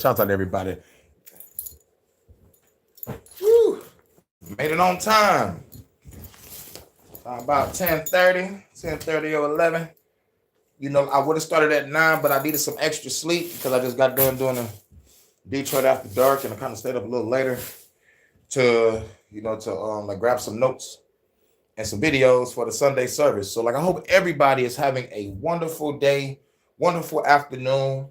Shout out to everybody. Woo. Made it on time. About 10:30 or 11. You know, I would have started at 9, but I needed some extra sleep because I just got done doing a Detroit After Dark, and I kind of stayed up a little later to, like grab some notes and some videos for the Sunday service. So, like, I hope everybody is having a wonderful day, wonderful afternoon,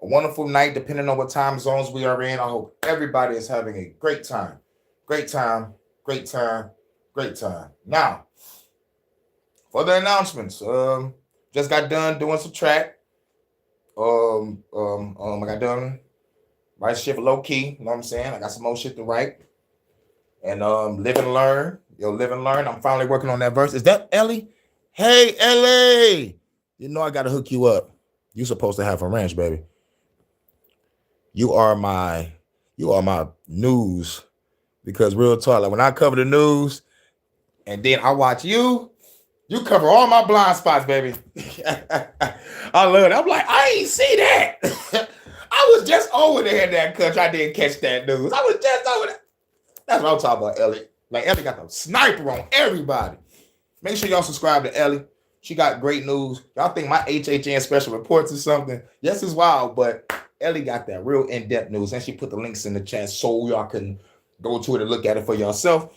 a wonderful night, depending on what time zones we are in. I hope everybody is having a great time. Great time, great time, great time. Now, for the announcements, just got done doing some track. I got done write shit for low key. You know what I'm saying? I got some more shit to write. And live and learn. Live and learn. I'm finally working on that verse. Is that Ellie? Hey, Ellie. You know I gotta hook you up. You supposed to have a ranch, baby. You are my news. Because real talk, like when I cover the news and then I watch you cover all my blind spots, baby. I love it. I'm like, I ain't see that. I was just over there in that country. I didn't catch that news. I was just over there. That's what I'm talking about, Ellie. Like, Ellie got the sniper on everybody. Make sure y'all subscribe to Ellie. She got great news. Y'all think my HHN special reports or something? Yes, it's wild, but Ellie got that real in-depth news, and she put the links in the chat so y'all can go to it and look at it for yourself.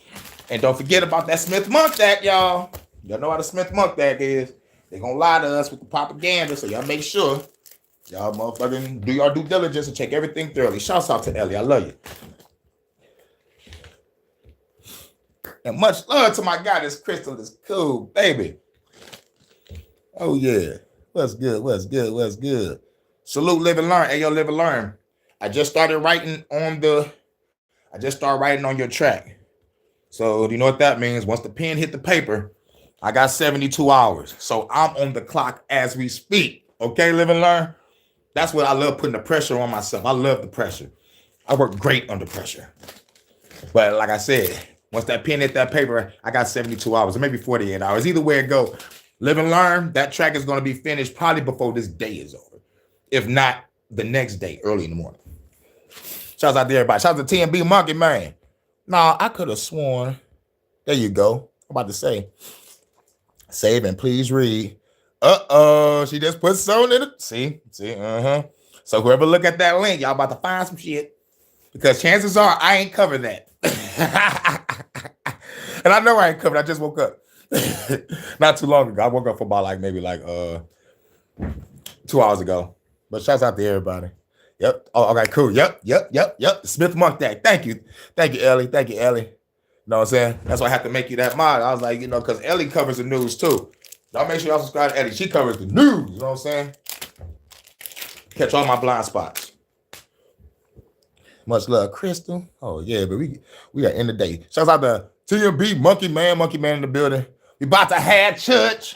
And don't forget about that Smith-Monk Act, y'all. Y'all know how the Smith-Monk Act is. They're going to lie to us with the propaganda, so y'all make sure y'all motherfucking do your due diligence and check everything thoroughly. Shouts out to Ellie. I love you. And much love to my guy. This Crystal is cool, baby. Oh, yeah. What's good? What's good? What's good? Salute, live and learn. Hey, yo, live and learn. I just started writing on your track. So, do you know what that means? Once the pen hit the paper, I got 72 hours. So, I'm on the clock as we speak. Okay, live and learn? That's what I love, putting the pressure on myself. I love the pressure. I work great under pressure. But like I said, once that pen hit that paper, I got 72 hours or maybe 48 hours. Either way it go. Live and learn, that track is going to be finished probably before this day is over. If not, the next day, early in the morning. Shouts out to everybody. Shouts out to TMB Monkey, man. Nah, I could have sworn. There you go. I'm about to say. Save and please read. She just put something in it. See, So whoever look at that link, y'all about to find some shit. Because chances are I ain't covered that. And I know I ain't covered. I just woke up. Not too long ago. I woke up for about maybe 2 hours ago. But shouts out to everybody. Yep. Oh, okay, cool. Yep. Smith-Monk Act. Thank you, Ellie. Thank you, Ellie. You know what I'm saying? That's why I have to make you that mod. I was like, because Ellie covers the news too. Y'all make sure y'all subscribe to Ellie. She covers the news. You know what I'm saying? Catch all my blind spots. Much love, Crystal. Oh, yeah, but we are in the day. Shouts out to TMB, Monkey Man in the building. We about to have church.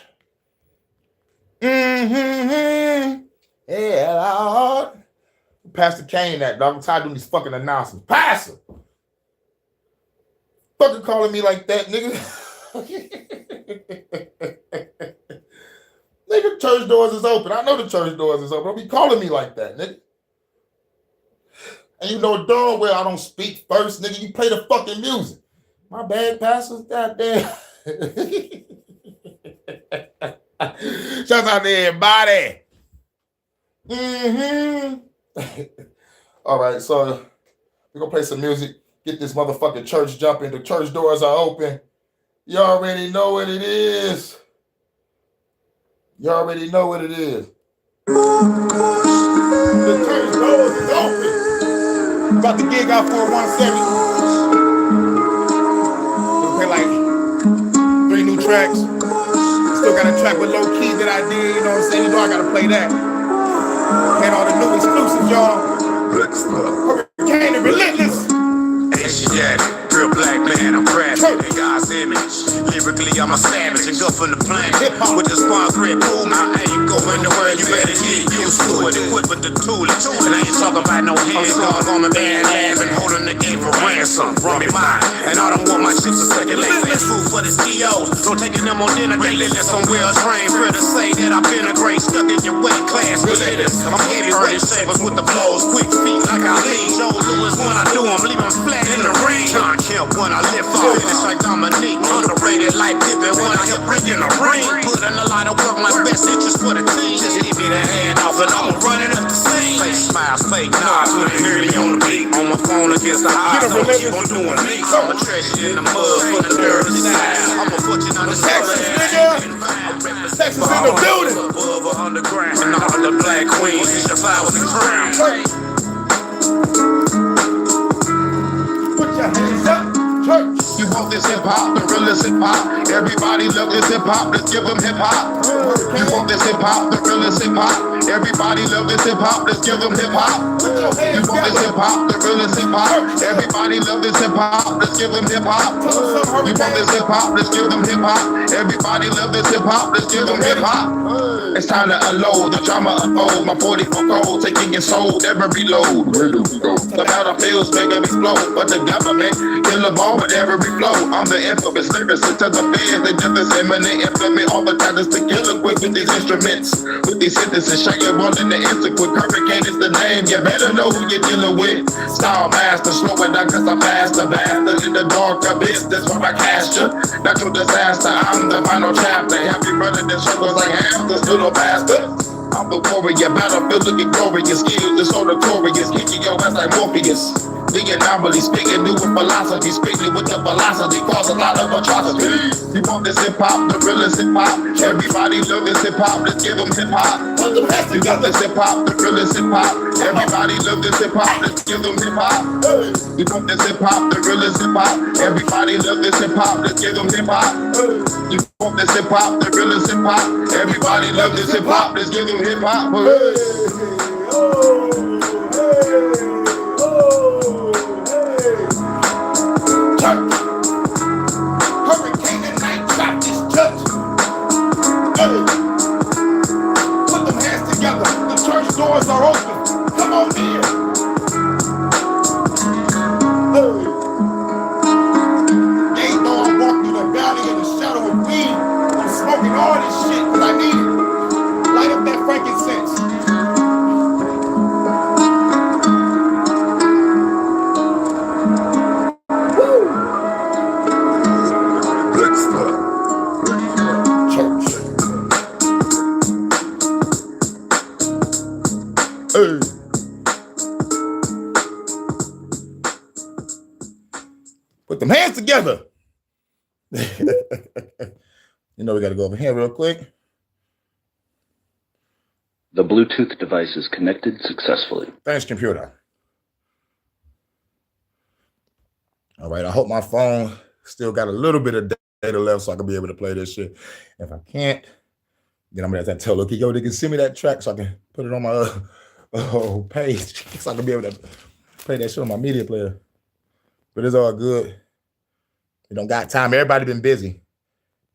Yeah, Lord. Pastor Kane, that dog. I'm tired of doing these fucking announcements. Pastor! Fucking calling me like that, nigga. Nigga, church doors is open. I know the church doors is open. Don't be calling me like that, nigga. And you know darn well I don't speak first, nigga. You play the fucking music. My bad, Pastor. Goddamn. Shouts out to everybody. All right, so we're going to play some music. Get this motherfucking church jumping. The church doors are open. You already know what it is. The church doors is open. About to gig out for 170. We'll play 3 new tracks. Still got a track with low key that I did. You know what I'm saying? You know I got to play that. And all the new exclusives, y'all. Hurykane and Relentless. Asiatic, real black man, I'm crafty in God's image. Lyrically, I'm a savage, engulfing the planet. With the spawns red pool, now hey, you go in the world, you better get used to it. Equipped with the toolage. And I ain't talking about no handguns on the band lab and holding the game for ransom. Run me mine. And I don't want my chips to circulate. Fast food for the CEOs. Don't taking them on dinner date. Unless I'm well trained. Fair to say that I've been a great stuck in your weight class. Related. I'm heavyweight shavers with the blows. Quick feet like I lean. Joe Louis when I do them. Leave them flat in the ring. John Kemp when I lift off. Finish like Dominique. Underrated like Pippen when I hit Rick in the ring. Put in a lot of work. My best interest for the team. Just give me the hand off and I'ma run it up the scene. Fake smiles, fake nods. When you hear me on the beat. On my phone against the odds. Don't keep on doing me. I'm a treasure in the mud for the dirty side. I'ma put you on the Texas, nigga. Texas in the building. Above or underground. And all the black queens is your flowers and crowns. Put your hands up, church. You want this hip hop, the realest hip hop. Everybody love this hip hop, let's give them hip hop. You want this hip hop, the realest hip hop. Everybody love this hip hop, let's give them hip hop. You want this hip hop, the realest hip hop. Everybody love this hip hop, let's give them hip hop. You want this hip hop, let's give them hip hop. Everybody love this hip hop, let's give them hip hop. It's time to unload, the drama unfold. My 44 gold, taking your soul, never reload. The battlefield's bigger explode, but the government kill them all with every flow. I'm the infamous lyricist to the feds. They just as imminent, implement all the titles to kill them quick with these instruments. With these sentences, shake your roll in the instant quick. Hurykane is the name, you better know who you're dealing with. Style master, slow it down cause I'm faster. Bastard in the dark abyss, that's where I cast you. Natural disaster, I'm the final chapter. Happy running the circles like hamsters, little bastard. I'm the warrior, battlefield looking glorious. Skills is so notorious, kicking your ass like Morpheus. The anomaly, speaking new with philosophy, speaking with the velocity, cause a lot of atrocities. You want this hip hop, the realest hip hop. Everybody love this hip hop, let's give them hip hop. You want this hip hop, the realest hip hop. Everybody love this hip hop, let's give them hip hop. You want this hip hop, the realest hip hop. Everybody love this hip hop, let's give them hip hop. You want this hip hop, the realest hip hop. Everybody love this hip hop, let's give them hip hop. Hurykane tonight, drop this church. Hey. Put them hands together. The church doors are open. Come on in. Hey. They know I walk through the valley in the shadow of weed. I'm smoking all this shit because I need it. Light up that frankincense. Hey. Put them hands together. You know we got to go over here real quick. The Bluetooth device is connected successfully. Thanks, computer. All right, I hope my phone still got a little bit of data left so I can be able to play this shit. If I can't, then I'm going to have to tell Loki, yo, they can send me that track so I can put it on my page so I can be able to play that shit on my media player. But it's all good. We don't got time. Everybody been busy.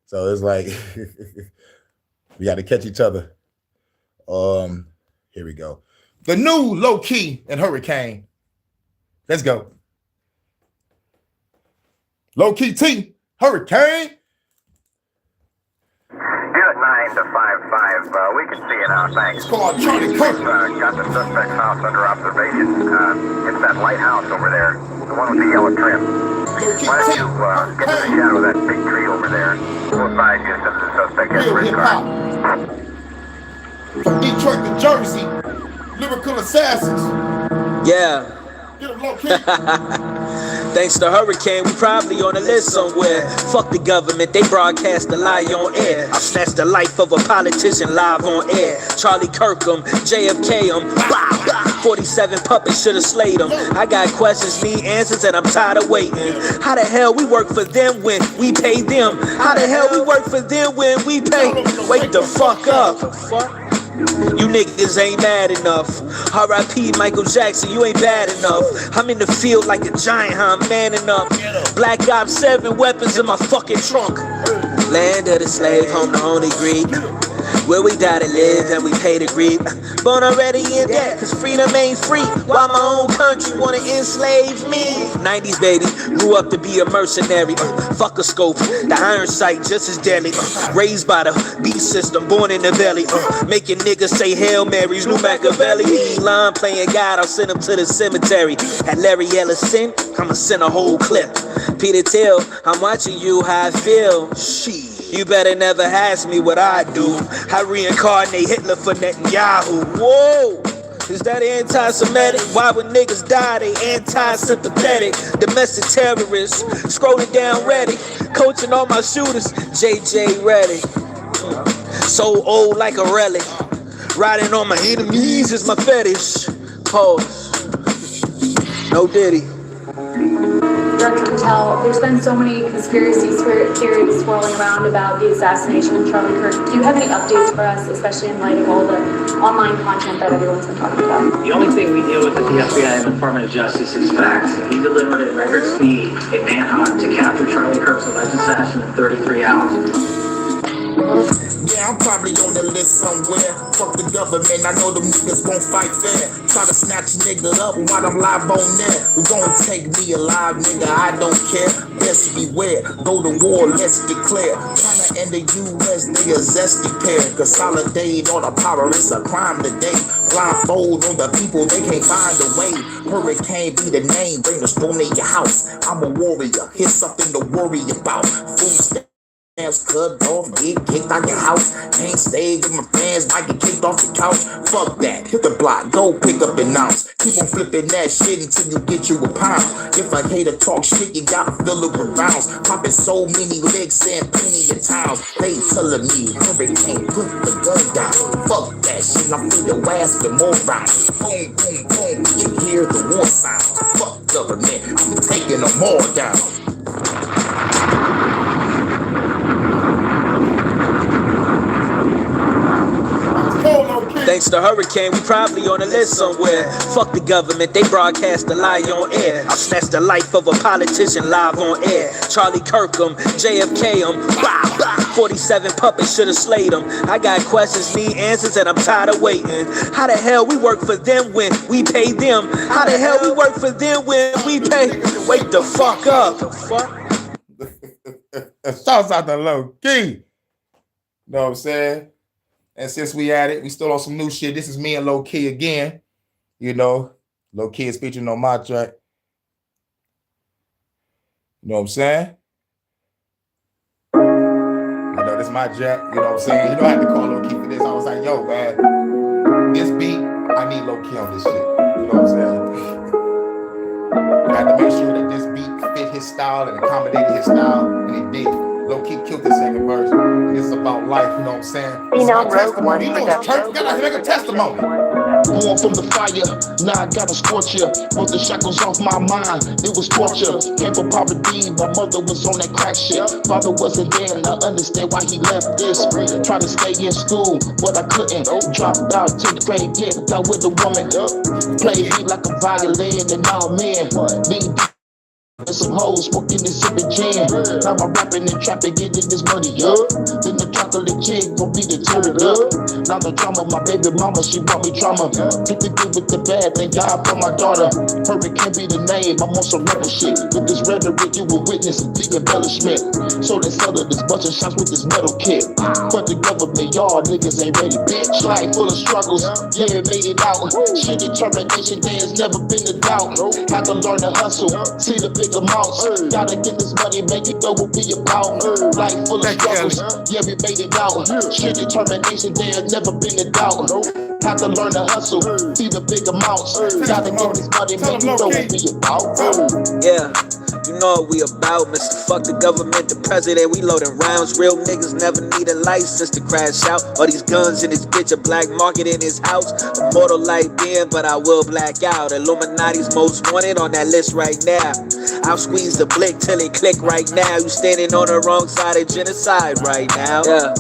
So it's like, we got to catch each other. Here we go. The new Low Key and Hurykane. Let's go. Low Key T, Hurykane. Unit 9 to 5-5, we can see it now, thanks. Come on, Charlie Kirk. Got the suspect's house under observation. It's that lighthouse over there, the one with the yellow trim. Why don't you get to the shadow of that big tree over there? We'll advise you since the suspect has Real red hip card. hop. From Detroit to Jersey, lyrical assassins. Yeah. Get them Low Key. Thanks to Hurykane, we probably on the list somewhere. Fuck the government, they broadcast the lie on air. I snatched the life of a politician live on air. Charlie Kirkham, JFK blah, blah. 47 puppets should've slayed them. I got questions, need answers, and I'm tired of waiting. How the hell we work for them when we pay them? How the hell we work for them when we pay? Wake the fuck up. You niggas ain't mad enough. R.I.P. Michael Jackson, you ain't bad enough. I'm in the field like a giant, I'm man enough. Black Ops 7 weapons in my fucking trunk. Land of the slave, home the only Greek. Where we die to live and we pay to grieve. Born already in debt, cause freedom ain't free. While my own country wanna enslave me. 90s baby, grew up to be a mercenary. Fuck a scope, the iron sight just as deadly. Raised by the beast system, born in the valley. Making niggas say Hail Marys, New Machiavelli. Line playing God, I'll send him to the cemetery. Had Larry Ellis sent, I'ma send a whole clip. Peter Thiel, I'm watching you, how I feel. Shit. You better never ask me what I do. I reincarnate Hitler for Netanyahu. Whoa! Is that anti-Semitic? Why would niggas die? They anti-sympathetic. Domestic terrorists. Scrolling down Reddit. Coaching all my shooters. JJ Reddick. So old like a relic. Riding on my enemies is my fetish. Pause. No Diddy. Director Patel, there's been so many conspiracy theories swirling around about the assassination of Charlie Kirk. Do you have any updates for us, especially in light of all the online content that everyone's been talking about? The only thing we deal with at the FBI and the Department of Justice is facts. We delivered at record speed a manhunt to capture Charlie Kirk's alleged assassin in 33 hours. Yeah, I'm probably on the list somewhere. Fuck the government, I know them niggas won't fight fair. Try to snatch a nigga up while I'm live on there. You gon' take me alive, nigga, I don't care. Best beware, go to war, let's declare. Tryna end the US, they a zesty pair. Consolidate all the power, it's a crime today. Blindfold on the people, they can't find a way. Hurykane be the name, bring the storm in your house. I'm a warrior, here's something to worry about. Food cut off, get kicked out your house. Can't stay with my friends, might get kicked off the couch. Fuck that, hit the block, go pick up an ounce. Keep on flipping that shit until you get you a pound. If a hater talk shit, you gotta fill it with rounds. Popping so many licks and plenty of times. They telling me Hurykane, put the gun down. Fuck that shit, I'm through your ass with more rounds. Boom, boom, boom, you hear the war sound. Fuck government, I'm taking them all down. Thanks to Hurykane, we probably on a list somewhere. Fuck the government, they broadcast the lie on air. I'll snatch the life of a politician live on air. Charlie Kirkham, JFK him, 47 puppets should've slayed him. I got questions, need answers, and I'm tired of waiting. How the hell we work for them when we pay them? How the hell we work for them when we pay? Wake the fuck up. Shouts out to Low Key. Know what I'm saying? And since we at it, we still on some new shit. This is me and Low Key again. You know, Low Key is featuring on my track. You know what I'm saying? You know, this is my jack. You know what I'm saying? You know, I had to call Low Key for this. I was like, yo, man, this beat, I need Low Key on this shit. You know what I'm saying? I had to make sure that this beat fit his style and accommodated his style, and it did. Low Key killed the second verse. It's about life, you know what I'm saying? It's my testimony. You know, church, you gotta make a testimony. Born from the fire, now I gotta scorch you. Broke the shackles off my mind, it was torture. Came from poverty, my mother was on that crack shit. Father wasn't there, and I understand why he left this. Tried to stay in school, but I couldn't. Dropped out 10th grade, yeah, got with a woman. Played me like a violin, and now I'm in. And some hoes smoking and sipping gin. Now I'm rapping and trapping, getting this money up. Then the chocolate chick gon' be the tear it up. Now the drama, my baby mama, she brought me trauma. Get the good with the bad, thank God for my daughter. Hurykane be the name, I'm on some rebel shit. With this rhetoric, you will witness the embellishment. So they settle this bunch of shots with this metal kit. But the government, y'all niggas ain't ready, bitch. Life full of struggles, yeah, made it out. Shit, determination, there's never been a doubt. Had to learn to hustle, see the big amounts. Gotta get this money, make it go, will be about. Life full of struggles, yeah, we made it out. Shit, determination, there's never been a doubt. Have to learn to hustle, see the big amounts. Gotta get this money, make it go, will be about. Yeah. You know what we about, Mr. Fuck the government, the president, we loading rounds. Real niggas never need a license to crash out. All these guns in this bitch, a black market in his house. Immortal like Ben, but I will black out. Illuminati's most wanted on that list right now. I'll squeeze the blick till it click right now. You standing on the wrong side of genocide right now. Yeah.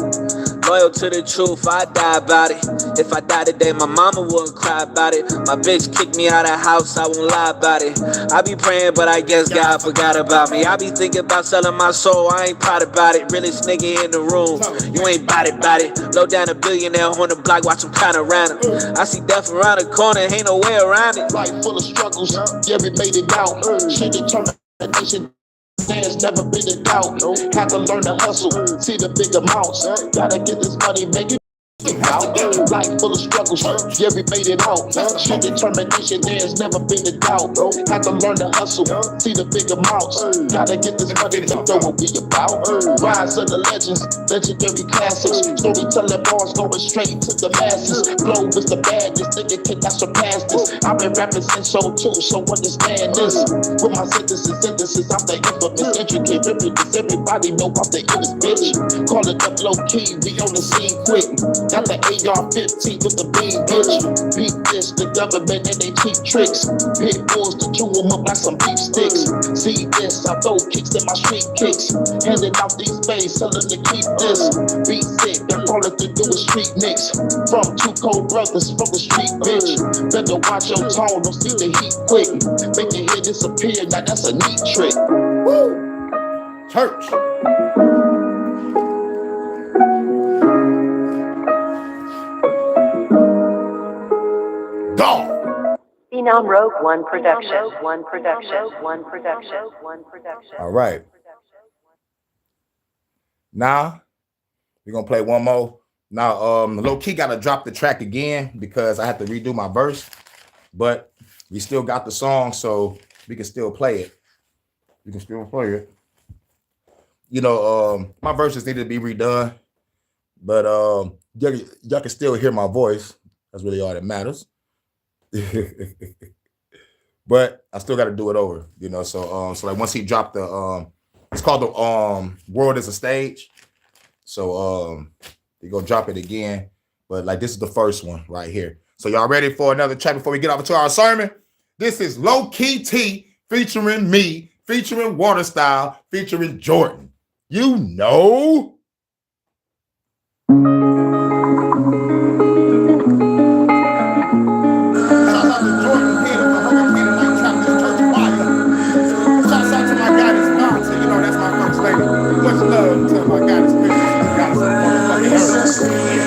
Loyal to the truth, I die about it. If I die today, my mama wouldn't cry about it. My bitch kicked me out of house, I won't lie about it. I be praying, but I guess God forgot about me. I be thinking about selling my soul, I ain't proud about it. Realest nigga in the room, you ain't bout it. Low down a billionaire on the block, watch him kinda random. I see death around the corner, ain't no way around it. Life full of struggles, yeah, we made it out. Shit determination, there's never been a doubt. Had to learn to hustle, see the big amounts. Gotta get this money, make it out. Life full of struggles, yeah, we made it out. Shit determination, there's never been a doubt. Had to learn to hustle, see the big amounts. Gotta get this money to know what we about. Rise of the legends, legendary classics. Storytelling bars going straight to the masses. Globe is the baddest, nigga cannot surpass this. I've been rapping since so too, so understand this. With my synthesis, I'm the infamous, intricate rhythms. Everybody know I'm the illest bitch. Call it up low key, we on the scene quick. Got the AR-15 with the beam, bitch. Beat this, the government and they cheap tricks. Pit bulls to chew them up like some beef sticks. See this, I throw kicks in my street kicks. Handing out these bays, telling to keep this. Beat sick, and all it to do is street nicks. From two cold brothers from the street, bitch. Better watch your tone, don't see the heat quick. Make your head disappear, now that's a neat trick. Woo! Church. Phenom Rogue One Production. All right. Now we're gonna play one more. Now, low key gotta drop the track again because I have to redo my verse, but we still got the song, so we can still play it. We can still play it. You know, my verses needed to be redone, but y'all can still hear my voice. That's really all that matters. But I still got to do it over, you know. So like once he dropped the it's called the World is a Stage. So he gonna drop it again. But like this is the first one right here. So y'all ready for another track before we get off into our sermon? This is Low Key T featuring me, featuring Water Style, featuring Jordan. You know. Much love to my goddess, Christian goddess of motherfucking earth.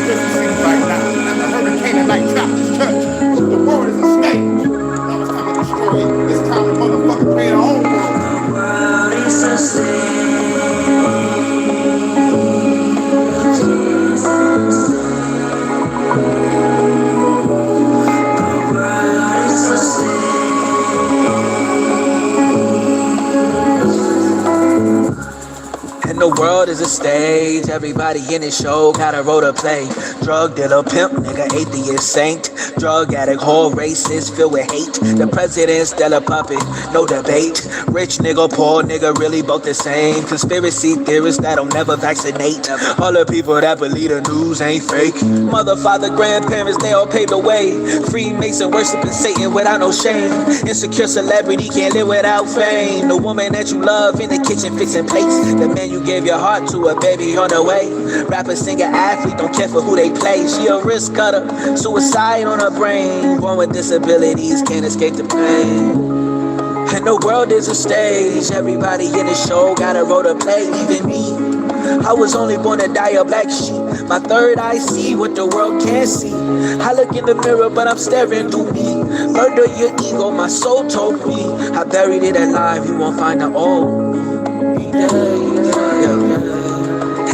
This seems right now. I'm a Hurykane like Baptist church. The world is a stage. Now it's time to destroy it. It's time to motherfucking create our own world. The world is a stage. And the world is a stage, everybody in the show got a role to play. Drug dealer, pimp, nigga, atheist, saint. Drug addict, whole racist, filled with hate. The president, still a puppet, no debate. Rich nigga, poor nigga, really both the same. Conspiracy theorists that'll never vaccinate. All the people that believe the news ain't fake. Mother, father, grandparents, they all paved the way. Freemason worshiping Satan without no shame. Insecure celebrity can't live without fame. The woman that you love in the kitchen fixing plates. The man you gave your heart to, a baby on the way. Rapper, singer, athlete, don't care for who they play. She a risk cutter, suicide on her brain. Born with disabilities, can't escape the pain. And the world is a stage, everybody in the show got a role to play, even me. I was only born to die a black sheep. My third eye see what the world can't see. I look in the mirror, but I'm staring through me. Murder your ego, my soul told me. I buried it alive, you won't find the old.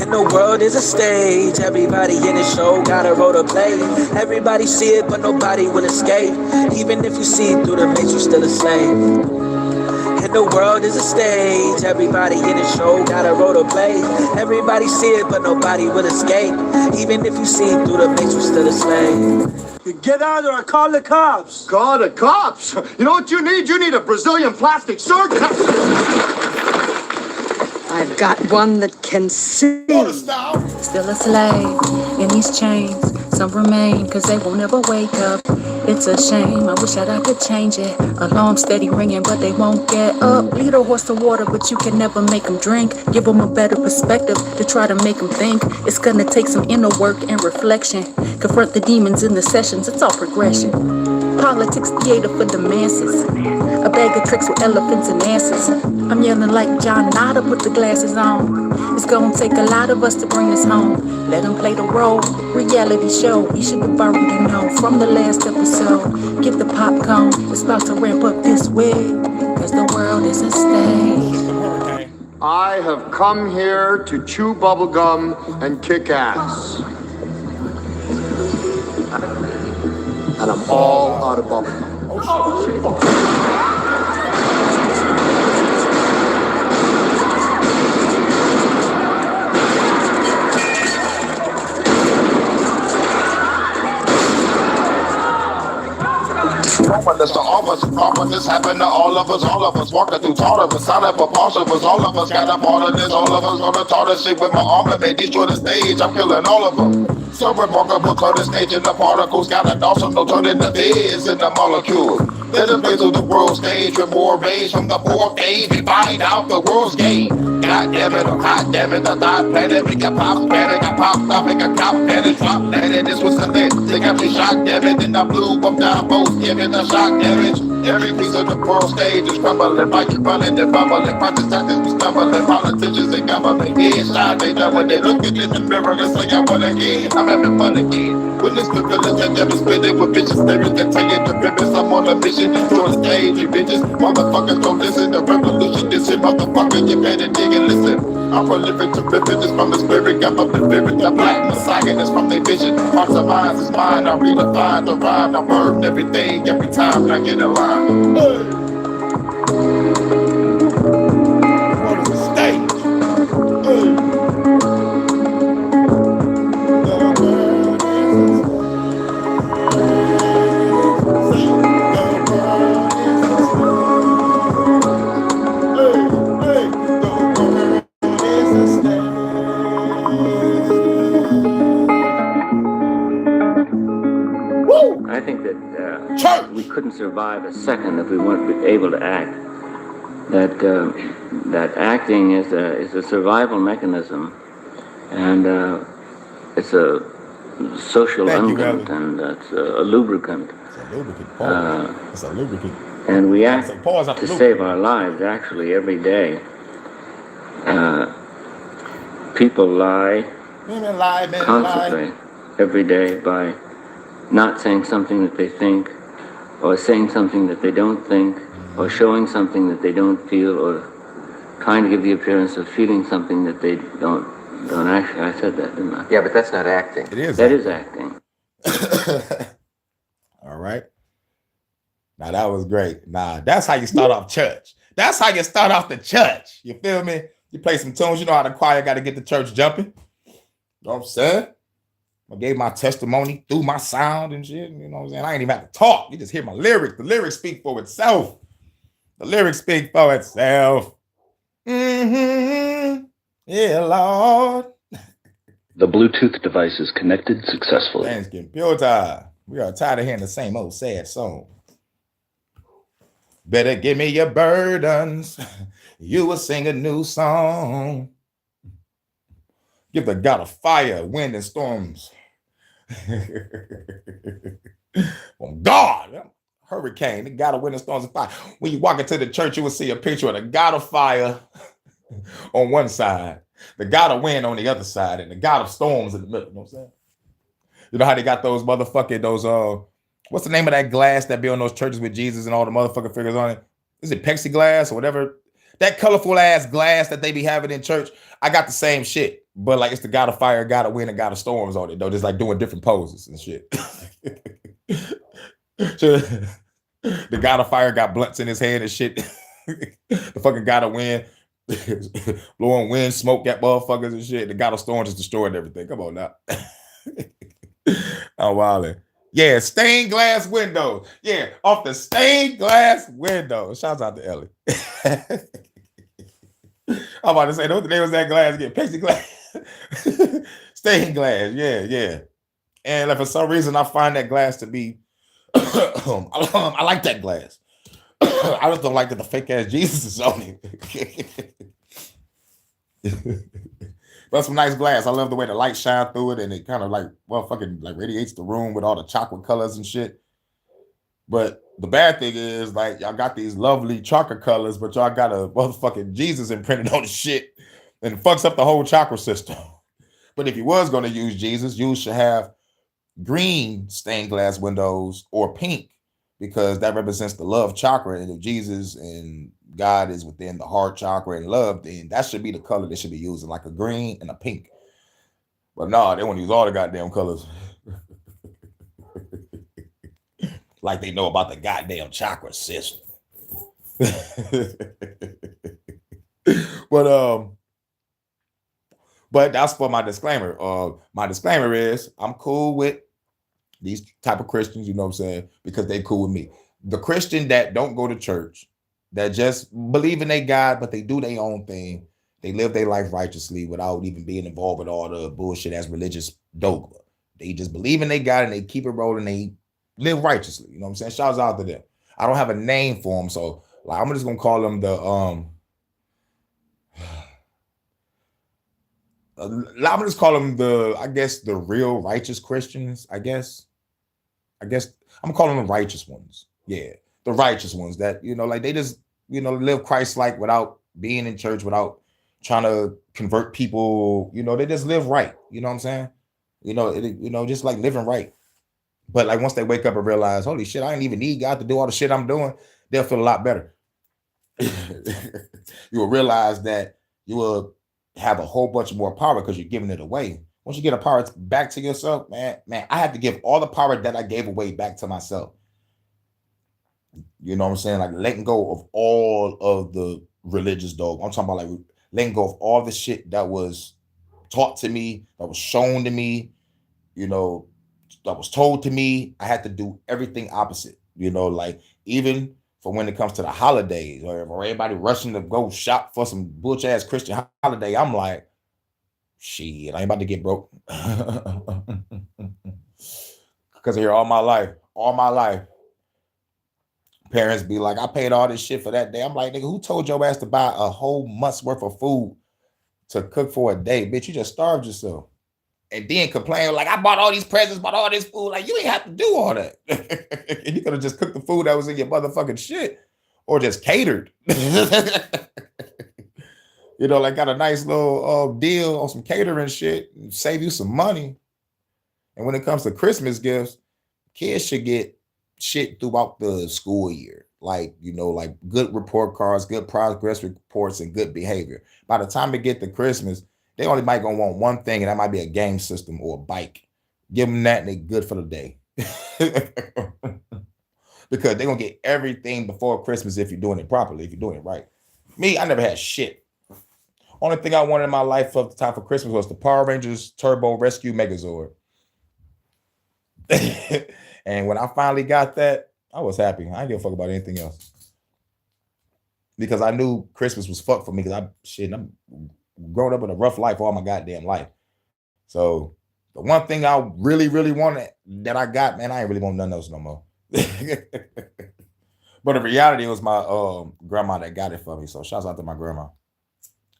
And the world is a stage, everybody in the show got a role to play. Everybody see it, but nobody will escape. Even if you see it through the matrix, you still a slave. And the world is a stage, everybody in the show got a role to play. Everybody see it, but nobody will escape. Even if you see it through the matrix, you still a slave. Get out or call the cops. Call the cops? You know what you need? You need a Brazilian plastic surgeon. I've got one that can see. Still a slave in these chains. Some remain, cause they won't ever wake up. It's a shame, I wish that I could change it. Alarm steady ringing, but they won't get up. Lead a horse to water, but you can never make them drink. Give them a better perspective to try to make them think. It's gonna take some inner work and reflection. Confront the demons in the sessions, it's all progression. Politics theater for the masses. A bag of tricks with elephants and asses. I'm yelling like John Nada, put the glasses on. It's gonna take a lot of us to bring us home. Let them play the role, reality show. You should have already known from the last episode. Get the popcorn, it's about to ramp up this way. Cause the world is a stage. I have come here to chew bubblegum and kick ass. And I'm all out of bubblegum. This to all of us, this happened to all of us, walking through tall of us, sign up for parts of us, all of us got a part of this, all of us gonna talk this shit with my armament, destroy the stage, I'm killing all of them. So remarkable, turn the stage in the particles, got an awesome, no turning the biz in the molecule. Let us play through the world stage with more rage from the fourth age, we find out the world's game. God damn it, hot damn it, the thought planet, we got pop planet, got popped up, make a cop planet, drop planet, this was the lit, they got me shot damn it, then I blew up down both, giving the shock damage. Every piece of the world stage is crumbling, like you running and bumbling, protestants we stumbling, politicians and government, headshot, they know when they look in the mirror and say I won again, I'm having fun again. Witness the village and never spitting with vicious lyrics that tell you the purpose, I'm on a mission, to the stage, you bitches, motherfuckers don't listen, the revolution, this shit, motherfucker, you better dig and listen. I'm prolific to ribbon, it's from the spirit, got up the spirit, the black messiah, it's from their vision, hearts and minds is mine, I redefine the rhyme, I word everything, every time I get a line. Hey. What is the stage? Hey. I think that we couldn't survive a second if we weren't able to act. That acting is a survival mechanism, and it's a social unguent, and it's a lubricant. It's a lubricant. It's a lubricant. And we act to save our lives actually every day. People lie constantly every day by not saying something that they think, or saying something that they don't think, or showing something that they don't feel, or trying to give the appearance of feeling something that they don't actually. I said that, didn't I? Yeah, but that's not acting. It is. That is acting. All right. Now that was great. Nah, that's how you start off church. That's how you start off the church. You feel me? You play some tunes. You know how the choir got to get the church jumping. You know what I'm saying? I gave my testimony through my sound and shit. You know what I'm saying? I ain't even have to talk. You just hear my lyrics. The lyrics speak for itself. The lyrics speak for itself. Mm-hmm. Yeah, Lord. The Bluetooth device is connected successfully. Things getting pure. We are tired of hearing the same old sad song. Better give me your burdens. You will sing a new song. Give the God of fire, wind, and storms. On God, Hurykane, the God of wind and storms and fire. When you walk into the church, you will see a picture of the God of fire on one side, the God of wind on the other side, and the God of storms in the middle. You know what I'm saying? You know how they got those motherfucking, what's the name of that glass that be on those churches with Jesus and all the motherfucking figures on it? Is it plexiglass or whatever? That colorful ass glass that they be having in church. I got the same shit, but like it's the God of fire, God of wind, and God of storms on it, though. Just like doing different poses and shit. The God of fire got blunts in his hand and shit. The fucking God of wind, blowing wind, smoke at motherfuckers and shit. The God of storms is destroying everything. Come on now. I'm wilding. Yeah, stained glass windows. Yeah, off the stained glass window. Shouts out to Ellie. I'm about to say, what the name was that glass again? Plexiglass. Stained glass. Yeah. And like, for some reason, I find that glass to be I like that glass. I just don't like that the fake ass Jesus is on it. That's some nice glass. I love the way the light shine through it, and it kind of like fucking like radiates the room with all the chocolate colors and shit. But the bad thing is, like, y'all got these lovely chocolate colors, but y'all got a motherfucking Jesus imprinted on the shit, and it fucks up the whole chakra system. But if you was going to use Jesus, you should have green stained glass windows or pink, because that represents the love chakra. And if Jesus and God is within the heart chakra and love, then that should be the color they should be using, like a green and a pink. But no, they want to use all the goddamn colors. Like they know about the goddamn chakra system. But that's for my disclaimer. My disclaimer is I'm cool with these type of Christians, you know what I'm saying, because they cool with me. The Christian that don't go to church, that just believe in their God, but they do their own thing. They live their life righteously without even being involved with all the bullshit as religious dogma. They just believe in their God and they keep it rolling. They live righteously. You know what I'm saying? Shouts out to them. I don't have a name for them, so like I'm just gonna call them the I'm just call them I guess the real righteous Christians. I guess I'm gonna call them the righteous ones. Yeah, the righteous ones that, you know, like they just, you know, live Christ-like without being in church, without trying to convert people. You know, they just live right. You know what I'm saying? You know, just like living right. But like once they wake up and realize, holy shit, I didn't even need God to do all the shit I'm doing, they'll feel a lot better. You will realize that you will have a whole bunch more power because you're giving it away. Once you get a power back to yourself, man, I have to give all the power that I gave away back to myself. You know what I'm saying? Like letting go of all of the religious dogma. I'm talking about like letting go of all the shit that was taught to me, that was shown to me, you know, that was told to me. I had to do everything opposite, you know, like even for when it comes to the holidays or everybody rushing to go shop for some butch ass Christian holiday, I'm like, shit, I ain't about to get broke. Because here all my life, parents be like, I paid all this shit for that day. I'm like, nigga, who told your ass to buy a whole month's worth of food to cook for a day? Bitch, you just starved yourself. And then complain like, I bought all these presents, bought all this food. Like, you ain't have to do all that. You could have just cooked the food that was in your motherfucking shit or just catered. You know, like got a nice little deal on some catering shit and save you some money. And when it comes to Christmas gifts, kids should get shit throughout the school year. Like, you know, like good report cards, good progress reports, and good behavior. By the time they get to Christmas, they only might gonna want one thing, and that might be a game system or a bike. Give them that and they're good for the day. Because they're gonna get everything before Christmas if you're doing it properly, if you're doing it right. Me, I never had shit. Only thing I wanted in my life of the time for Christmas was the Power Rangers Turbo Rescue Megazord. And when I finally got that, I was happy. I didn't give a fuck about anything else. Because I knew Christmas was fucked for me because I'm growing up with a rough life all my goddamn life. So the one thing I really, really wanted that I got, man, I ain't really want nothing else no more. But in reality, it was my grandma that got it for me. So shouts out to my grandma.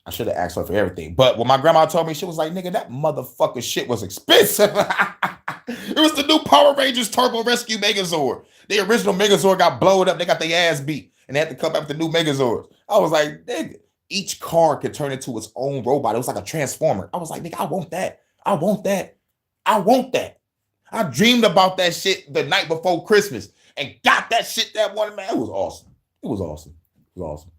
I should have asked her for everything. But when my grandma told me, she was like, nigga, that motherfucking shit was expensive. It was the new Power Rangers Turbo Rescue Megazord. The original Megazord got blown up. They got their ass beat. And they had to come back with the new Megazords. I was like, nigga, each car could turn into its own robot. It was like a transformer. I was like, nigga, I want that. I want that. I want that. I dreamed about that shit the night before Christmas and got that shit that one, man. It was awesome. It was awesome. It was awesome.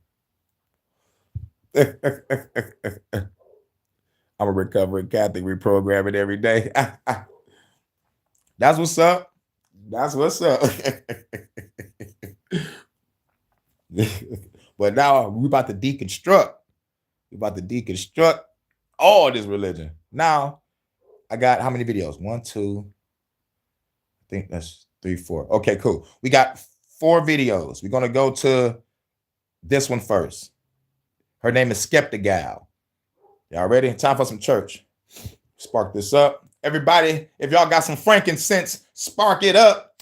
I'm a recovering Catholic, reprogramming every day. That's what's up. That's what's up. But now we're about to deconstruct. We're about to deconstruct all this religion. Now, I got how many videos? 1, 2, I think that's 3, 4. Okay, cool. We got 4 videos. We're going to go to this one first. Her name is Skeptic Gal. Y'all ready? Time for some church. Spark this up. Everybody, if y'all got some frankincense, spark it up.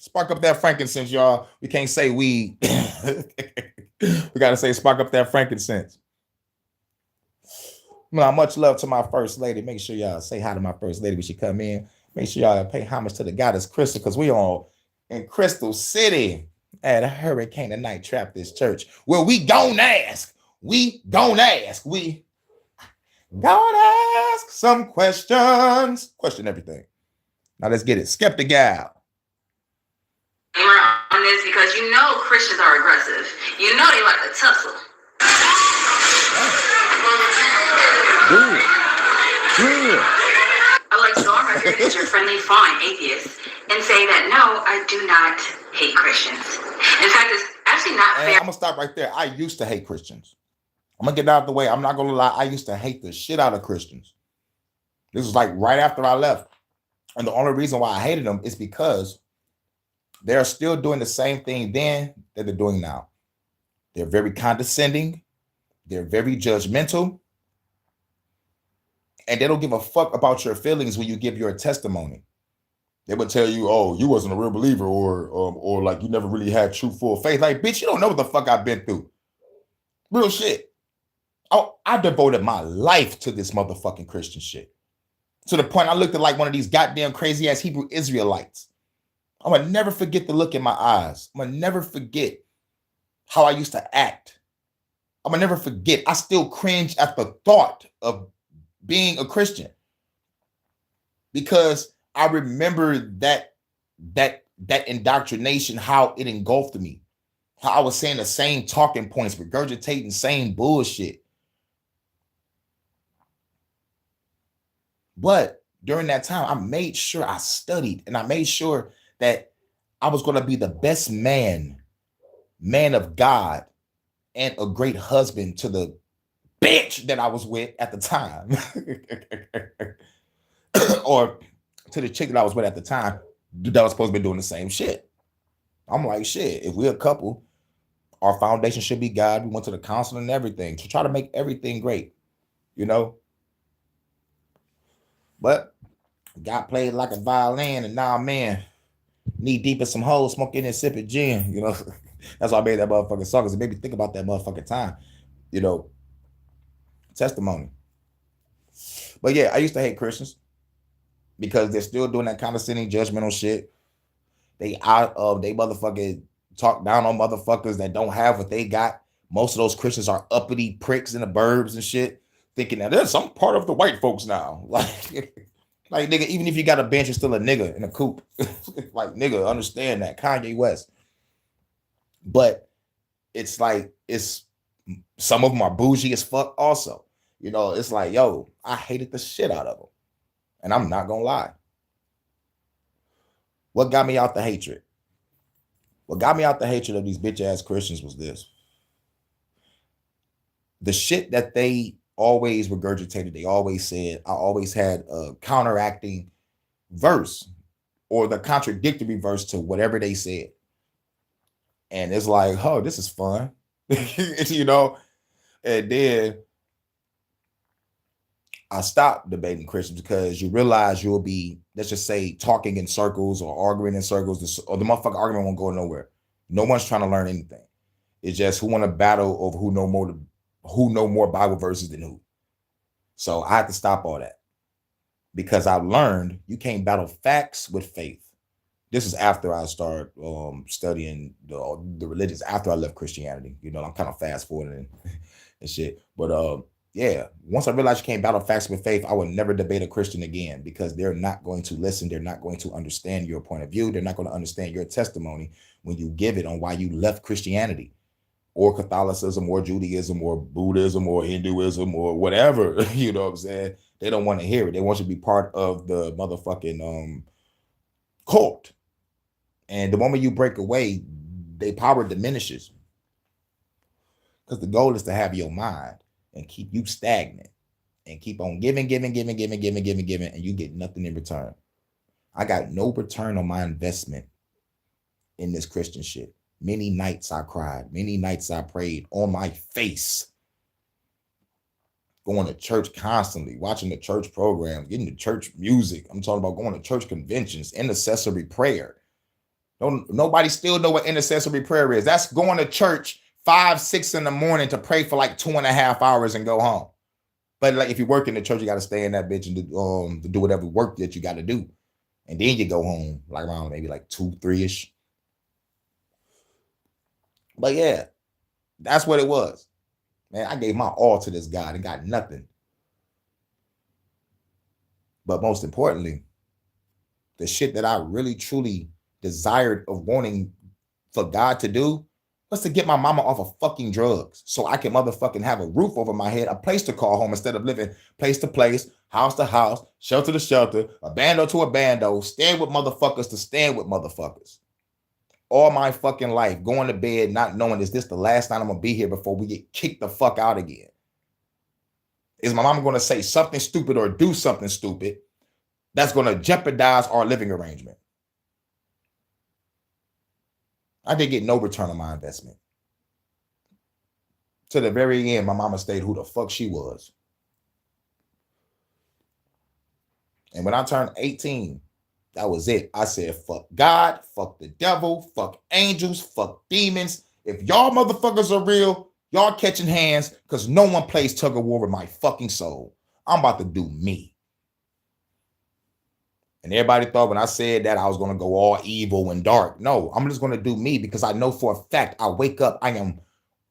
Spark up that frankincense, y'all. We can't say weed. We got to say spark up that frankincense. Well, much love to my first lady. Make sure y'all say hi to my first lady when she come in. Make sure y'all pay homage to the goddess Crystal, because we all in Crystal City at Hurykane Night Trapist Church, where we gon' ask. We gon' ask. We gon' ask some questions. Question everything. Now let's get it. Skeptic gal. On this, because you know Christians are aggressive. You know they like to tussle. I like to go on record as your friendly, fine atheist and say that no, I do not hate Christians. In fact, it's actually not fair. I'm gonna stop right there. I used to hate Christians. I'm gonna get out of the way. I'm not gonna lie. I used to hate the shit out of Christians. This was like right after I left. And the only reason why I hated them is because they're still doing the same thing then that they're doing now. They're very condescending. They're very judgmental. And they don't give a fuck about your feelings when you give your testimony. They would tell you, oh, you wasn't a real believer, or like you never really had true full faith. Like, bitch, you don't know what the fuck I've been through. Real shit. Oh, I devoted my life to this motherfucking Christian shit. To the point I looked at like one of these goddamn crazy ass Hebrew Israelites. I'm gonna never forget the look in my eyes. I'm gonna never forget how I used to act. I'm gonna never forget. I still cringe at the thought of being a Christian, because I remember that indoctrination, how it engulfed me, how I was saying the same talking points, regurgitating same bullshit. But during that time, I made sure I studied, and I made sure that I was going to be the best man of God, and a great husband to the bitch that I was with at the time. Or to the chick that I was with at the time that was supposed to be doing the same shit. I'm like, shit, if we're a couple, our foundation should be God. We went to the council and everything to try to make everything great, you know? But God played like a violin, and now, man, knee deep in some holes, smoking and sipping gin, you know? That's why I made that motherfucking song, because it made me think about that motherfucking time, you know? Testimony. But yeah, I used to hate Christians because they're still doing that condescending, judgmental shit. They motherfucking talk down on motherfuckers that don't have what they got. Most of those Christians are uppity pricks in the burbs and shit, thinking that there's some part of the white folks now. Like nigga, even if you got a bench, you're still a nigga in a coupe. Like, nigga, understand that. Kanye West. But it's like, some of them are bougie as fuck also. You know, it's like, yo, I hated the shit out of them. And I'm not gonna lie. What got me out the hatred? What got me out the hatred of these bitch ass Christians was this. The shit that they always regurgitated, they always said, I always had a counteracting verse or the contradictory verse to whatever they said. And it's like, oh, this is fun. You know? And then I stopped debating Christians, because you realize you'll be, let's just say, talking in circles or arguing in circles, or the motherfucking argument won't go nowhere. No one's trying to learn anything. It's just who want to battle over who know more Bible verses than who. So I had to stop all that, because I learned you can't battle facts with faith. This is after I started studying the religions, after I left Christianity. You know, I'm kind of fast forwarding and shit. But yeah, once I realized you can't battle facts with faith, I would never debate a Christian again, because they're not going to listen. They're not going to understand your point of view. They're not going to understand your testimony when you give it on why you left Christianity or Catholicism or Judaism or Buddhism or Hinduism or whatever. You know what I'm saying? They don't want to hear it. They want you to be part of the motherfucking cult. And the moment you break away, their power diminishes. Because the goal is to have your mind and keep you stagnant and keep on giving, and you get nothing in return. I got no return on my investment in this Christian shit. Many nights I cried. Many nights I prayed on my face. Going to church constantly, watching the church programs, getting the church music. I'm talking about going to church conventions, intercessory prayer. Nobody still know what intercessory prayer is. That's going to church 5, 6 in the morning to pray for like 2.5 hours and go home. But like if you work in the church, you got to stay in that bitch and do whatever work that you got to do. And then you go home like around maybe like 2, 3-ish. But yeah, that's what it was. Man, I gave my all to this God and got nothing. But most importantly, the shit that I really truly desired of wanting for God to do was to get my mama off of fucking drugs so I can motherfucking have a roof over my head, a place to call home instead of living place to place, house to house, shelter to shelter, a bando to a bando, stand with motherfuckers to stand with motherfuckers. All my fucking life, going to bed not knowing, is this the last night I'm going to be here before we get kicked the fuck out again? Is my mama going to say something stupid or do something stupid that's going to jeopardize our living arrangement? I didn't get no return on my investment. To the very end, my mama stayed who the fuck she was. And when I turned 18, that was it. I said, fuck God, fuck the devil, fuck angels, fuck demons. If y'all motherfuckers are real, y'all catching hands, because no one plays tug of war with my fucking soul. I'm about to do me. And everybody thought when I said that I was going to go all evil and dark. No, I'm just going to do me because I know for a fact I wake up, I am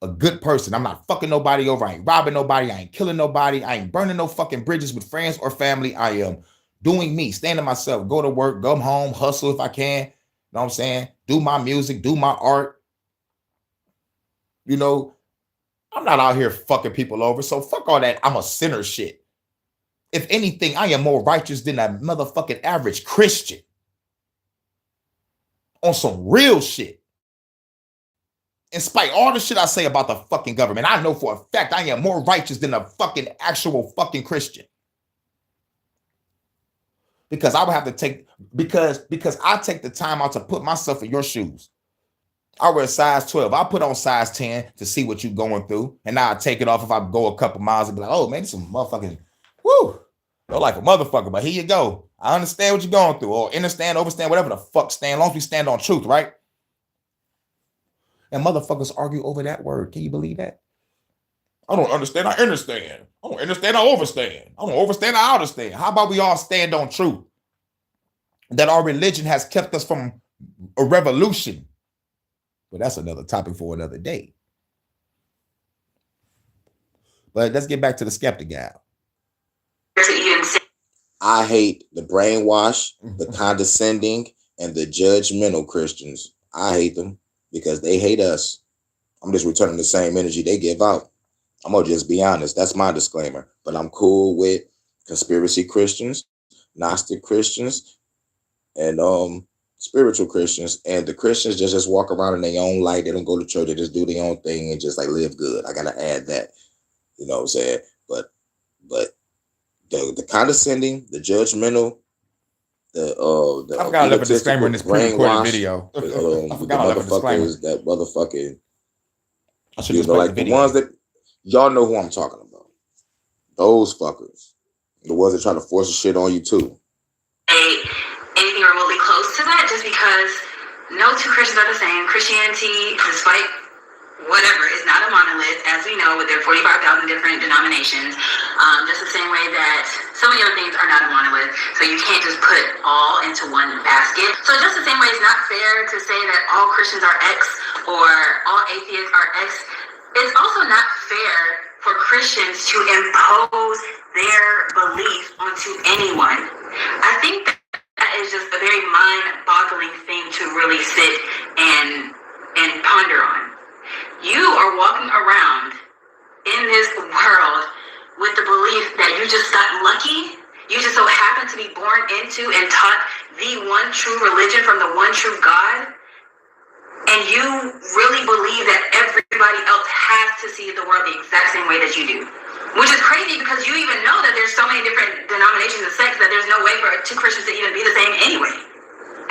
a good person. I'm not fucking nobody over. I ain't robbing nobody. I ain't killing nobody. I ain't burning no fucking bridges with friends or family. I am doing me, staying to myself, go to work, come home, hustle if I can. You know what I'm saying? Do my music, do my art. You know, I'm not out here fucking people over. So fuck all that I'm a sinner shit. If anything, I am more righteous than a motherfucking average Christian. On some real shit. In spite of all the shit I say about the fucking government, I know for a fact I am more righteous than a fucking actual fucking Christian. Because I would have to take, because I take the time out to put myself in your shoes. I wear size 12. I put on size 10 to see what you're going through. And now I take it off if I go a couple miles and be like, oh, man, some motherfucking, woo. You're like a motherfucker, but here you go. I understand what you're going through, or understand, overstand, whatever the fuck stand, as long as we stand on truth, right? And motherfuckers argue over that word. Can you believe that? I don't understand, I understand. I don't understand, I overstand. I don't overstand, I understand. How about we all stand on truth? That our religion has kept us from a revolution. But that's another topic for another day. But let's get back to the skeptic guy. I hate the brainwash, the condescending, and the judgmental Christians. I hate them because they hate us. I'm just returning the same energy they give out. I'm going to just be honest. That's my disclaimer. But I'm cool with conspiracy Christians, Gnostic Christians, and spiritual Christians. And the Christians just walk around in their own light. They don't go to church. They just do their own thing and just like live good. I got to add that. You know what I'm saying? But the condescending, the judgmental, I forgot I left a disclaimer in this pre-recorded video. I forgot I left a disclaimer. That motherfucking, I should like the ones that y'all know who I'm talking about. Those fuckers, the ones that try to force the shit on you too. Anything remotely close to that, just because no two Christians are the same. Christianity, despite whatever, is not a monolith, as we know, with their 45,000 different denominations. Just the same way that so many other things are not a monolith. So you can't just put all into one basket. So just the same way it's not fair to say that all Christians are X or all atheists are X. It's also not fair for Christians to impose their belief onto anyone. I think that is just a very mind-boggling thing to really sit and ponder on. You are walking around in this world with the belief that you just got lucky. You just so happen to be born into and taught the one true religion from the one true God. And you really believe that everybody else has to see the world the exact same way that you do. Which is crazy because you even know that there's so many different denominations and sects that there's no way for two Christians to even be the same anyway.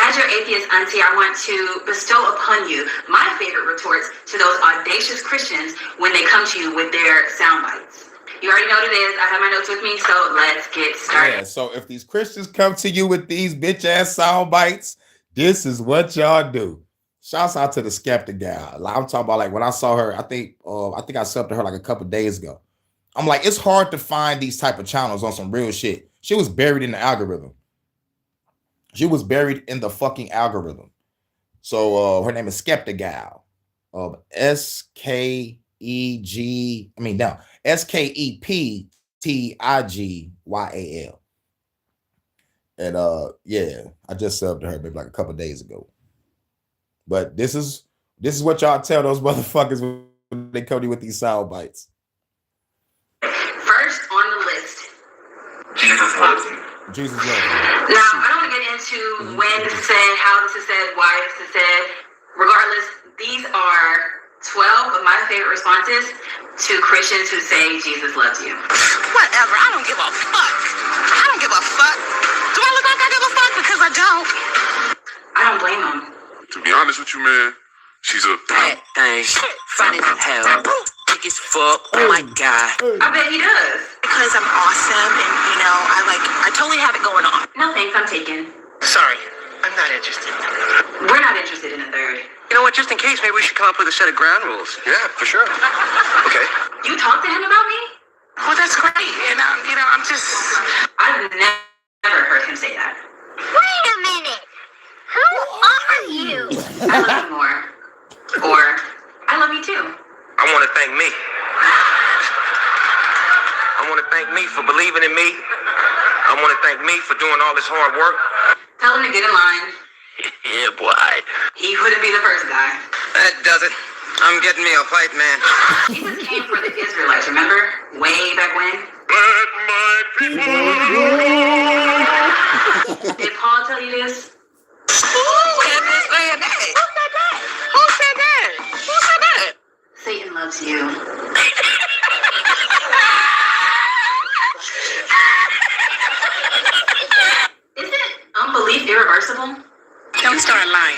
As your atheist auntie, I want to bestow upon you my favorite retorts to those audacious Christians when they come to you with their sound bites. You already know what it is. I have my notes with me, so let's get started. Yeah, so if these Christians come to you with these bitch ass sound bites, This is what y'all do. Shouts out to the skeptic gal. Like, I'm talking about like when I saw her, I think I subbed to her like a couple days ago. I'm like, it's hard to find these type of channels on some real shit. She was buried in the algorithm. She was buried in the fucking algorithm. So her name is Skeptic Gal. SKEPTIGYAL. And yeah, I just subbed to her maybe like a couple days ago. But this is what y'all tell those motherfuckers when they come to you with these sound bites. First on the list, Jesus loves you. Jesus loves you. Now, I don't want to get into when this is said, how this is said, why this is said. Regardless, these are 12 of my favorite responses to Christians who say Jesus loves you. Whatever. I don't give a fuck. I don't give a fuck. Do I look like I give a fuck? Because I don't. I don't blame them. To be honest with you, man, she's a That thing. Funny as hell. Big as fuck. Oh my God. I bet he does. Because I'm awesome and, I totally have it going on. No thanks, I'm taken. Sorry. I'm not interested. We're not interested in a third. You know what? Just in case, maybe we should come up with a set of ground rules. Yeah, for sure. Okay. You talked to him about me? Well, that's great. And, I'm just... I've never heard him say that. Wait a minute. Who are you? I love you more. Or, I love you too. I want to thank me. I want to thank me for believing in me. I want to thank me for doing all this hard work. Tell him to get in line. Yeah, boy. He wouldn't be the first guy. That does it. I'm getting me a white man. Jesus came for the Israelites, remember? Way back when? Let my people Did Paul tell you this? Who said that? Who said that? Who said that? Satan loves you. Isn't unbelief irreversible? Don't start lying.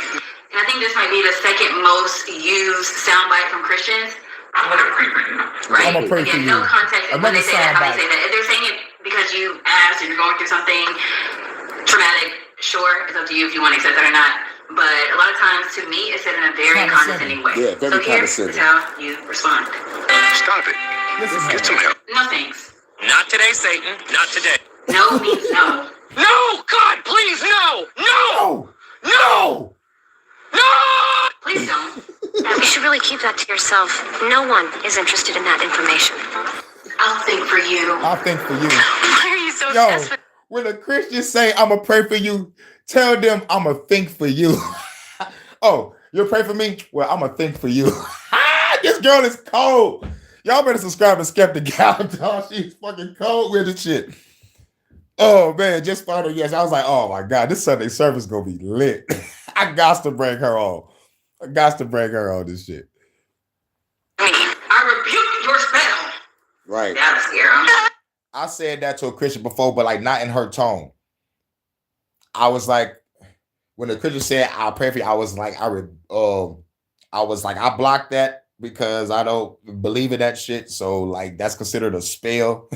And I think this might be the second most used soundbite from Christians. Right. I'm gonna pray for Again, you. no context in when they say that, how they say that. If they're saying it because you asked or you're going through something traumatic, sure, it's up to you if you want to accept that or not. But a lot of times, to me, it's said in a very condescending way. Yeah, very so here condescending. is how you respond. Stop it. Get some help. No thanks. Not today, Satan. Not today. No means no. No! God, please, no! No! No! No! Please don't. You should really keep that to yourself. No one is interested in that information. I'll think for you. I'll think for you. Why are you so Yo, obsessed with... when the Christians say, I'm gonna pray for you, tell them I'm gonna think for you. Oh, you'll pray for me? Well, I'm gonna think for you. This girl is cold. Y'all better subscribe to Skeptic Gal, dog. She's fucking cold with the shit. Oh man, just found her. Yes, I was like, oh my God, this Sunday service gonna be lit. I got to bring her on. I got to bring her on this shit. I rebuke your spell. Right. That'll scare him. I said that to a Christian before, but like not in her tone. I was like, when the Christian said, I'll pray for you, I was like, I blocked that because I don't believe in that shit. So like that's considered a spell.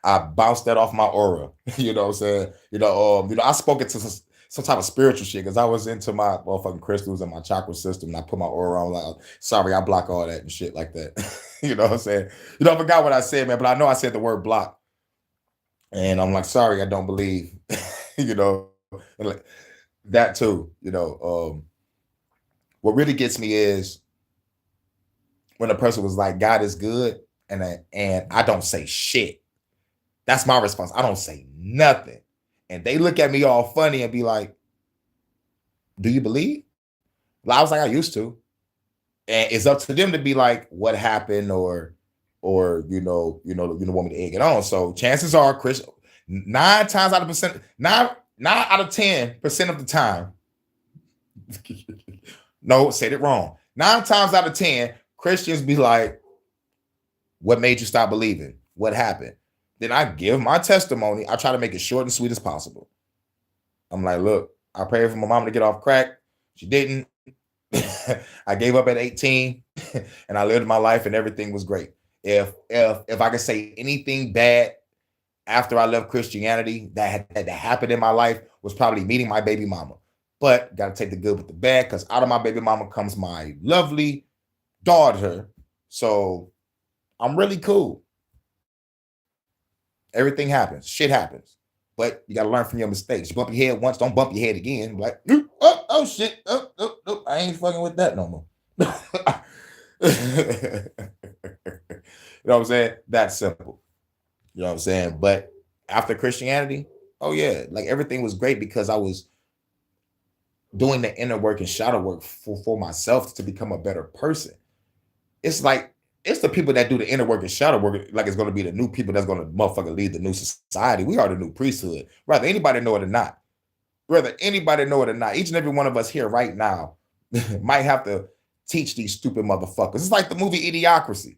I bounced that off my aura. You know what I'm saying? I spoke it to some type of spiritual shit because I was into my motherfucking crystals and my chakra system, and I put my aura on like, sorry, I block all that and shit like that. You know what I'm saying? I forgot what I said, man, but I know I said the word block. And I'm like, sorry, I don't believe, and like that too, what really gets me is when a person was like, God is good, and I don't say shit. That's my response. I don't say nothing. And they look at me all funny and be like, do you believe? Well, I was like, I used to. And it's up to them to be like, what happened or want me to egg it on. So chances are, Chris, 9 out of 10% of the time. No, said it wrong. 9 times out of 10, Christians be like, what made you stop believing? What happened? Then I give my testimony. I try to make it short and sweet as possible. I'm like, look, I prayed for my mom to get off crack. She didn't. I gave up at 18 and I lived my life and everything was great. If I could say anything bad after I left Christianity that happened in my life was probably meeting my baby mama. But got to take the good with the bad, because out of my baby mama comes my lovely daughter. So I'm really cool. Everything happens. Shit happens. But you got to learn from your mistakes. You bump your head once, don't bump your head again. Like, oh shit. Oh, I ain't fucking with that no more. You know what I'm saying? That's simple. You know what I'm saying? But after Christianity, oh yeah, like everything was great because I was doing the inner work and shadow work for myself to become a better person. It's like, it's the people that do the inner work and shadow work, like it's going to be the new people that's going to motherfucker lead the new society. We are the new priesthood, whether anybody know it or not. Whether anybody know it or not, each and every one of us here right now might have to teach these stupid motherfuckers. It's like the movie Idiocracy.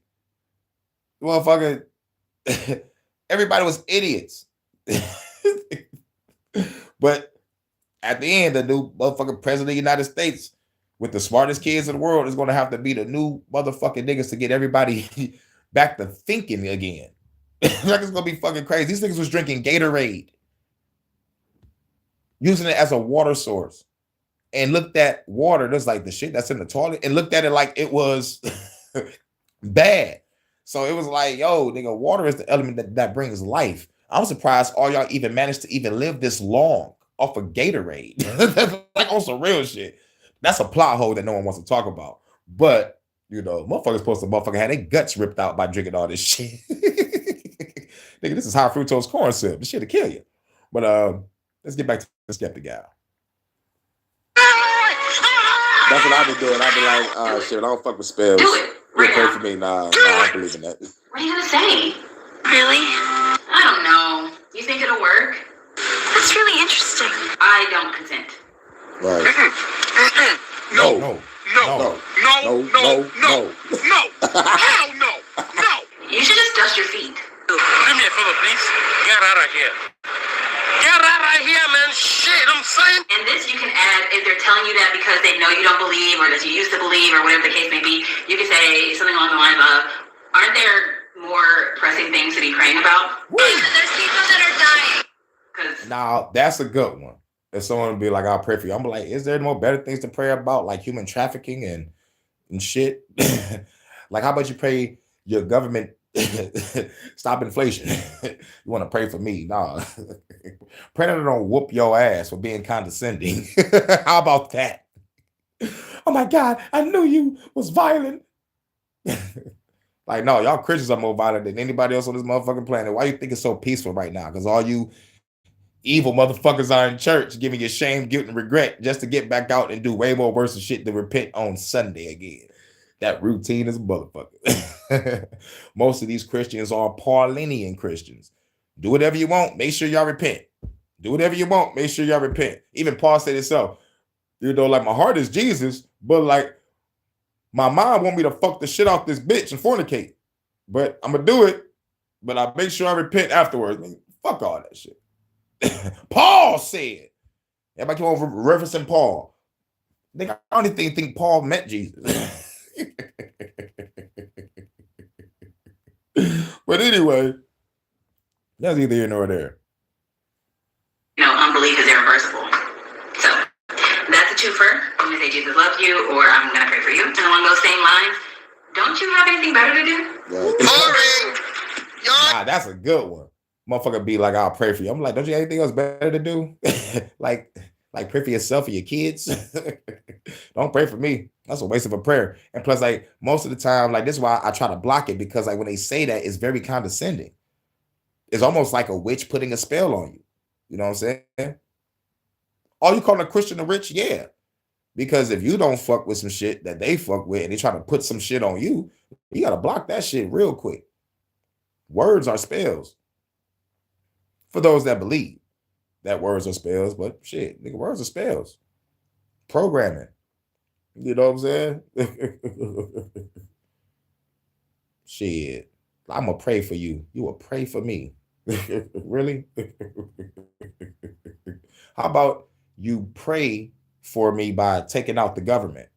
Motherfucker, everybody was idiots. But at the end, the new motherfucking president of the United States with the smartest kids in the world is going to have to be the new motherfucking niggas to get everybody back to thinking again. Like, it's going to be fucking crazy. These niggas was drinking Gatorade, using it as a water source, and looked at water, that's like the shit that's in the toilet, and looked at it like it was bad. So it was like, yo, nigga, water is the element that brings life. I'm surprised all y'all even managed to even live this long off of Gatorade. That's like on some real shit. That's a plot hole that no one wants to talk about. But, you know, motherfuckers supposed to motherfucker have their guts ripped out by drinking all this shit. Nigga, this is high fructose corn syrup. This shit'll kill you. But let's get back to the skeptic guy. That's what I've been doing. I've been like, shit, I don't fuck with spells. Do it. Right pray for me. Nah, I don't believe in that. What are you gonna say? Really? I don't know. You think it'll work? That's really interesting. I don't consent. Right. No. Hell no. No. You should just dust your feet. Give me a fill, please. Get out of here. Get out of here, man. Shit, I'm saying. And this you can add, if they're telling you that because they know you don't believe or that you used to believe or whatever the case may be, you can say something along the lines of, aren't there more pressing things to be praying about? There's people that are dying. Now, that's a good one. If someone would be like, I'll pray for you, I'm like, is there more better things to pray about, like human trafficking and shit? Like, how about you pray your government stop inflation? You want to pray for me? Nah. Pray that I don't whoop your ass for being condescending. How about that? Oh my God, I knew you was violent. Like, no, y'all Christians are more violent than anybody else on this motherfucking planet. Why you think it's so peaceful right now? Because all you evil motherfuckers are in church giving you shame, guilt, and regret just to get back out and do way more worse shit to repent on Sunday again. That routine is a motherfucker. Most of these Christians are Paulinian Christians. Do whatever you want. Make sure y'all repent. Do whatever you want. Make sure y'all repent. Even Paul said himself, you know, like, my heart is Jesus, but like my mind want me to fuck the shit off this bitch and fornicate. But I'm going to do it. But I make sure I repent afterwards. I mean, fuck all that shit. Paul said. Everybody keep on referencing Paul. I don't even think Paul met Jesus. But anyway, that's either here nor there. You know, unbelief is irreversible. So that's a twofer. I'm gonna say Jesus loves you, or I'm gonna pray for you. And along those same lines, don't you have anything better to do? Right. Nah, that's a good one. Motherfucker be like, I'll pray for you. I'm like, don't you have anything else better to do? like pray for yourself or your kids. Don't pray for me. That's a waste of a prayer. And plus, like, most of the time, like, this is why I try to block it, because like when they say that, it's very condescending. It's almost like a witch putting a spell on you. You know what I'm saying? Oh, you calling a Christian a rich? Yeah. Because if you don't fuck with some shit that they fuck with and they try to put some shit on you, you gotta block that shit real quick. Words are spells. For those that believe that words are spells, but shit, nigga, words are spells. Programming. You know what I'm saying? Shit. I'm gonna pray for you. You will pray for me. Really? How about you pray for me by taking out the government?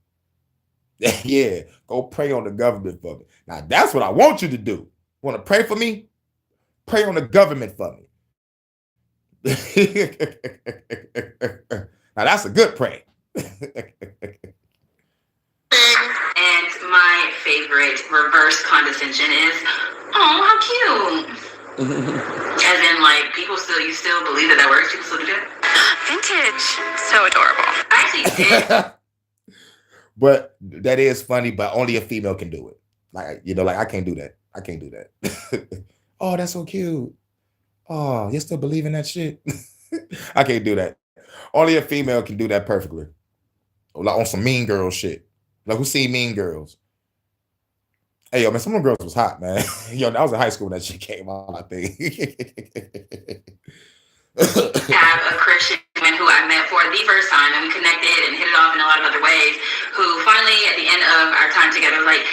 Yeah, go pray on the government for me. Now that's what I want you to do. Want to pray for me? Pray on the government for me. Now that's a good prank. And my favorite reverse condescension is, oh, how cute. As in, like, you still believe that works? People still do that? Vintage. So adorable. I actually did. But that is funny, but only a female can do it. Like, like I can't do that. I can't do that. Oh, that's so cute. Oh, you still believe in that shit? I can't do that. Only a female can do that perfectly. Like on some Mean Girl shit. Like, who seen Mean Girls? Hey, yo, man, some of them girls was hot, man. Yo, I was in high school when that shit came out, I think. Have a Christian who I met for the first time, and we connected and hit it off in a lot of other ways, who finally, at the end of our time together, was like,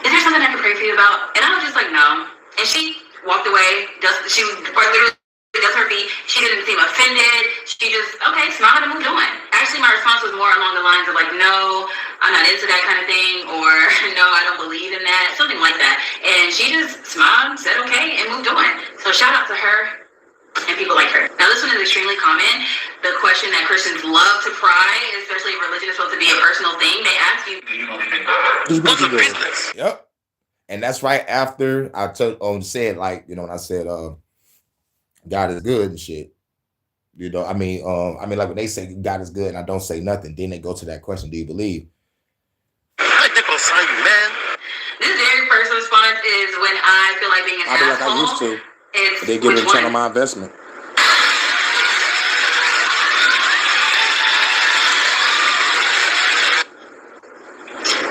is there something I can pray for you about? And I was just like, no. And she walked away. She literally does her feet. She didn't seem offended. She just, okay, smiled and moved on. Actually, my response was more along the lines of like, no, I'm not into that kind of thing, or no, I don't believe in that, something like that. And she just smiled, said okay, and moved on. So shout out to her and people like her. Now, this one is extremely common. The question that Christians love to pry, especially if religion is supposed to be a personal thing, they ask you, do you believe in God? What's the business? Yep. And that's right after I said, like, when I said God is good and shit. I mean, like when they say God is good and I don't say nothing, then they go to that question, do you believe? I think I'll sign you, man. This very first response is when I feel like being an asshole. Like I used to. It's they give me a return on my investment.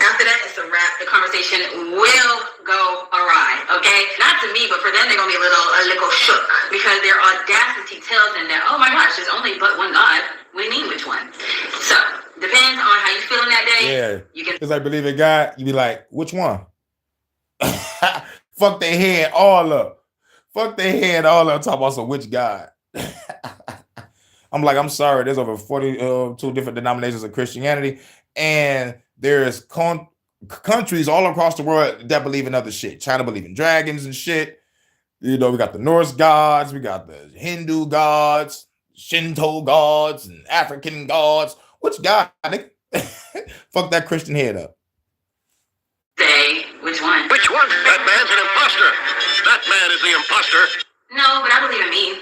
After that, it's a wrap. The conversation will go awry, okay? Not to me, but for them, they're gonna be a little shook because their audacity tells them that, oh my gosh, there's only but one God. What do you mean, which one? So, depends on how you feeling that day. Yeah. You can. It's like believe in God. You be like, which one? Fuck their head all up. Fuck their head all up. Talk about some which God. I'm like, I'm sorry. There's over 42 different denominations of Christianity, and there's countries all across the world that believe in other shit. China believe in dragons and shit. We got the Norse gods, we got the Hindu gods, Shinto gods, and African gods. Which God? Fuck that Christian head up. Say which one? Which one? That man's an imposter. That man is the imposter. No, but I believe in me.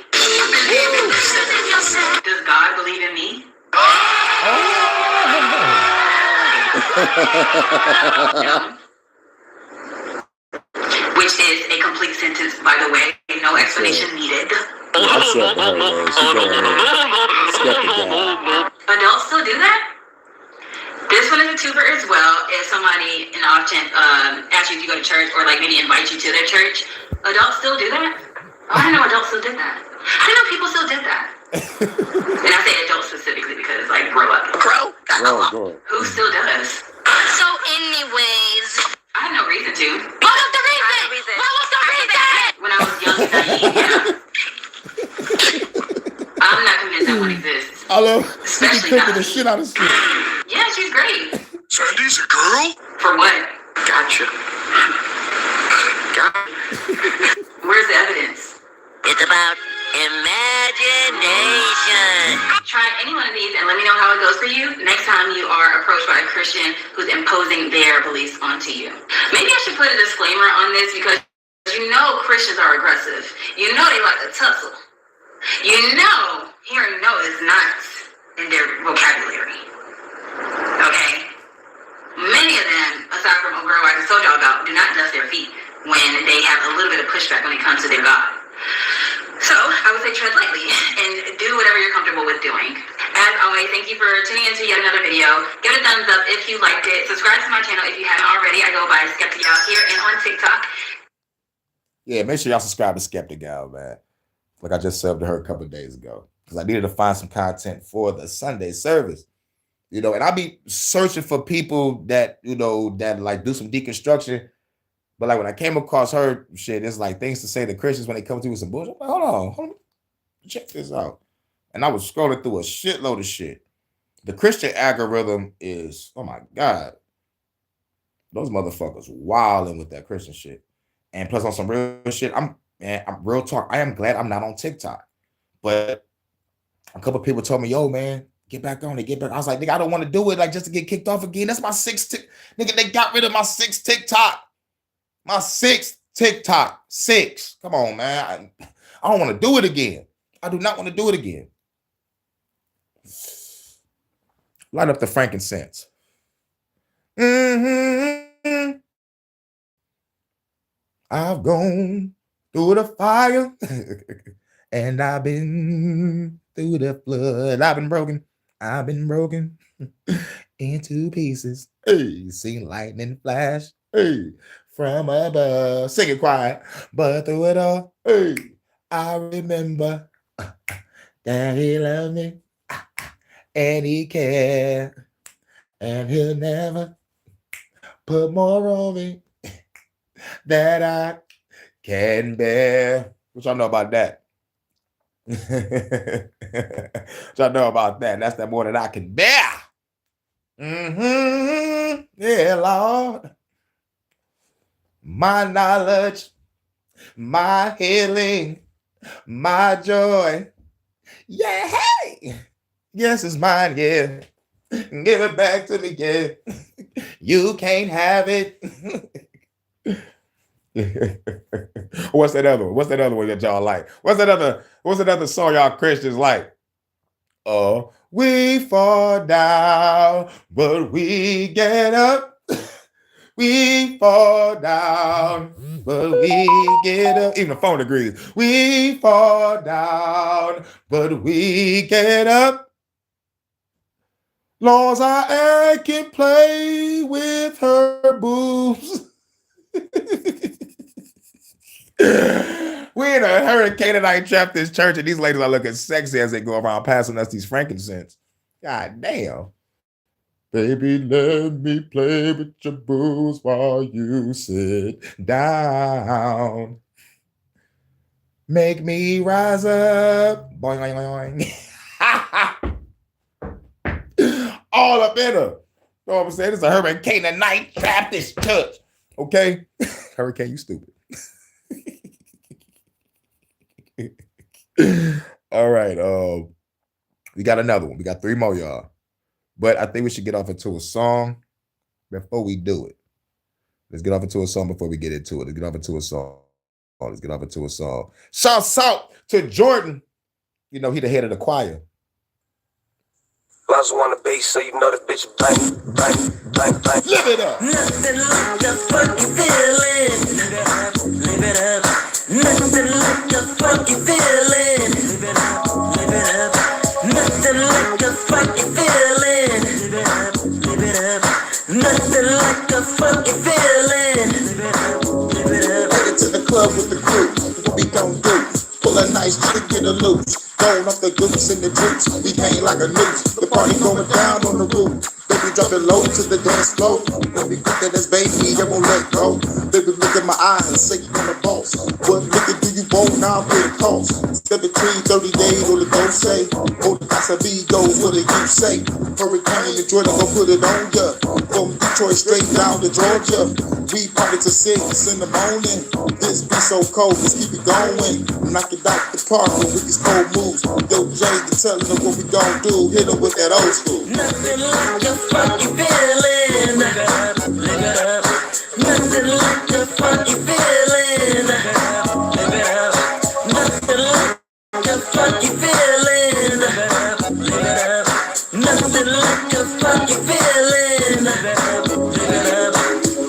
Does God believe in me? No. Which is a complete sentence, by the way. No explanation needed. Adults still do that? This one is a twofer as well. If somebody in the off chance asks you if you go to church or like maybe invite you to their church, adults still do that? Oh, I didn't know adults still did that. I didn't know people still did that. And I say adults specifically because like grow up. Grow? Who still does? So anyways. I had no reason to. What was the reason? What was the reason? When I was young and naive, yeah. I'm not convinced that one exists. I love especially picking the shit out of shit. Yeah, she's great. Sandy's a girl? For what? Gotcha. Where's the evidence? It's about imagination. Try any one of these and let me know how it goes for you next time you are approached by a Christian who's imposing their beliefs onto you. Maybe I should put a disclaimer on this because Christians are aggressive. They like to tussle. Hearing no is not in their vocabulary. Okay? Many of them, aside from a girl I just told y'all about, do not dust their feet when they have a little bit of pushback when it comes to their God. So, I would say tread lightly and do whatever you're comfortable with doing. As always, thank you for tuning into yet another video. Give it a thumbs up if you liked it. Subscribe to my channel if you haven't already. I go by Skeptic Gal here and on TikTok. Yeah, make sure y'all subscribe to Skeptic Gal, man. Like I just subbed to her a couple of days ago. Because I needed to find some content for the Sunday service. And I'll be searching for people that, that like do some deconstruction. But like when I came across her shit, it's like things to say to Christians when they come to with some bullshit. I'm like, hold on, check this out. And I was scrolling through a shitload of shit. The Christian algorithm is, oh my God. Those motherfuckers wilding with that Christian shit. And plus on some real shit, I'm real talk. I am glad I'm not on TikTok. But a couple of people told me, yo, man, Get back on it. Get back. I was like, nigga, I don't want to do it like just to get kicked off again. That's my sixth. Nigga, they got rid of my sixth TikTok. My sixth TikTok. 6. Come on, man. I don't want to do it again. I do not want to do it again. Light up the frankincense. Mm-hmm. I've gone through the fire and I've been through the flood. I've been broken into pieces. Hey, seen lightning flash. Hey, from above. Sing it quiet. But through it all, hey, I remember that he loved me and he cared. And he'll never put more on me that I can bear. What y'all know about that? What y'all know about that? That's that more than I can bear. Mm-hmm. Yeah, Lord. My knowledge, my healing, my joy. Yeah, hey. Yes, it's mine, yeah. Give it back to me, yeah. You can't have it. What's that other one? What's that other one that y'all like? What's that other song y'all Christians like? Oh, we fall down, but we get up. We fall down, but we get up. Even the phone agrees. We fall down, but we get up. Laws I can play with her boobs. We in a Hurykane trapped this church, and these ladies are looking sexy as they go around passing us these frankincense. God damn. Baby, let me play with your boobs while you sit down. Make me rise up. Boing, boing, boing. All up in her. You know what I'm saying? It's a Hurykane Baptist church. Okay? Hurykane, you stupid. All right. We got another one. We got 3 more, y'all. But I think we should get off into a song before we do it. Let's get off into a song before we get into it. Let's get off into a song. Shouts out to Jordan. You know, he the head of the choir. Lots on the bass, so you know the bitch bang, bang, bang, bang. Live it up. Nothing like a funky feeling. Live it up. Nothing like a funky feeling. Live it up. Live it up. Nothing like a funky feeling. Live it up. Live it up. Nothing like a funky feeling. Live it up. Live it up. Headed to the club with the crew. What we gon' do? Pull a nice chick, get a loose. Going off the goose and the juice. We hang like a noose. The party going down on the roof. Baby, drop it low to the dance floor. Baby, quick at this baby, I won't let go. Baby, look at my eyes and say you on the boss. What nigga do you want now? Pay the cost. 17, 30 days, all the go say. All the Casamigos, what do you say? Hurykane and Jordan gon' put it on ya. From Detroit straight down to Georgia. We party to 6 in the morning. This be so cold, let's keep it going. Knock it out the park with these cold moves. Yo, Jay, you telling them what we gon' do. Hit them with that old school. Nothing like a funky feeling. Live it up, live it up. Nothing like a funky feeling. Live it up. Nothing like a funky feeling. Live it up, live it up. Nothing like a funky feeling. Live it up, live it up.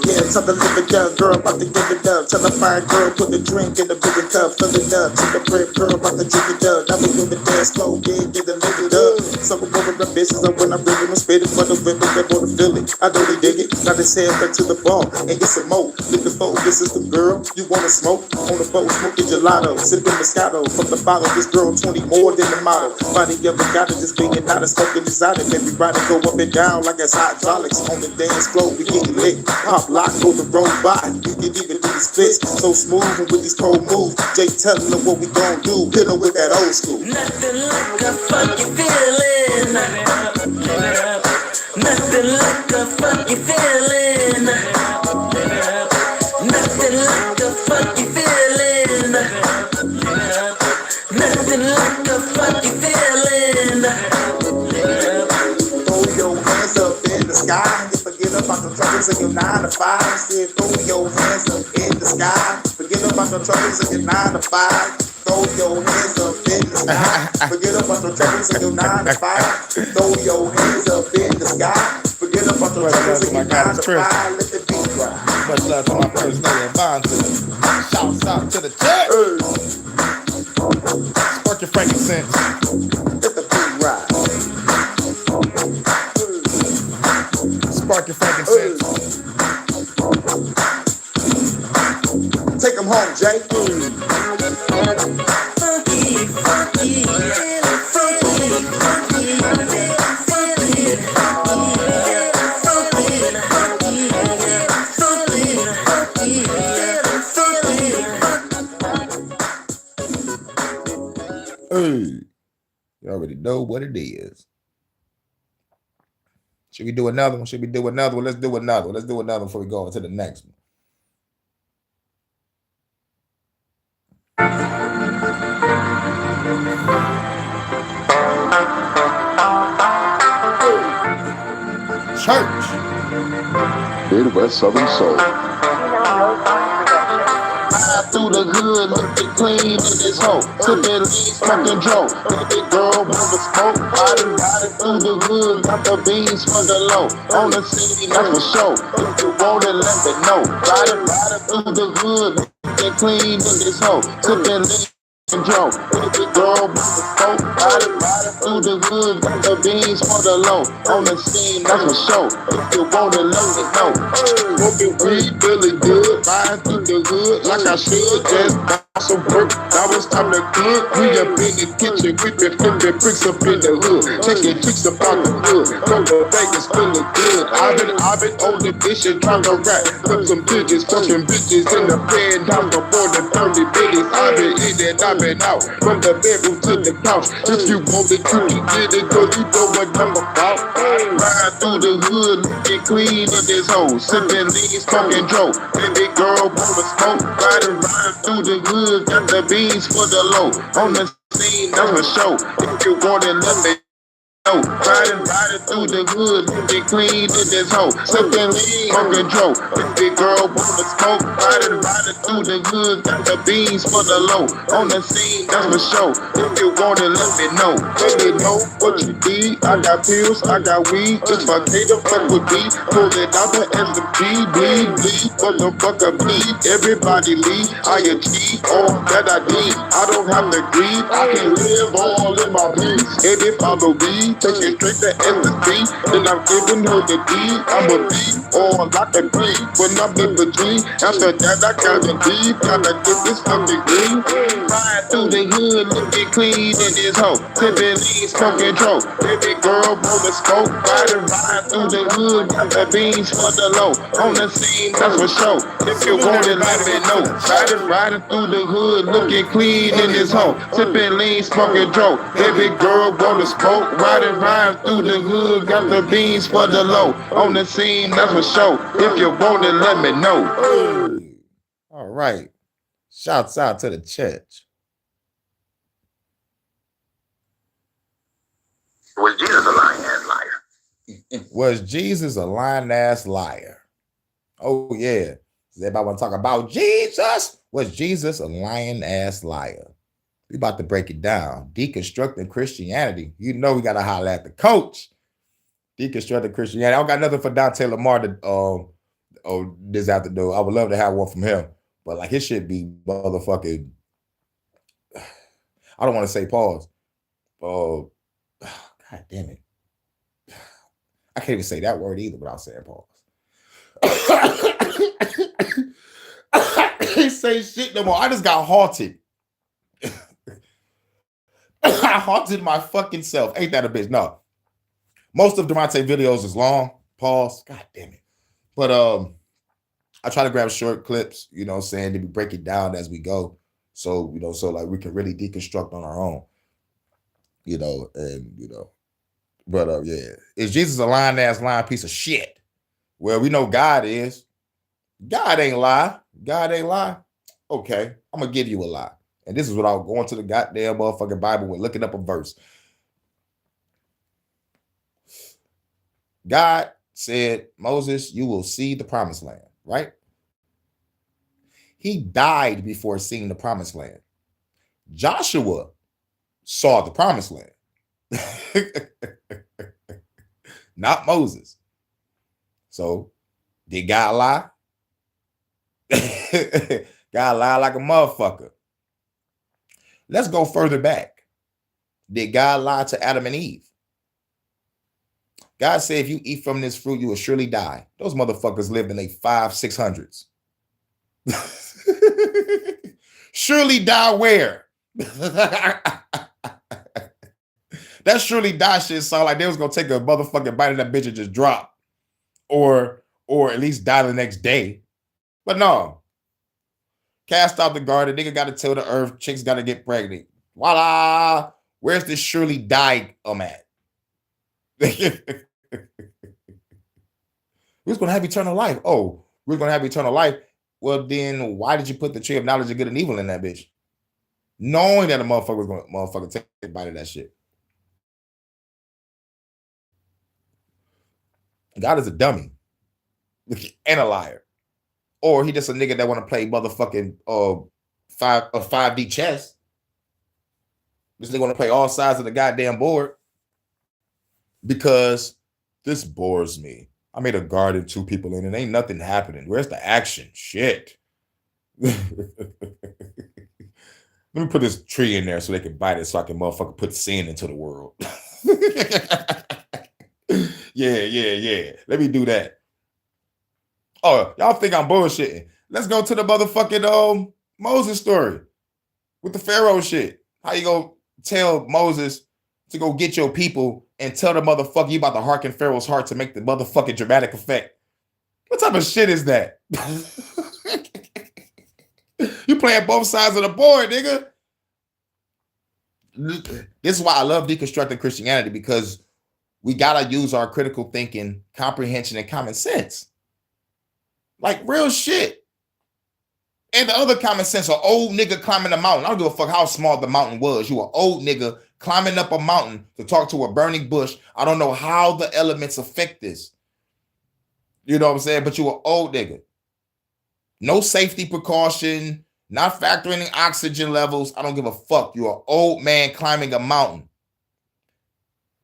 Yeah, tell the live it up, girl, about to give it up. Tell the fine girl, put the drink in the bigger cup, fill it up. Tell the brave girl, about to drink it up. Now we in the dance floor, yeah, get the live it up. Some of the bitches are when I'm really spitting for the women that wanna feel it. I know they dig it. Now this head back to the bar and get some more. Lick the phone, this is the girl you wanna smoke. On the boat, smoking gelato, sipping Moscato. From the bottle, this girl 20 more than the model. Body ever got it, just being out of smoking exotic. Everybody go up and down like it's hydraulics. On the dance floor, we getting lit. Pop lock, go the road by. We can even do the splits. So smooth and with these cold moves. Jay telling them what we gon' do. Hit them with that old school. Nothing like a funky feeling. Live it up, live it up. Nothing like a funky feeling. Live it up, live it up. Nothing like a funky feeling. Live it up, live it up. Nothing like a funky feeling. Live it up, live it up. 9 to 5. Said throw your hands up in the sky. Forget about the troubles of your 9 to 5. Throw your hands up in the sky. Forget about the troubles of your 9 to 5. Throw your hands up in the sky. Forget about the troubles of your 9 to 5. Let the beat ride. Much love to my first lady and Bonzo. Shouts out to the chat. Spark your frankincense. Let the beat ride. Spark your frankincense. Take them home, Jay. Hey, you already know what it is. Should we do another one? Should we do another one? Let's do another one. Let's do another one before we go on to the next one. Church. Midwest Southern Soul. Through the hood, looking clean in this hoe. Sipping lean, smoking Joe. Baby girl wanna smoke. Riding through the hood, got the beans for the low. On the scene, that's for show. If you want it, let me know. Riding through the hood, looking clean in this hoe. Sipping lean. Joe, baby girl, smoke, riding through the hood, got the beans for the low. On the scene, that's for show. If you want it, let me know. Smoking weed, feeling good, riding through the hood like I should. Just bought some work, now it's time to cook. We up in the kitchen, we been flipping bricks up in the hood, taking chicks up out the hood. From the Vegas, feeling good. I've been on the dishes, trying to rap, flip some digits, fucking bitches in the penthouse for more than 30 minutes. I've been in and I've been out, from the bedroom to the couch. If you want it, you can get it, girl, you know what I'm about. Ride through the hood, looking clean in this hoe. Sipping lean, smoking Joe. Baby girl wanna smoke, riding through the hood, got the beans for the low. On the scene, that's for show. If you want it, let me know. Riding through the hood, looking clean in this hoe. Sipping lean, smoking Joe. Baby girl wanna smoke, riding through the hood, got the beans for the low. On the scene, that's for show. If you want it, let me know. Let me know what you need. I got pills, I got weed. Just for K to fuck with me. Pull it out the SMG, bleed, motherfucker bleed. Everybody leave. I achieve all that I need. I don't have to grieve. I can live all in my peace. Baby, follow me. Take it straight to SMG. Then I'm giving her the D. I'm a B, all like a B. When I'm in between, after that I gotta leave. Gotta get this fucking green. Ride through the hood, looking clean in this hoe. Sipping lean, smoking Joe. Baby girl wanna smoke. Riding through the hood, got the beans for the low. On the scene, that's for show. If you want it, let me know. Riding through the hood, looking clean in this hoe. Sipping lean, smoking Joe. Baby girl wanna smoke. Riding through the hood, got the beans for the low. On the scene, that's for show. If you want it, let me know. All right. Shouts out to the church. Was Jesus a lying ass liar? Was Jesus a lying ass liar? Oh, yeah. Does everybody want to talk about Jesus? Was Jesus a lying ass liar? We about to break it down. Deconstructing Christianity. You know we got to holler at the coach. Deconstructing Christianity. I don't got nothing for Dante Lamar to this afternoon. I would love to have one from him. But like his shit be motherfucking, I don't want to say pause. God damn it. I can't even say that word either without saying pause. I can't say shit no more. I just got haunted. I haunted my fucking self. Ain't that a bitch? No. Most of Devontae videos is long. Pause. God damn it. But I try to grab short clips, you know what I'm saying, to break it down as we go. So, you know, so like we can really deconstruct on our own. You know, and you know. But yeah. Is Jesus a lying piece of shit? Well, we know God is. God ain't lie. God ain't lie. Okay, I'm gonna give you a lie. And this is what I'll go into the goddamn motherfucking Bible and looking up a verse. God said, Moses, you will see the promised land, right? He died before seeing the promised land. Joshua saw the promised land. Not Moses. So, did God lie? God lied like a motherfucker. Let's go further back. Did God lie to Adam and Eve? God said, if you eat from this fruit, you will surely die. Those motherfuckers lived in the 500s, 600s. Surely die where? That surely die shit sound like they was gonna take a motherfucking bite of that bitch and just drop. Or at least die the next day. But no. Cast out the garden. Nigga got to tell the earth. Chicks got to get pregnant. Voila. Where's this surely die at? Who's going to have eternal life? Oh, we're going to have eternal life. Well, then why did you put the tree of knowledge of good and evil in that bitch? Knowing that a motherfucker was going to take a bite of that shit. God is a dummy and a liar. Or he just a nigga that want to play motherfucking 5D chess. This nigga want to play all sides of the goddamn board. Because this bores me. I made a garden, 2 people in it. Ain't nothing happening. Where's the action? Shit. Let me put this tree in there so they can bite it so I can motherfucker put sin into the world. Yeah. Let me do that. Oh, y'all think I'm bullshitting. Let's go to the motherfucking Moses story with the Pharaoh shit. How you gonna tell Moses to go get your people and tell the motherfucker you about to hearken Pharaoh's heart to make the motherfucking dramatic effect? What type of shit is that? You playing both sides of the board, nigga. This is why I love deconstructing Christianity, because we gotta use our critical thinking, comprehension, and common sense. Like real shit. And the other common sense, an old nigga climbing a mountain. I don't give a fuck how small the mountain was. You an old nigga climbing up a mountain to talk to a burning bush. I don't know how the elements affect this. You know what I'm saying? But you an old nigga. No safety precaution, not factoring in oxygen levels. I don't give a fuck. You're an old man climbing a mountain.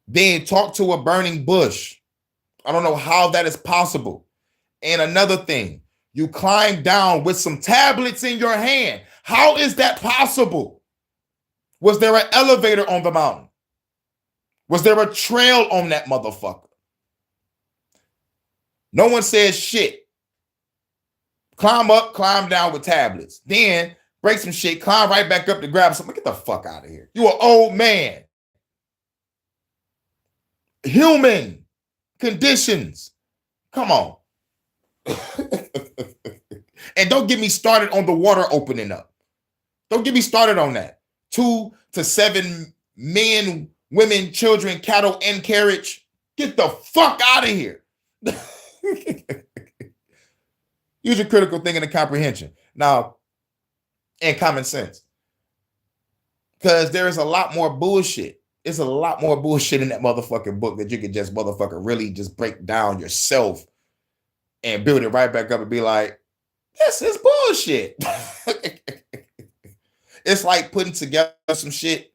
Then talk to a burning bush. I don't know how that is possible. And another thing, you climb down with some tablets in your hand. How is that possible? Was there an elevator on the mountain? Was there a trail on that motherfucker? No one says shit. Climb up, climb down with tablets. Then break some shit, climb right back up to grab something. Get the fuck out of here. You an old man. Human conditions. Come on. And don't get me started on the water opening up. Don't get me started on that. 2 to 7 men, women, children, cattle, and carriage. Get the fuck out of here. Use your critical thinking and comprehension. Now, and common sense. Because there is a lot more bullshit. It's a lot more bullshit in that motherfucking book that you can just motherfucker really just break down yourself and build it right back up and be like, this is bullshit. It's like putting together some shit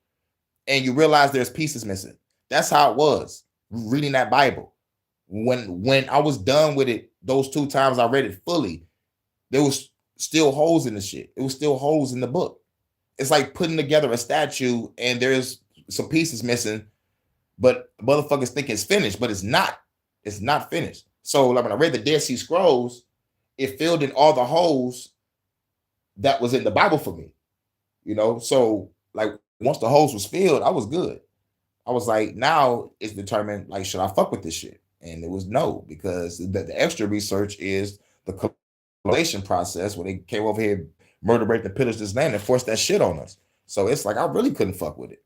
and you realize there's pieces missing. That's how it was reading that Bible. When I was done with it, those 2 times I read it fully, there was still holes in the shit. It was still holes in the book. It's like putting together a statue and there's some pieces missing, but motherfuckers think it's finished, but it's not. It's not finished. So like when I read the Dead Sea Scrolls, it filled in all the holes that was in the Bible for me. You know, so like once the holes was filled, I was good. I was like, now it's determined, like, should I fuck with this shit? And it was no, because the extra research is the colonization process when they came over here, murder, rape, and pillage this land and forced that shit on us. So it's like I really couldn't fuck with it.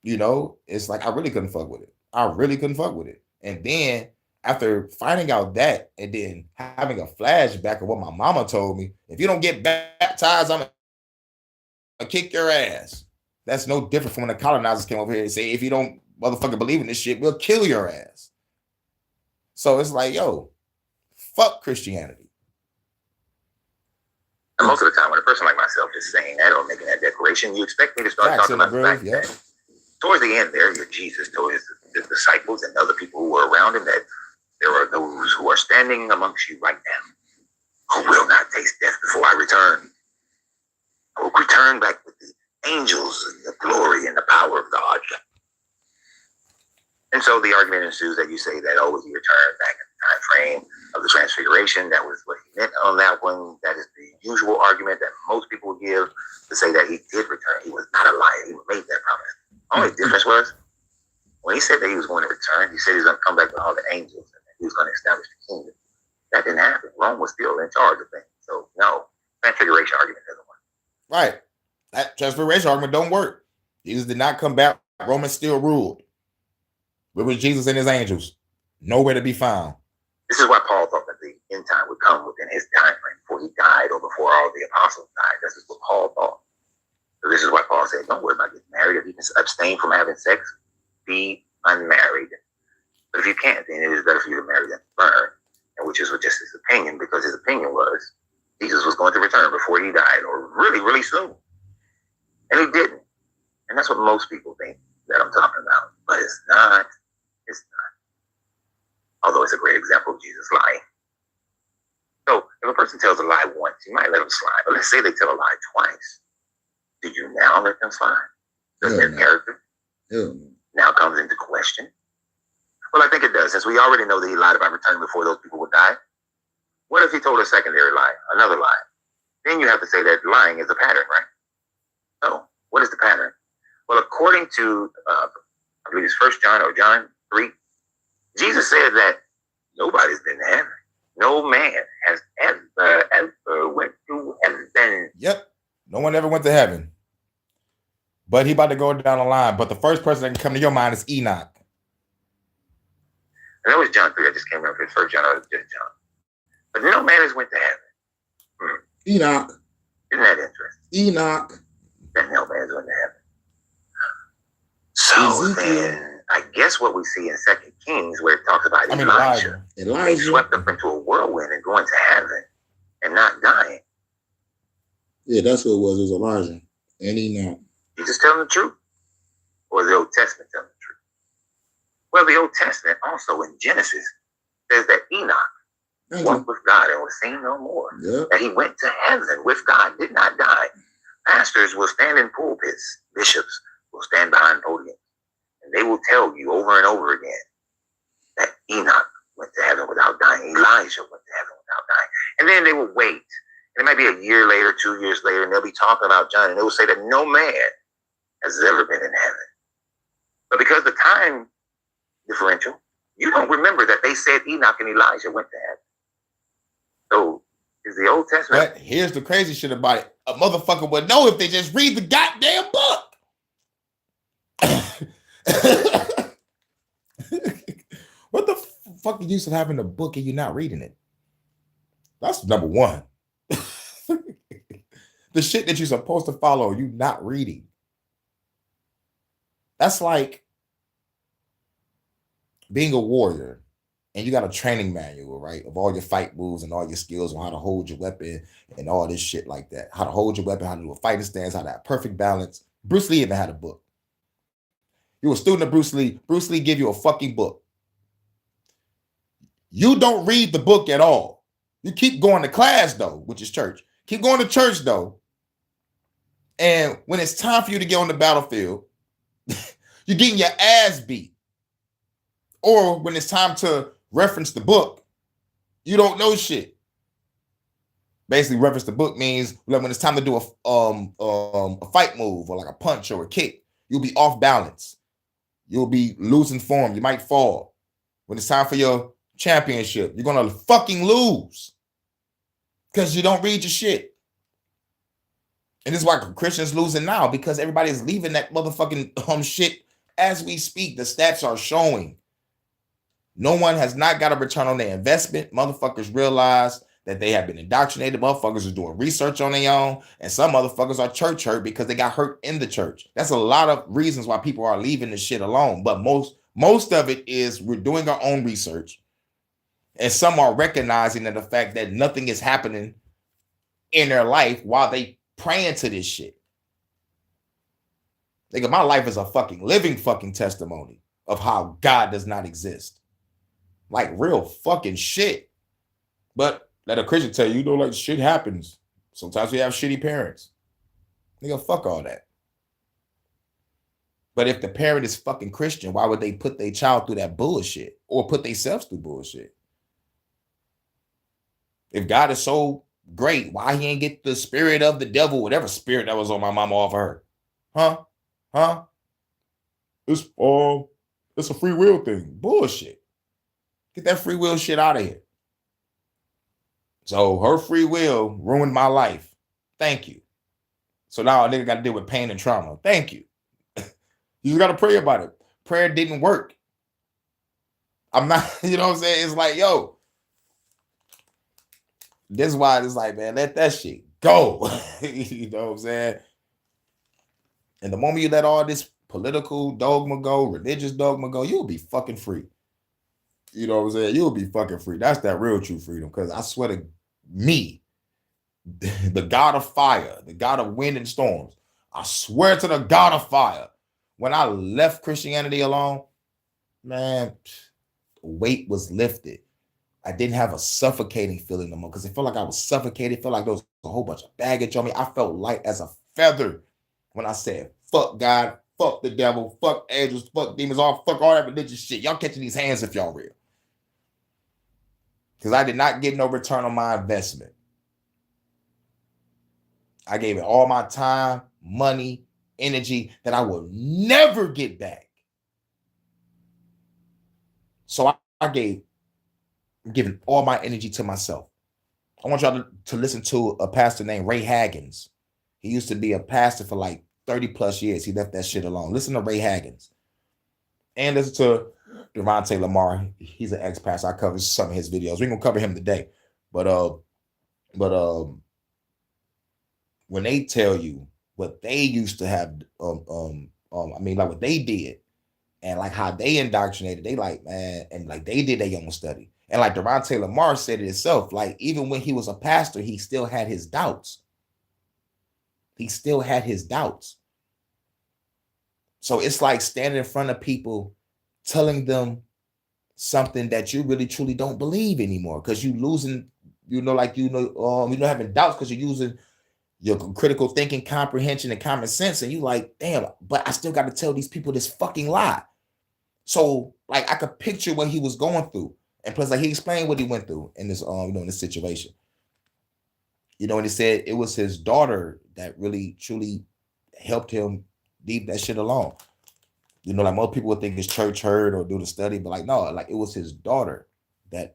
You know, it's like I really couldn't fuck with it. I really couldn't fuck with it. And then after finding out that and then having a flashback of what my mama told me, if you don't get baptized, I'm gonna kick your ass. That's no different from when the colonizers came over here and say, if you don't motherfucking believe in this shit, we'll kill your ass. So it's like, yo, fuck Christianity. And most of the time, when a person like myself is saying that or making that declaration, you expect me to start talking about the fact that towards the end there, your Jesus told the disciples and other people who were around him that there are those who are standing amongst you right now who will not taste death before I return. I will return back with the angels and the glory and the power of God. And so the argument ensues that you say that, oh, he returned back in the time frame of the transfiguration. That was what he meant on that one. That is the usual argument that most people give to say that he did return. He was not a liar. He made that promise. The only difference was when he said that he was going to return, he said he was going to come back with all the angels and he was going to establish the kingdom. That didn't happen. Rome was still in charge of things. So no, transfiguration argument doesn't work. Right. That transfiguration argument don't work. Jesus did not come back. Romans still ruled. Where was Jesus and his angels? Nowhere to be found. This is why Paul thought that the end time would come within his time frame before he died or before all the apostles died. This is what Paul thought. So this is why Paul said, don't worry about getting married. If you can abstain from having sex, be unmarried. But if you can't, then it is better for you to marry than to burn. And which is just his opinion, because his opinion was Jesus was going to return before he died, or really, really soon. And he didn't. And that's what most people think that I'm talking about. But it's not. It's not. Although it's a great example of Jesus lying. So if a person tells a lie once, you might let them slide. But let's say they tell a lie twice. Do you now let them slide? Does their character now comes into question? Well, I think it does. Since we already know that he lied about returning before those people would die. What if he told a secondary lie, another lie? Then you have to say that lying is a pattern, right? So what is the pattern? Well, according to, I believe it's 1 John or John 3, Jesus said that nobody's been to heaven. No man has ever went to heaven. Yep. No one ever went to heaven. But he about to go down the line. But the first person that can come to your mind is Enoch. And that was John 3. I just can't remember if it's 1 John or just John. But no man has went to heaven. Enoch. Isn't that interesting? Enoch. That no man's went to heaven. So then, I guess what we see in 2 Kings, where it talks about Elijah. He swept up into a whirlwind and going to heaven and not dying. Yeah, that's what it was. It was Elijah. And Enoch. Jesus telling the truth? Or the Old Testament telling the truth? Well, the Old Testament also in Genesis says that Enoch walked with God and was seen no more. Yep. That he went to heaven with God, did not die. Pastors will stand in pulpits. Bishops will stand behind podiums. And they will tell you over and over again that Enoch went to heaven without dying. Elijah went to heaven without dying. And then they will wait. And it might be a year later, 2 years later, and they'll be talking about John, and they will say that no man has ever been in heaven. But because the time differential, you don't remember that they said Enoch and Elijah went to heaven. So is the Old Testament. But here's the crazy shit about it. A motherfucker would know if they just read the goddamn book. What the fuck is the use of having a book and you're not reading it? That's number one. The shit that you're supposed to follow, you not reading. That's like being a warrior and you got a training manual, right? Of all your fight moves and all your skills on how to hold your weapon and all this shit like that. How to hold your weapon, how to do a fighting stance, how to have perfect balance. Bruce Lee even had a book. You're a student of Bruce Lee. Bruce Lee give you a fucking book. You don't read the book at all. You keep going to class though, which is church. Keep going to church though. And when it's time for you to get on the battlefield, you're getting your ass beat. Or when it's time to reference the book, you don't know shit. Basically, reference the book means when it's time to do a fight move or like a punch or a kick, you'll be off balance. You'll be losing form. You might fall. When it's time for your championship, you're gonna fucking lose because you don't read your shit. And this is why Christians losing now, because everybody is leaving that motherfucking shit as we speak. The stats are showing. No one has not got a return on their investment. Motherfuckers realize that they have been indoctrinated. Motherfuckers are doing research on their own. And some motherfuckers are church hurt because they got hurt in the church. That's a lot of reasons why people are leaving this shit alone. But most of it is we're doing our own research. And some are recognizing the fact that nothing is happening in their life while they praying to this shit. Nigga, my life is a fucking living fucking testimony of how God does not exist. Like real fucking shit. But let a Christian tell you, you know, like shit happens. Sometimes we have shitty parents. Nigga, fuck all that. But if the parent is fucking Christian, why would they put their child through that bullshit or put themselves through bullshit? If God is so great, why he ain't get the spirit of the devil, whatever spirit that was on my mama off of her? Huh? It's a free will thing. Bullshit. Get that free will shit out of here. So her free will ruined my life. Thank you. So now a nigga got to deal with pain and trauma. Thank you. You just got to pray about it. Prayer didn't work. I'm not, you know what I'm saying? It's like, yo, this is why it's like, man, let that shit go. You know what I'm saying? And the moment you let all this political dogma go, religious dogma go, you'll be fucking free. You know what I'm saying? You'll be fucking free. That's that real true freedom. Because I swear to me, the God of fire, the God of wind and storms, I swear to the God of fire, when I left Christianity alone, man, the weight was lifted. I didn't have a suffocating feeling no more because it felt like I was suffocated. It felt like there was a whole bunch of baggage on me. I felt light as a feather when I said, fuck God, fuck the devil, fuck angels, fuck demons, fuck all that religious shit. Y'all catching these hands if y'all real. Because I did not get no return on my investment. I gave it all my time, money, energy that I will never get back. So I giving all my energy to myself. I want y'all to listen to a pastor named Ray Haggins. He used to be a pastor for like 30 plus years. He left that shit alone. Listen to Ray Haggins. And listen to Devontae Lamar. He's an ex-pastor. I covered some of his videos. We're gonna cover him today. But when they tell you what they used to have, I mean, like what they did, and like how they indoctrinated, they like, man, and like they did their own study. And like Devontae Lamar said it himself, like even when he was a pastor, he still had his doubts. He still had his doubts. So it's like standing in front of people, telling them something that you really truly don't believe anymore, because you losing, you're having doubts because you're using your critical thinking, comprehension, and common sense, and you like, damn, but I still got to tell these people this fucking lie. So like I could picture what he was going through, and plus like he explained what he went through in this in this situation. You know, and he said it was his daughter that really truly helped him leave that shit alone. You know, like most people would think it's church hurt or do the study, but like no, like it was his daughter that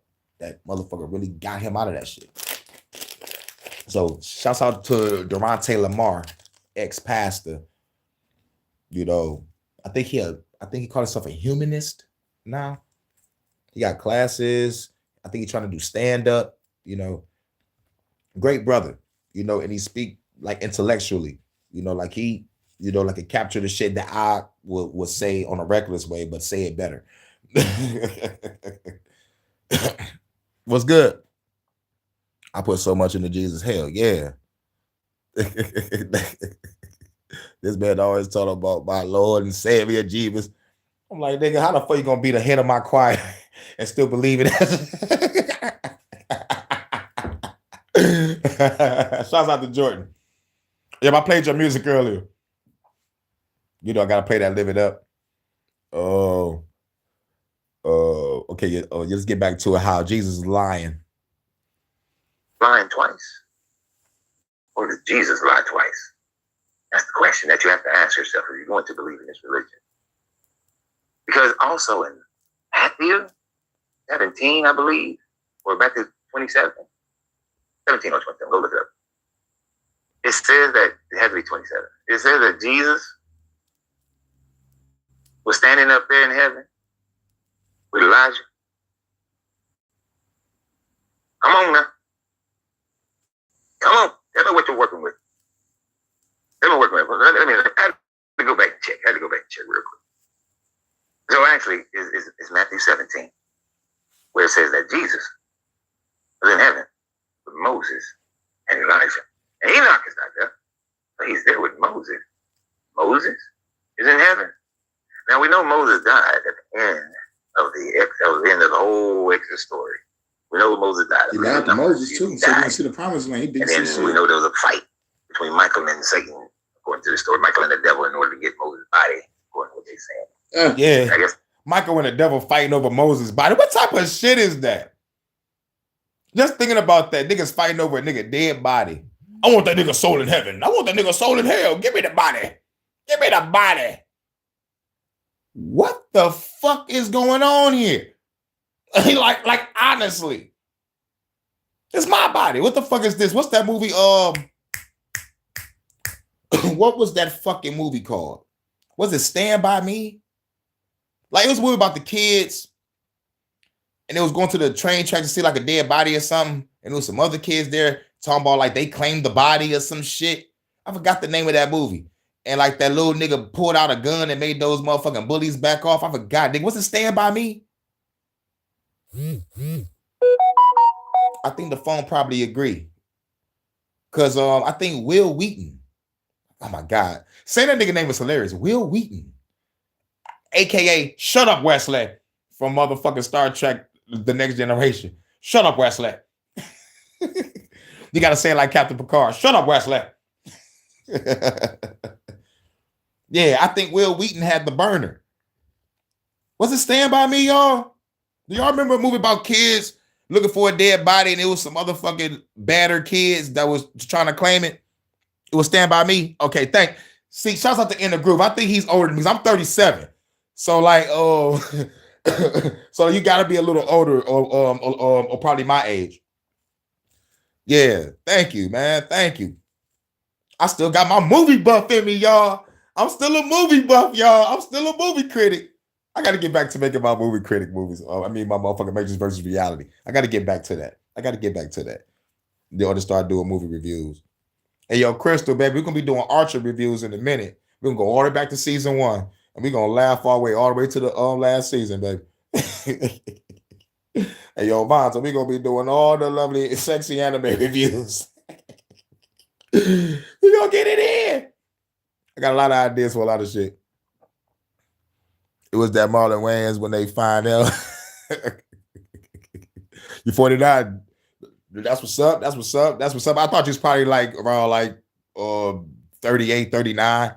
motherfucker really got him out of that shit. So shouts out to Devontae Lamar, ex-pastor. You know, I think he called himself a humanist now. He got classes. I think he's trying to do stand-up, you know. Great brother, you know, and he speak like intellectually, you know, like he, you know, like it capture the shit that I would say on a reckless way, but say it better. What's good? I put so much into Jesus. Hell yeah. This man always talk about my Lord and Savior Jesus. I'm like, nigga, how the fuck you gonna be the head of my choir and still believe it? Shouts out to Jordan. Yeah, I played your music earlier. You know, I gotta play that Live It Up. Okay. Let's get back to it. How Jesus is lying. Lying twice? Or did Jesus lie twice? That's the question that you have to ask yourself if you're going to believe in this religion. Because also in Matthew 17, I believe, or Matthew 27, 17 or 27, go look it up. It says that, it has to be 27. It says that Jesus was standing up there in heaven with Elijah. Come on now. Come on. Tell me what you're working with. Tell me what you're working with. I had to go back and check. Real quick. So actually, it's Matthew 17, where it says that Jesus was in heaven with Moses and Elijah. And Enoch is not there, but he's there with Moses. Moses is in heaven. Now we know Moses died at the end of the whole Exodus story. We know Moses died. He lied to Moses too. So you can see the promised land. He didn't and then we know there was a fight between Michael and Satan, according to the story. Michael and the devil in order to get Moses' body, according to what they said. Yeah. I guess Michael and the devil fighting over Moses' body. What type of shit is that? Just thinking about that. Niggas fighting over a nigga dead body. I want that nigga soul in heaven. I want that nigga soul in hell. Give me the body. Give me the body. What the fuck is going on here? like honestly. It's my body. What the fuck is this? What's that movie? What was that fucking movie called? Was it Stand By Me? Like, it was a movie about the kids, and it was going to the train track to see like a dead body or something, and there was some other kids there talking about like they claimed the body or some shit. I forgot the name of that movie. And like that little nigga pulled out a gun and made those motherfucking bullies back off. I forgot. Nigga, was it Stand By Me? I think the phone probably agree. Cause I think Will Wheaton. Oh my God. Saying that nigga name is hilarious. Will Wheaton. AKA Shut Up Wesley from motherfucking Star Trek The Next Generation. Shut up, Wesley. You gotta say it like Captain Picard. Shut up, Wesley. Yeah, I think Will Wheaton had the burner. Was it Stand By Me, y'all? Do y'all remember a movie about kids looking for a dead body and it was some motherfucking battered kids that was trying to claim it? It was Stand By Me. Okay, see, shouts out to In the Groove. I think he's older than me because I'm 37. So like, so you got to be a little older or probably my age. Yeah, thank you, man. Thank you. I still got my movie buff in me, y'all. I'm still a movie buff, y'all. I'm still a movie critic. I got to get back to making my movie critic movies. I mean, my motherfucking Matrix versus reality. I got to get back to that. They ought to start doing movie reviews. Hey, yo, Crystal, baby, we're going to be doing Archer reviews in a minute. We're going to go all the way back to season 1. And we're going to laugh all the way to the last season, baby. Hey, yo, Bonzo, we're going to be doing all the lovely, sexy anime reviews. We're going to get it in. I got a lot of ideas for a lot of shit. It was that Marlon Wayans when they find out. You 49. That's what's up. That's what's up. That's what's up. I thought you was probably like around like 38, 39.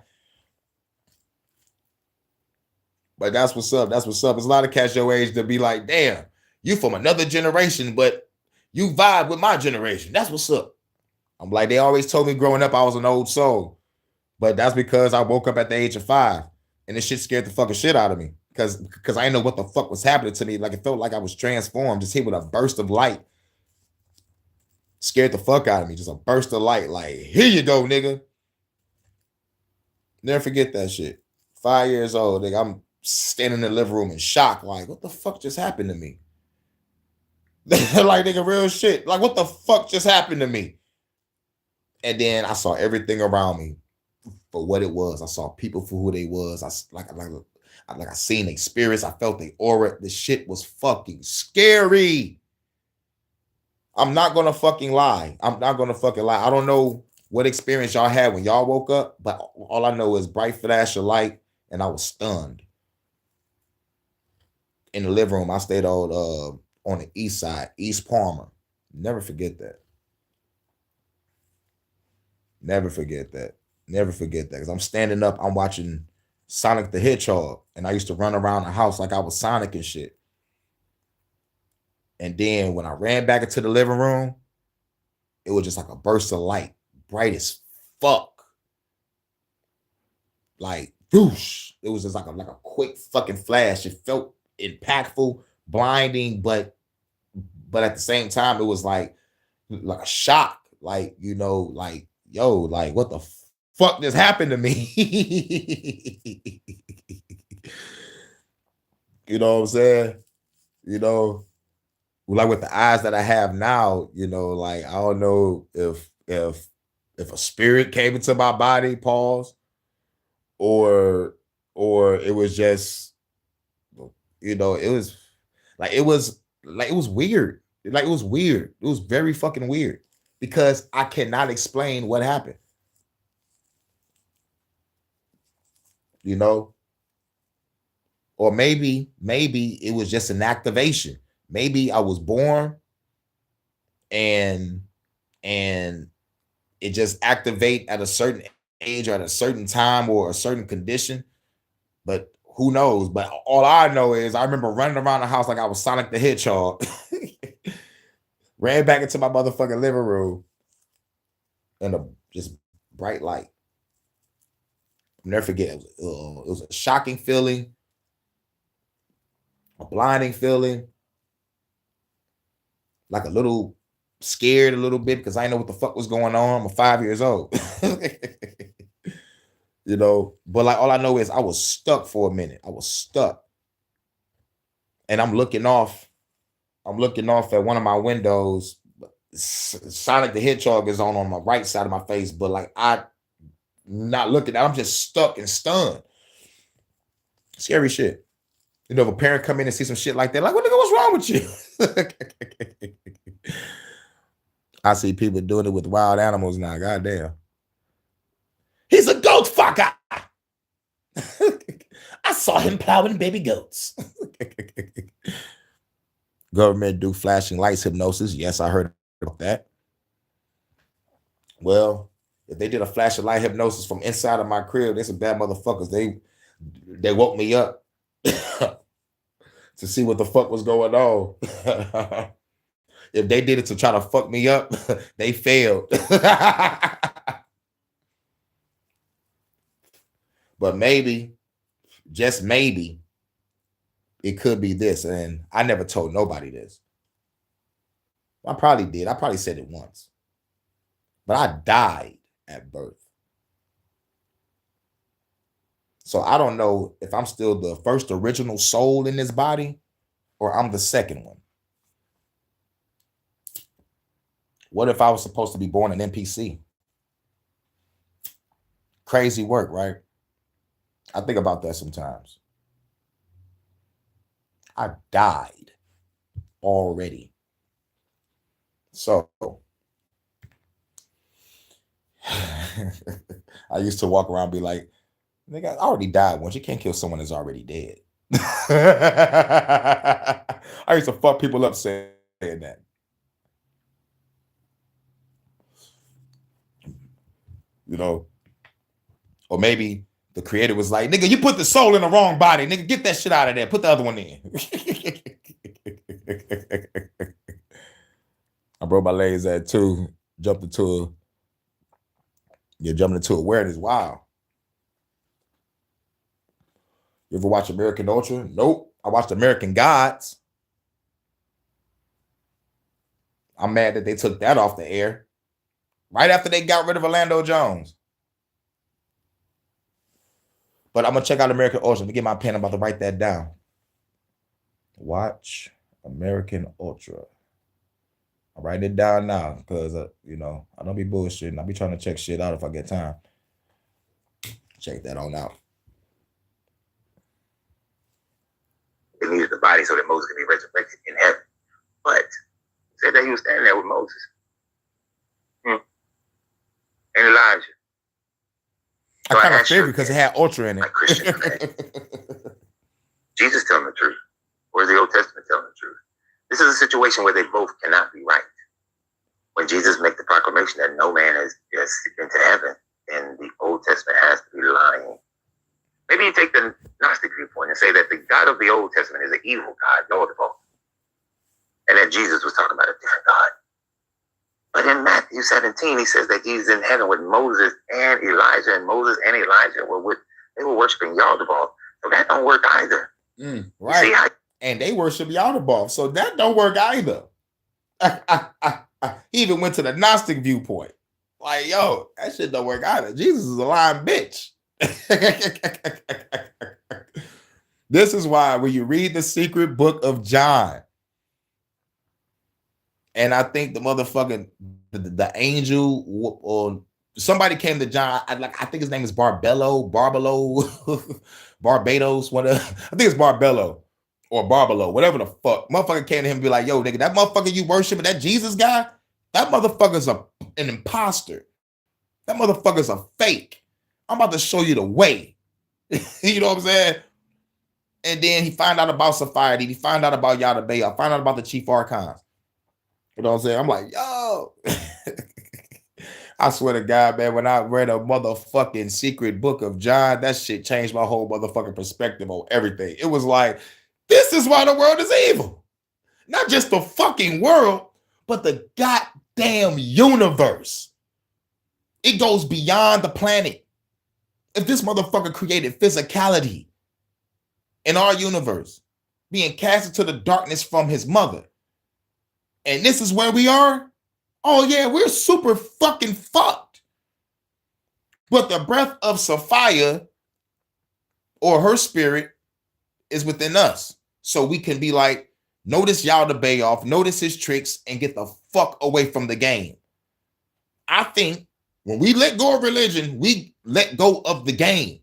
But that's what's up. That's what's up. There's a lot of cats your age to be like, damn, you from another generation, but you vibe with my generation. That's what's up. I'm like, they always told me growing up I was an old soul. But that's because I woke up at the age of 5. And this shit scared the fucking shit out of me. Because I didn't know what the fuck was happening to me. Like, it felt like I was transformed. Just hit with a burst of light. Scared the fuck out of me. Just a burst of light. Like, here you go, nigga. Never forget that shit. 5 years old, nigga. I'm standing in the living room in shock. Like, what the fuck just happened to me? Like, nigga, real shit. Like, what the fuck just happened to me? And then I saw everything around me for what it was. I saw people for who they was. I seen their spirits. I felt their aura. This shit was fucking scary. I'm not gonna fucking lie. I don't know what experience y'all had when y'all woke up, but all I know is bright flash of light, and I was stunned. In the living room, I stayed on the east side, East Palmer. Never forget that. Never forget that. Because I'm standing up, I'm watching Sonic the Hedgehog, and I used to run around the house like I was Sonic and shit. And then when I ran back into the living room, it was just like a burst of light, bright as fuck. Like, whoosh. It was just like a quick fucking flash. It felt impactful, blinding, but at the same time, it was like a shock. Like, you know, like, yo, like, what the fuck just happened to me? You know what I'm saying? You know, like with the eyes that I have now, you know, like, I don't know if a spirit came into my body, pause, or it was just, you know, it was Like it was weird. Like it was weird. It was very fucking weird because I cannot explain what happened. You know, or maybe it was just an activation. Maybe I was born and it just activate at a certain age or at a certain time or a certain condition. But who knows? But all I know is I remember running around the house like I was Sonic the Hedgehog. Ran back into my motherfucking living room in a just bright light. I'll never forget. It was a shocking feeling, a blinding feeling, like a little scared a little bit because I didn't know what the fuck was going on. I'm 5 years old. You know, but like all I know is I was stuck for a minute. I was stuck. And I'm looking off at one of my windows. Sonic the Hedgehog is on my right side of my face, but like I'm not looking at, I'm just stuck and stunned. Scary shit. You know, if a parent come in and see some shit like that, like, what the what's wrong with you? I see people doing it with wild animals now. Goddamn. He's a goat fucker. I saw him plowing baby goats. Government do flashing lights hypnosis. Yes, I heard about that. Well, if they did a flashing light hypnosis from inside of my crib, they're some bad motherfuckers. They woke me up to see what the fuck was going on. If they did it to try to fuck me up, they failed. But maybe, just maybe, it could be this. And I never told nobody this. I probably did. I probably said it once. But I died at birth. So I don't know if I'm still the first original soul in this body or I'm the second one. What if I was supposed to be born an NPC? Crazy work, right? I think about that sometimes. I died already. So I used to walk around and be like, nigga, I already died once. You can't kill someone that's already dead. I used to fuck people up saying that. You know, or maybe the creator was like, nigga, you put the soul in the wrong body. Nigga, get that shit out of there. Put the other one in. I broke my legs at 2. Jumping into awareness. Wow. You ever watch American Ultra? Nope. I watched American Gods. I'm mad that they took that off the air right after they got rid of Orlando Jones. But I'm going to check out American Ultra. Let me get my pen. I'm about to write that down. Watch American Ultra. I'm writing it down now because, you know, I don't be bullshitting. I be trying to check shit out if I get time. Check that on out. They needed the body so that Moses could be resurrected in heaven. But said that he was standing there with Moses. And Elijah. I kind of figured because it had Ultra in it. Like Christian Jesus telling the truth. Or is the Old Testament telling the truth? This is a situation where they both cannot be right. When Jesus made the proclamation that no man has into heaven, then the Old Testament has to be lying. Maybe you take the Gnostic viewpoint and say that the God of the Old Testament is an evil God, Lord of all. And that Jesus was talking about a different God. But in Matthew 17, he says that he's in heaven with Moses and Elijah, and Moses and Elijah they were worshiping Yaldabaoth. So that don't work either. Right. See, and they worship Yaldabaoth. So that don't work either. He even went to the Gnostic viewpoint. Like, yo, that shit don't work either. Jesus is a lying bitch. This is why when you read the secret book of John, and I think the motherfucking the angel or somebody came to John. I think his name is Barbados, whatever. I think it's Barbello. or Barbalo, whatever the fuck. Motherfucker came to him and be like, yo, nigga, that motherfucker you worshiping, that Jesus guy, that motherfucker's an imposter. That motherfucker's a fake. I'm about to show you the way. You know what I'm saying? And then he find out about Sapphire. He find out about Yada Bayoff. Find out about the Chief Archons. You know what I'm saying? I'm like, yo. I swear to God, man, when I read a motherfucking secret book of John, that shit changed my whole motherfucking perspective on everything. It was like, this is why the world is evil. Not just the fucking world, but the goddamn universe. It goes beyond the planet. If this motherfucker created physicality in our universe, being cast into the darkness from his mother, and this is where we are, oh yeah, we're super fucking fucked. But the breath of Sophia or her spirit is within us. So we can be like, notice Yada Bayoff, notice his tricks, and get the fuck away from the game. I think when we let go of religion, we let go of the game.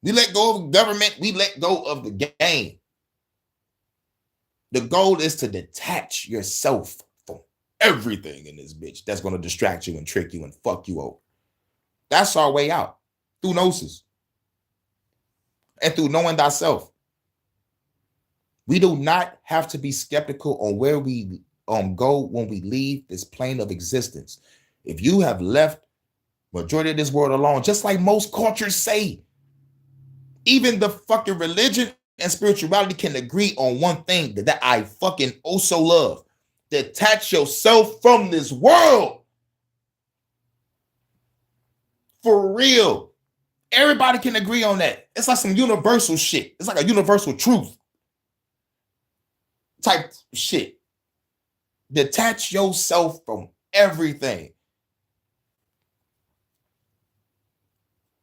We let go of government, we let go of the game. The goal is to detach yourself from everything in this bitch that's going to distract you and trick you and fuck you over. That's our way out, through gnosis and through knowing thyself. We do not have to be skeptical on where we go when we leave this plane of existence. If you have left majority of this world alone, just like most cultures say, even the fucking religion and spirituality can agree on one thing that I fucking also love. Detach yourself from this world. For real. Everybody can agree on that. It's like some universal shit. It's like a universal truth type shit. Detach yourself from everything.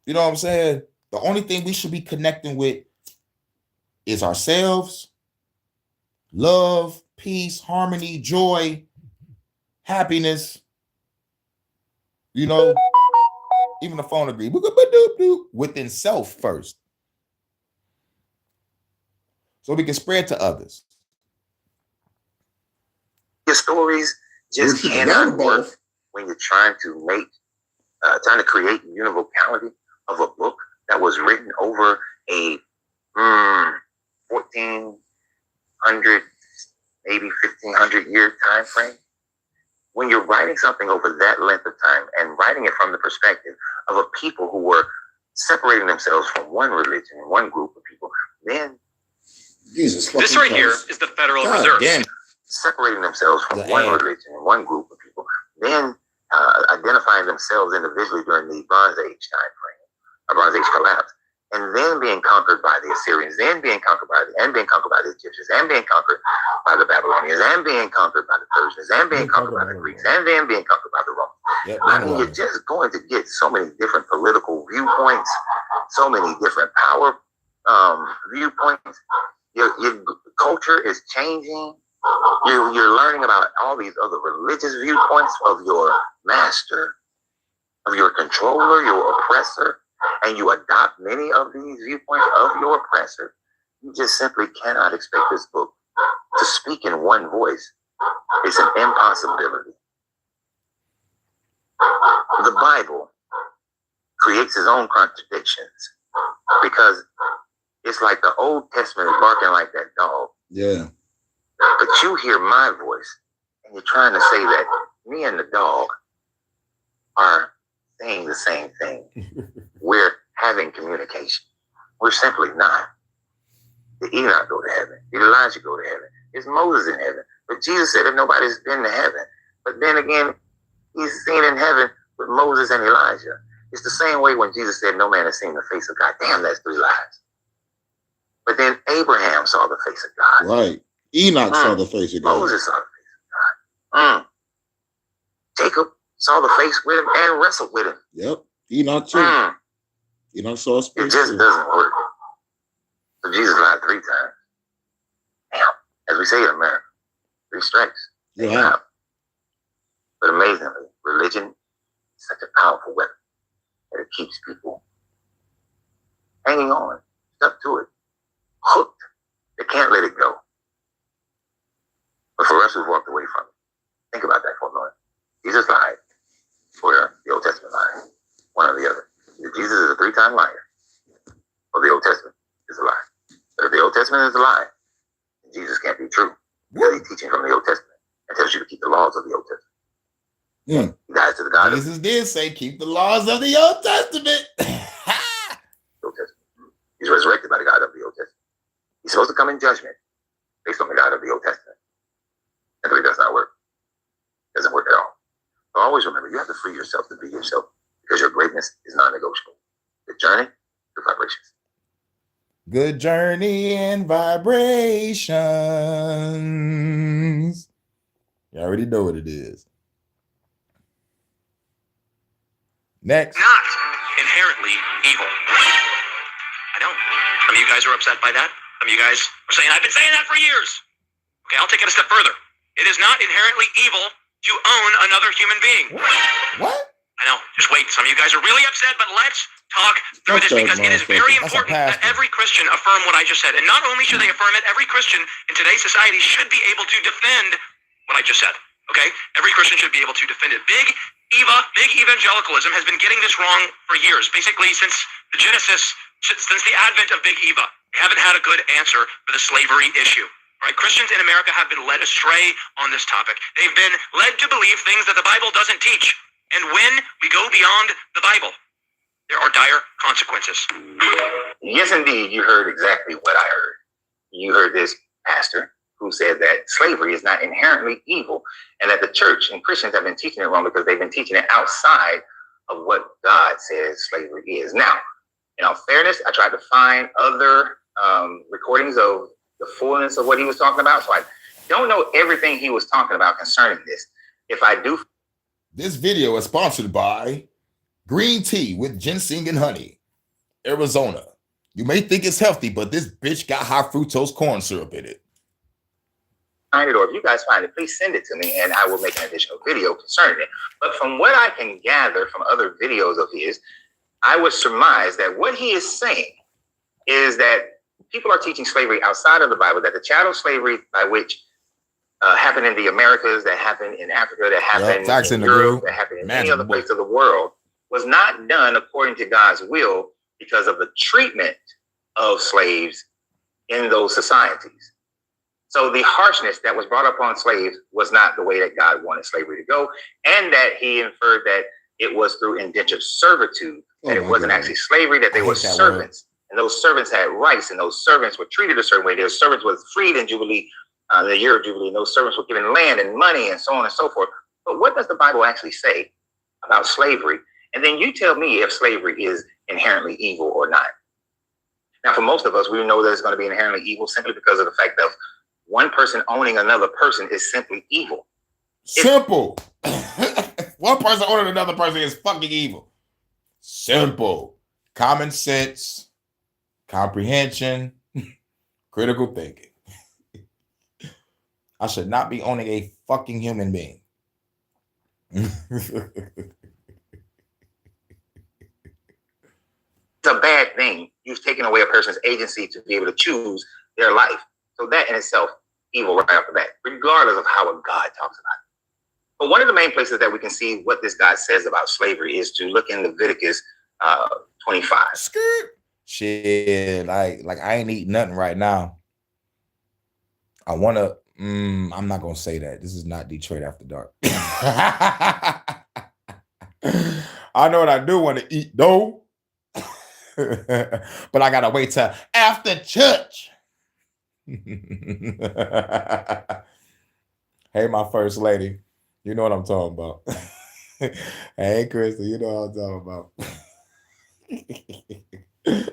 You know what I'm saying? The only thing we should be connecting with is ourselves, love, peace, harmony, joy, happiness. You know, even the phone agrees. Within self first. So we can spread to others. Your stories just cannot work when you're trying to create the univocality of a book that was written over a 1400, maybe 1500 year time frame. When you're writing something over that length of time and writing it from the perspective of a people who were separating themselves from one religion and one group of people, then Jesus. This right here is the Federal Reserve. Again, separating themselves from one religion and one group of people, then identifying themselves individually during the Bronze Age time frame, Bronze Age collapse, and then being conquered by the Assyrians, then being conquered by the Egyptians, and being conquered by the Babylonians, and being conquered by the Persians, and being conquered by the Greeks, and then being conquered by the Romans. I mean, you're just going to get so many different political viewpoints, so many different power viewpoints. Your culture is changing. You're learning about all these other religious viewpoints of your master, of your controller, your oppressor, and you adopt many of these viewpoints of your oppressor. You just simply cannot expect this book to speak in one voice. It's an impossibility. The Bible creates its own contradictions because it's like the Old Testament is barking like that dog. Yeah. But you hear my voice and you're trying to say that me and the dog are saying the same thing. We're having communication. We're simply not. Did Enoch go to heaven? Did Elijah go to heaven? Is Moses in heaven? But Jesus said that nobody's been to heaven. But then again, he's seen in heaven with Moses and Elijah. It's the same way when Jesus said no man has seen the face of God. Damn, that's three lies. But then Abraham saw the face of God. Right. Enoch saw the face of God. Moses saw the face of God. Jacob saw the face with him and wrestled with him. Yep. Enoch too. Enoch saw his face. It just doesn't work. So Jesus lied 3 times. Damn. As we say in America, 3 strikes. Yeah. But amazingly, religion is such a powerful weapon that it keeps people hanging on, stuck to it, hooked. They can't let it go. But for us who've walked away from it, think about that for a moment. Jesus lied, or the Old Testament lied, one or the other. Either Jesus is a 3-time liar, or the Old Testament is a lie. But if the Old Testament is a lie, then Jesus can't be true, because he's teaching from the Old Testament and tells you to keep the laws of the Old Testament. He dies to the God Jesus did say, keep the laws of the Old Testament. Old Testament. He's resurrected by the God of the Old Testament. He's supposed to come in judgment based on the God of the Old Testament. And it does not work. It doesn't work at all. So always remember, you have to free yourself to be yourself, because your greatness is non-negotiable. The journey, the vibrations. Good journey and vibrations. You already know what it is. Next. Not inherently evil. I know. Some of you guys are upset by that. Some of you guys are saying, I've been saying that for years. Okay, I'll take it a step further. It is not inherently evil to own another human being. What? I know. Just wait. Some of you guys are really upset, but let's talk through this, because it is very important that every Christian affirm what I just said. And not only should they affirm it, every Christian in today's society should be able to defend what I just said. Okay? Every Christian should be able to defend it. Big evangelicalism has been getting this wrong for years. Basically, since the Genesis, since the advent of Big Eva, they haven't had a good answer for the slavery issue. Right? Christians in America have been led astray on this topic. They've been led to believe things that the Bible doesn't teach. And when we go beyond the Bible, there are dire consequences. Yes, indeed, you heard exactly what I heard. You heard this pastor who said that slavery is not inherently evil, and that the church and Christians have been teaching it wrong because they've been teaching it outside of what God says slavery is. Now, in all fairness, I tried to find other recordings of the fullness of what he was talking about, so I don't know everything he was talking about concerning this. If I do... This video is sponsored by green tea with ginseng and honey, Arizona. You may think it's healthy, but this bitch got high fructose corn syrup in it. Find it, or if you guys find it, please send it to me and I will make an additional video concerning it. But from what I can gather from other videos of his, I would surmise that what he is saying is that people are teaching slavery outside of the Bible, that the chattel slavery by which happened in the Americas, that happened in Africa, that happened in Europe, that happened in many other places of the world, was not done according to God's will because of the treatment of slaves in those societies. So the harshness that was brought upon slaves was not the way that God wanted slavery to go, and that he inferred that it was through indentured servitude, that it wasn't actually slavery, that they were servants, and those servants had rights, and those servants were treated a certain way. Their servants was freed in Jubilee, the year of Jubilee, and those servants were given land and money and so on and so forth. But what does the Bible actually say about slavery? And then you tell me if slavery is inherently evil or not. Now, for most of us, we know that it's going to be inherently evil simply because of the fact of one person owning another person is simply evil. Simple. One person owning another person is fucking evil. Simple. Common sense, comprehension, critical thinking. I should not be owning a fucking human being. It's a bad thing. You've taken away a person's agency to be able to choose their life. So that in itself, evil right off the bat, regardless of how a God talks about it. But one of the main places that we can see what this God says about slavery is to look in Leviticus 25. Shit, like I ain't eating nothing right now. I want to, I'm not going to say that. This is not Detroit After Dark. I know what I do want to eat, though. But I got to wait till after church. Hey, my first lady. You know what I'm talking about. Hey, Krista, you know what I'm talking about.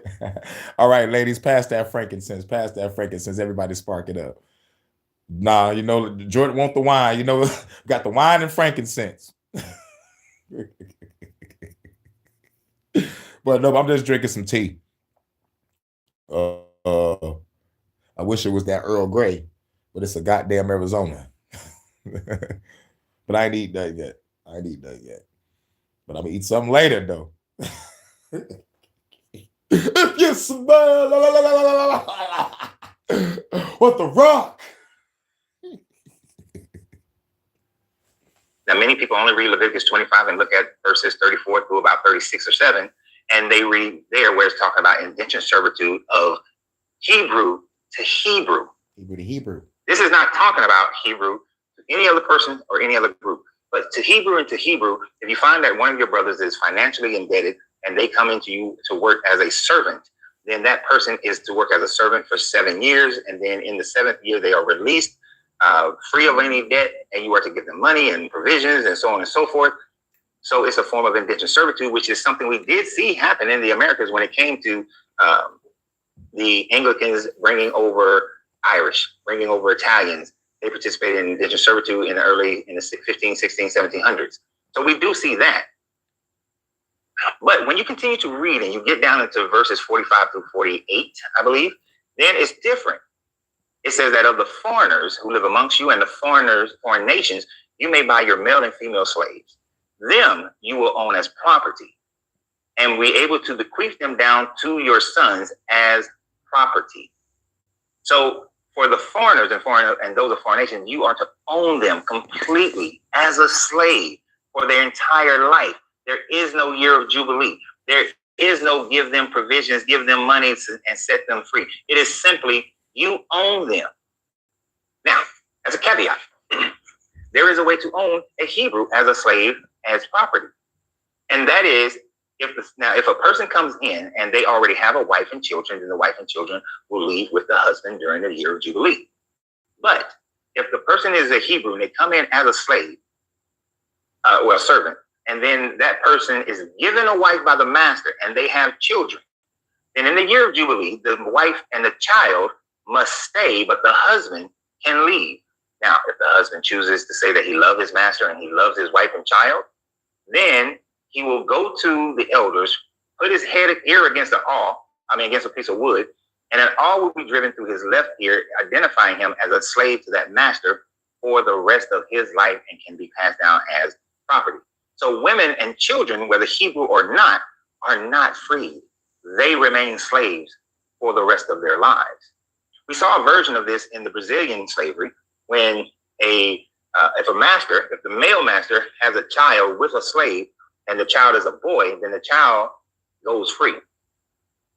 All right, ladies, pass that frankincense. Pass that frankincense. Everybody spark it up. Nah, you know, Jordan want the wine. You know, got the wine and frankincense. But no, I'm just drinking some tea. I wish it was that Earl Grey, but it's a goddamn Arizona. But I ain't eat that yet. But I'm gonna eat something later, though. If you smell, What the rock? Now, many people only read Leviticus 25 and look at verses 34 through about 36 or 7, and they read there where it's talking about indentured servitude of Hebrew to Hebrew. Hebrew to Hebrew. This is not talking about Hebrew to any other person or any other group, but to Hebrew and to Hebrew. If you find that one of your brothers is financially indebted and they come into you to work as a servant, then that person is to work as a servant for 7 years, and then in the 7th year they are released, free of any debt, and you are to give them money and provisions and so on and so forth. So it's a form of indentured servitude, which is something we did see happen in the Americas when it came to the Anglicans bringing over Irish, bringing over Italians. They participated in indentured servitude in the 15, 16, 1700s. So we do see that. But when you continue to read and you get down into verses 45 through 48, I believe, then it's different. It says that of the foreigners who live amongst you and the foreign nations, you may buy your male and female slaves. Them you will own as property, and be able to bequeath them down to your sons as property. So for the foreigners and those of foreign nations, you are to own them completely as a slave for their entire life. There is no year of Jubilee. There is no give them provisions, give them money and set them free. It is simply you own them. Now, as a caveat, there is a way to own a Hebrew as a slave as property. And that is, if a person comes in and they already have a wife and children, then the wife and children will leave with the husband during the year of Jubilee. But if the person is a Hebrew and they come in as a slave, servant, and then that person is given a wife by the master and they have children, then in the year of Jubilee, the wife and the child must stay, but the husband can leave. Now, if the husband chooses to say that he loves his master and he loves his wife and child, then he will go to the elders, put his ear against against a piece of wood, and an awl will be driven through his left ear, identifying him as a slave to that master for the rest of his life and can be passed down as property. So women and children, whether Hebrew or not, are not freed. They remain slaves for the rest of their lives. We saw a version of this in the Brazilian slavery when if the male master has a child with a slave and the child is a boy, then the child goes free.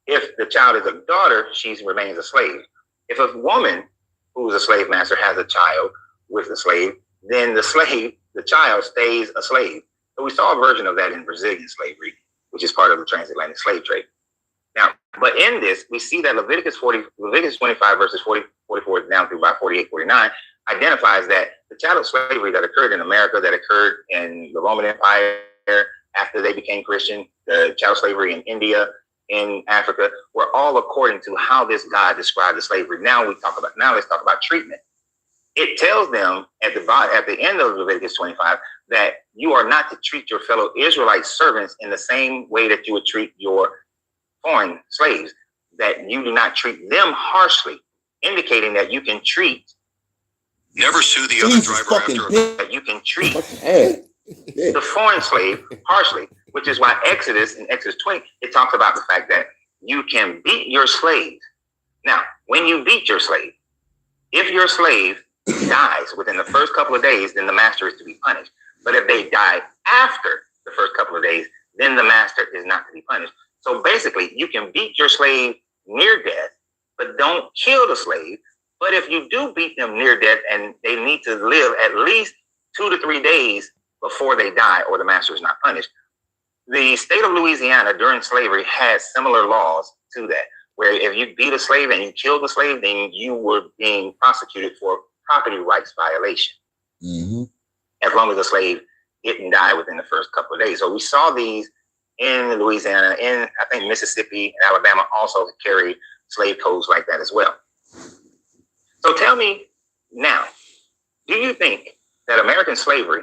If the child is a daughter, she remains a slave. If a woman who's a slave master has a child with a slave, then the child stays a slave. So we saw a version of that in Brazilian slavery, which is part of the transatlantic slave trade. Now, but in this, we see that Leviticus 25 verses 44 down through about 48, 49 identifies that the chattel slavery that occurred in America, that occurred in the Roman Empire after they became Christian, the chattel slavery in India, in Africa, were all according to how this God described the slavery. Now let's talk about treatment. It tells them at the end of Leviticus 25 that you are not to treat your fellow Israelite servants in the same way that you would treat your foreign slaves, that you do not treat them harshly, indicating that you can treat Never sue the other driver after that you can treat the foreign slave harshly, which is why in Exodus 20, it talks about the fact that you can beat your slave. Now, when you beat your slave, if your slave dies within the first couple of days, then the master is to be punished. But if they die after the first couple of days, then the master is not to be punished. So basically, you can beat your slave near death, but don't kill the slave. But if you do beat them near death and they need to live at least 2 to 3 days before they die or the master is not punished, the state of Louisiana during slavery had similar laws to that, where if you beat a slave and you killed the slave, then you were being prosecuted for property rights violation. Mm-hmm. As long as the slave didn't die within the first couple of days. So we saw these in Louisiana, in I think Mississippi and Alabama also carry slave codes like that as well. So tell me now, do you think that American slavery,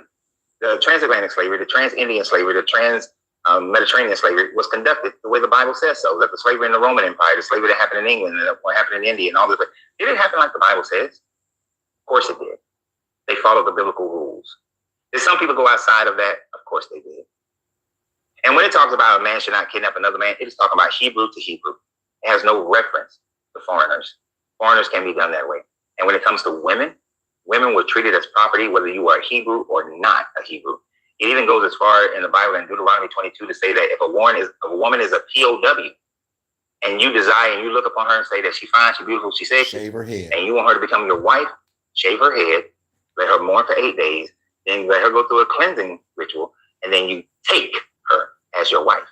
the transatlantic slavery, the trans-Indian slavery, the trans-Mediterranean slavery was conducted the way the Bible says so? That the slavery in the Roman Empire, the slavery that happened in England, and what happened in India and all this, did it happen like the Bible says? Of course it did. They followed the biblical rules. Did some people go outside of that? Of course they did. And when it talks about a man should not kidnap another man, it is talking about Hebrew to Hebrew. It has no reference to foreigners. Foreigners can be done that way. And when it comes to women, women were treated as property, whether you are a Hebrew or not a Hebrew. It even goes as far in the Bible in Deuteronomy 22 to say that if a woman is a POW, and you desire and you look upon her and say that she's fine, she's beautiful, she's sexy, shave her head, and you want her to become your wife, shave her head, let her mourn for 8 days, then let her go through a cleansing ritual, and then you take her as your wife.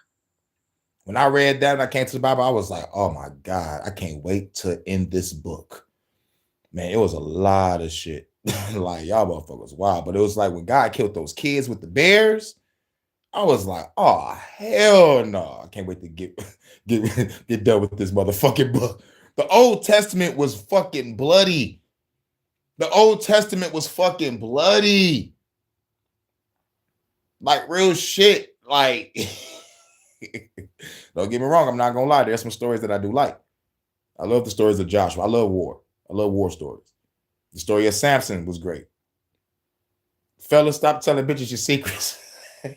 When I read that and I came to the Bible, I was like, oh my God, I can't wait to end this book. Man, it was a lot of shit. Like, y'all motherfuckers, wow. But it was like when God killed those kids with the bears, I was like, oh, hell no. I can't wait to get done with this motherfucking book. The Old Testament was fucking bloody. The Old Testament was fucking bloody. Like, real shit. Like, don't get me wrong. I'm not going to lie. There's some stories that I do like. I love the stories of Joshua. I love war. I love war stories. The story of Samson was great. Fellas, stop telling bitches your secrets.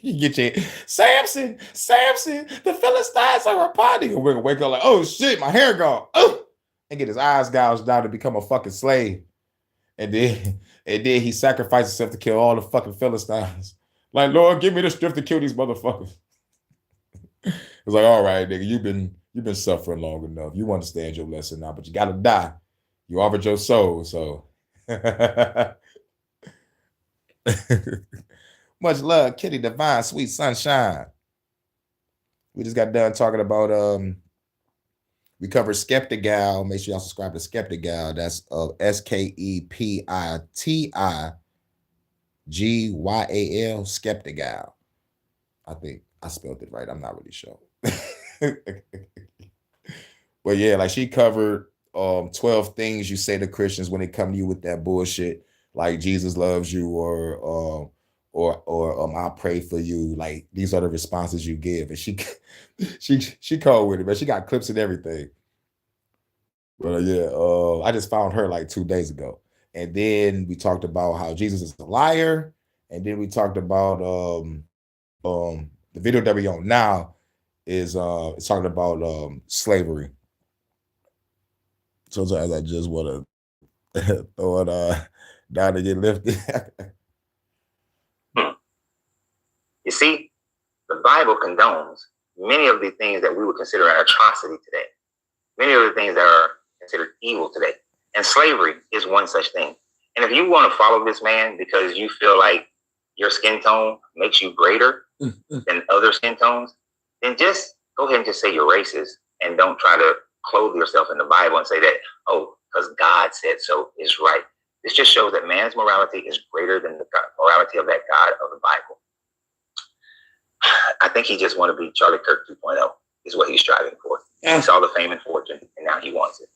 You get your Samson, the Philistines are upon you. We're gonna wake up like, oh shit, my hair gone. Oh, and get his eyes gouged out to become a fucking slave. And then he sacrificed himself to kill all the fucking Philistines. Like, Lord, give me the strength to kill these motherfuckers. It's like, all right, nigga, you've been suffering long enough. You understand your lesson now, but you gotta die. You offered your soul, so. Much love, Kitty Divine, Sweet Sunshine. We just got done talking about we covered Skeptic Gal. Make sure y'all subscribe to Skeptic Gal. That's SKEPITIGYAL, Skeptic Gal. I think I spelled it right. I'm not really sure. But yeah, like she covered 12 things you say to Christians when they come to you with that bullshit, like Jesus loves you or I pray for you. Like, these are the responses you give. And she called with it, but she got clips and everything. But yeah, I just found her like 2 days ago. And then we talked about how Jesus is a liar. And then we talked about the video that we on now is it's talking about slavery. Sometimes I just want to throw it down to get lifted. You see, the Bible condones many of the things that we would consider an atrocity today. Many of the things that are considered evil today. And slavery is one such thing. And if you want to follow this man because you feel like your skin tone makes you greater than other skin tones, then just go ahead and just say you're racist and don't try to clothe yourself in the Bible and say that, oh, because God said so is right. This just shows that man's morality is greater than the morality of that God of the Bible. I think he just want to be Charlie Kirk 2.0 is what he's striving for. He saw the fame and fortune, and now he wants it.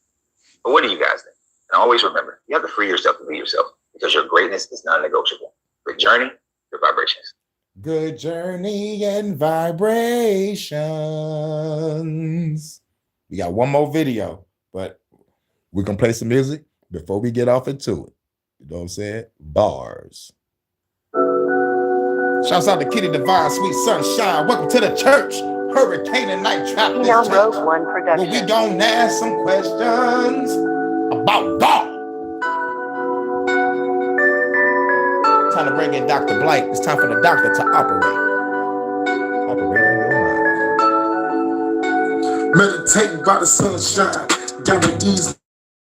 But what do you guys think? And always remember, you have to free yourself to be yourself because your greatness is non-negotiable. Good journey, good vibrations. Good journey and vibrations. We got one more video, but we're going to play some music before we get off into it. You know what I'm saying? Bars. Shouts out to Kitty Divine, Sweet Sunshine. Welcome to the church. Hurykane and Night Trap. Rogue One production. Where we gon' ask some questions about God. Time to bring in Dr. Blight. It's time for the doctor to operate. Operate on your mind. Meditate by the sunshine. Gotta ease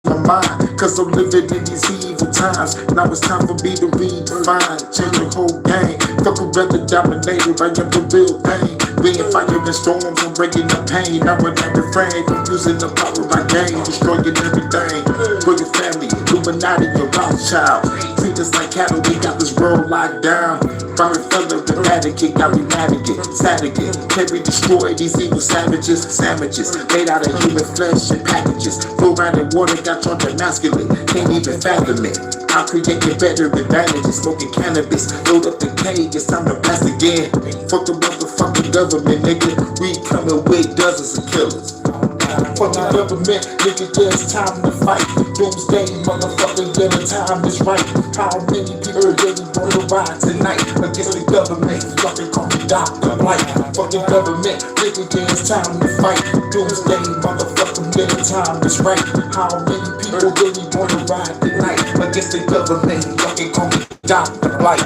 my mind, cause I'm living in these evil times. Now it's time for me to redefine, change the whole game. Fuck around the dominator, I am the real pain. Being fire in storms, I'm breaking the pain. Now when I refrain from using the power I gain, destroying everything. For your family, Illuminati, your Rothschild. Treat us like cattle, we got this world locked down. Fiery fella, the Vatican, got me mad again, sad again. Can we destroy these evil savages? Sandwiches made out of human flesh and packages. Fluoride and water got turned to masculine. Can't even fathom it. I'll create a better advantages. Smoking cannabis, load up the cage, it's time to blast again. Fuck the motherfucking government, nigga. We coming with dozens of killers. Fuck the government, nigga, yeah, it's time to fight. Doomsday, motherfucker, yeah, the time is right. How many people really wanna ride tonight against the government? Fucking call me Dr. Blight. Fuck the government, nigga, yeah, it's time to fight. Doomsday, motherfucker, yeah, the time is right. How many people really wanna ride tonight against the government? Fucking call me Dr. Blight.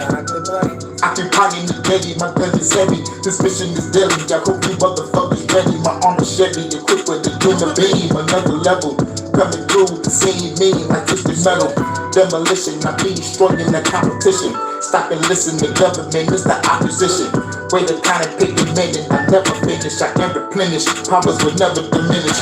Occupying the daily, my gun is heavy. This mission is deadly. I hope you motherfuckers ready. My armor Chevy, equipped with the human beam, another level. Coming through to save me like it's the metal. Demolition, I be destroying the competition. Stop and listen, the government is the opposition. Way the kind of pick a minute, I never finish, I can replenish. Powers will never diminish.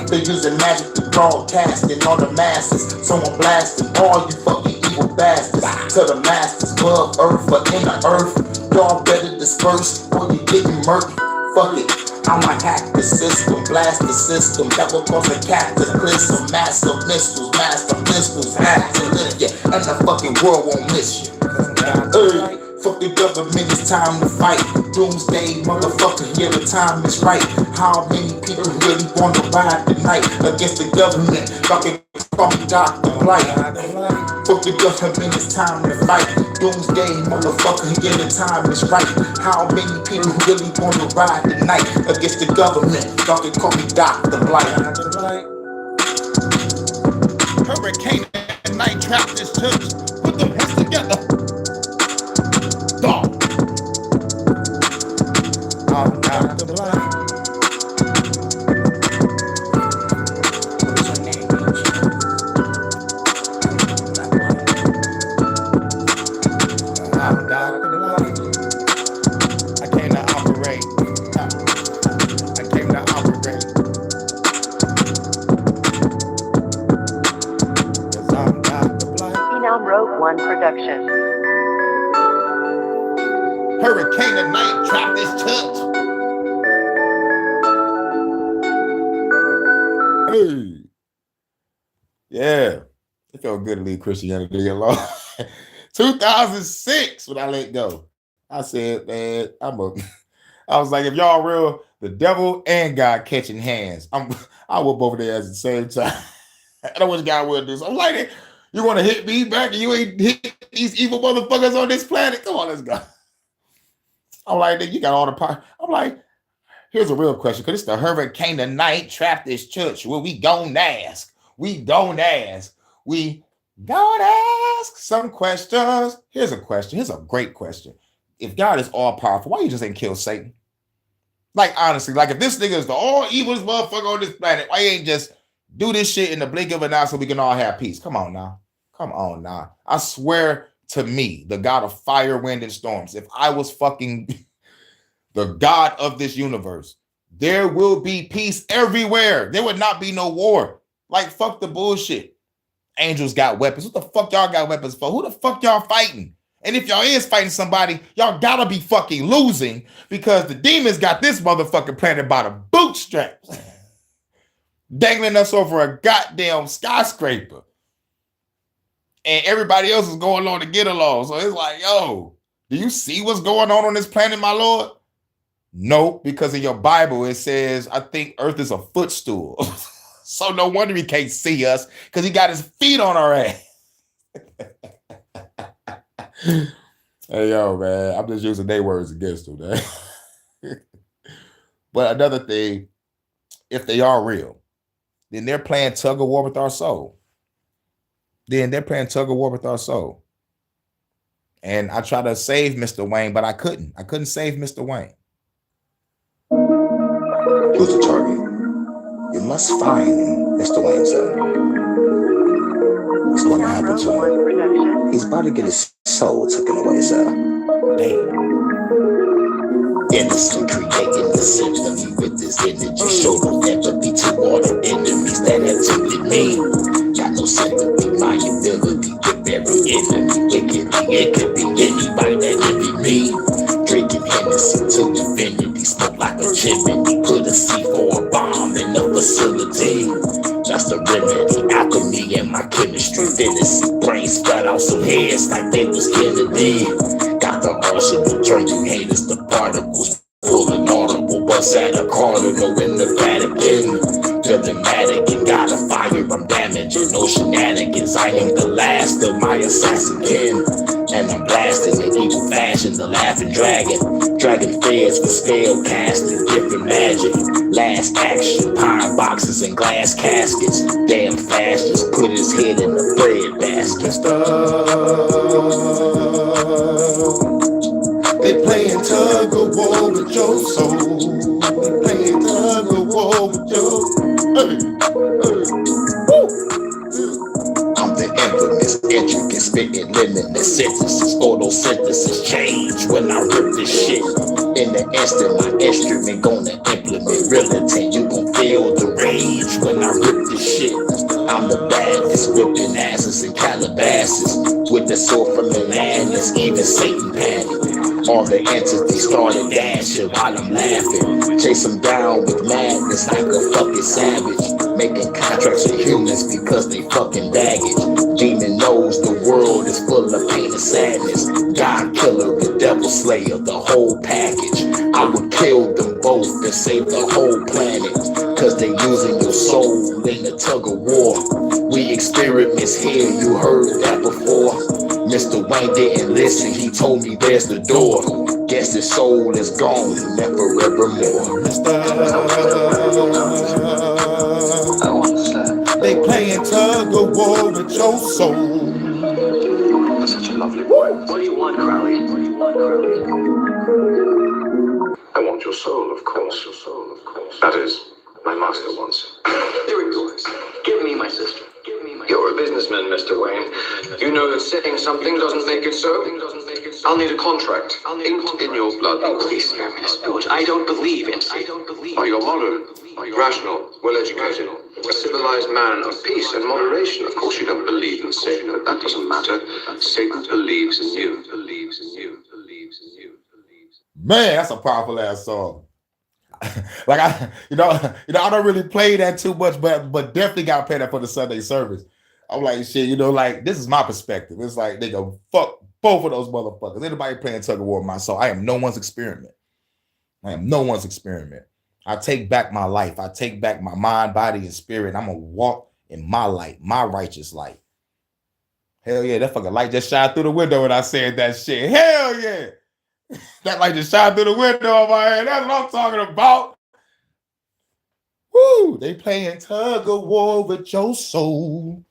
They're using magic to broadcast in all the masses. Someone blasting all you fucking evil bastards. To the masters, above earth or in the earth. Y'all better disperse or you getting murked. Fuck it, I'ma hack the system, blast the system. That will cause a cataclysm. Massive missiles, master pistols, hack to lift ya, and the fucking world won't miss you. Fuck the government, it's time to fight. Doomsday, motherfucker, yeah, the time is right. How many people really wanna ride tonight against the government? Fucking call me Dr. Blight. Fuck the government, it's time to fight. Doomsday, motherfucker, yeah, the time is right. How many people really wanna ride tonight against the government? Fucking call me Dr. Blight. Hurykane and Night Trap this church. Put them heads together. Dog. I'm Dr. Blight. I'm Dr. Blight. I came to operate. I came to operate. Cause I'm Dr. Blight. Phenom Rogue One production. Hurykane and Night Trap this church. Hey. Yeah. It felt good to leave Christianity alone. 2006 when I let go. I said, man, I was like, if y'all real, the devil and God catching hands. I whoop over there at the same time. I know what God will do. So I'm like, you want to hit me back and you ain't hit these evil motherfuckers on this planet? Come on, let's go. I'm like, you got all the power. I'm like, here's a real question, because it's the Hurykane tonight, Trap this church. Well, we don't ask. We don't ask. We don't ask some questions. Here's a question. Here's a great question. If God is all powerful, why you just ain't kill Satan? Like, honestly, like if this nigga is the all evilest motherfucker on this planet, why you ain't just do this shit in the blink of an eye so we can all have peace? Come on now. Come on now. I swear to me, the God of fire, wind, and storms, if I was fucking the God of this universe, there will be peace everywhere. There would not be no war. Like, fuck the bullshit. Angels got weapons. What the fuck y'all got weapons for? Who the fuck y'all fighting? And if y'all is fighting somebody, y'all gotta be fucking losing, because the demons got this motherfucking planet by the bootstraps. Dangling us over a goddamn skyscraper. And everybody else is going along to get along. So it's like, yo, do you see what's going on this planet, my Lord? Nope, because in your Bible, it says, I think Earth is a footstool. So no wonder he can't see us, because he got his feet on our ass. Hey, yo, man, I'm just using their words against them, man. But another thing, if they are real, then they're playing tug of war with our soul. And I tried to save Mr. Wayne, but I couldn't. I couldn't save Mr. Wayne. Who's the target? You must find Mr. Wayne, sir. What's going to happen to him? He's about to get his soul taken away, sir. Damn. Innocent, creating the sympathy with this energy. Show no empathy toward the enemies that have tempted me. Got no sympathy, my ability to bury enemy. It could be anybody that could be me. Drinking Hennessy to infinity, smoke like a chimney. Put a C4 bomb in the facility. Just a remedy, alchemy and my chemistry. Fantasy brains cut out some heads like they was Kennedy. Got the arsenal, turn you haters to particles. Pulling audible, but once at a cardinal in the Vatican. Diplomatic and got a fire, I'm damaging. No shenanigans, I am the last of my assassin kin. And I'm blasting in evil fashion, the laughing dragon. Dragon feds with spell casting, different magic. Last action, pine boxes and glass caskets. Damn fast, just put his head in the bread basket. They playing tug of war with your soul. They playing tug of war with your. I'm the infamous, intricate, spitting limitless sentences. Photosynthesis change when I rip this shit. In the instant, my instrument gonna implement real intent. You gon' feel the rage when I rip this shit. I'm the baddest, whipping asses and Calabasas. With the sword from the madness, even Satan panicked. All the entities started dashing while I'm laughing. Chase them down with madness like a fucking savage. Making contracts with humans because they fucking baggage. Demon knows the world is full of pain and sadness. God killer, the devil slayer, the whole package. I would kill them both and save the whole planet. Cause they using your soul in the tug of war. We experiments here, you heard that before. Mr. Wayne didn't listen, he told me there's the door. Guess his soul is gone, and forevermore. They playing tug of war with your soul. That's such a lovely boy. What do you want, Crowley? I want your soul, of course. That is, my master wants it. Here it goes. Give me my sister. You're a businessman, Mr. Wayne. You know that saying something doesn't make it so. I'll need a contract. Inked in your blood. Oh, please spare me this, George. I don't believe in it. Are you modern? Rational? Well-educated? A civilized man of peace and moderation. Of course you don't believe in Satan, but that doesn't matter. Satan believes in you. Man, that's a powerful ass song. Like I don't really play that too much, but definitely got to play that for the Sunday service. I'm like, shit, like this is my perspective. It's like they go fuck both of those motherfuckers. Anybody playing tug of war with my soul, I am no one's experiment. I take back my life. I take back my mind, body, and spirit. I'm gonna walk in my light, my righteous light. Hell yeah, that fucking light just shined through the window when I said that shit. Hell yeah. That light just shine through the window of my head. That's what I'm talking about. Woo! They playing tug of war with your soul.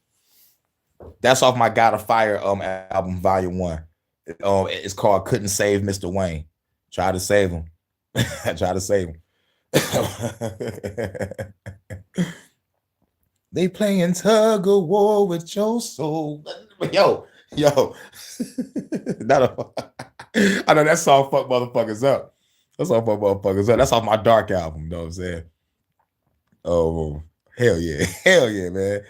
That's off my God of Fire album, Volume 1. It's called Couldn't Save Mr. Wayne. Try to save him. Try to save him. They playing tug of war with your soul. Yo. I know that song fuck motherfuckers up. That's off my Dark album, you know what I'm saying? Oh, hell yeah, man.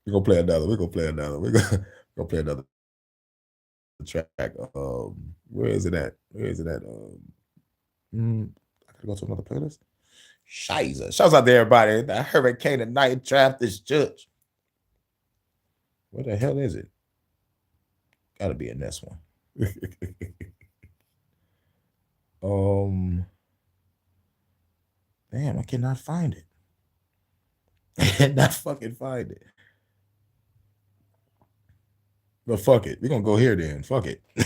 We're gonna play another. We're gonna play another track. Where is it at? I gotta go to another playlist. Shiza. Shouts out to everybody. The Hurykane at night draft this judge. Where the hell is it? Gotta be in this one. Damn, I cannot find it. I cannot fucking find it. But fuck it. We're gonna go here then. Fuck it. We'll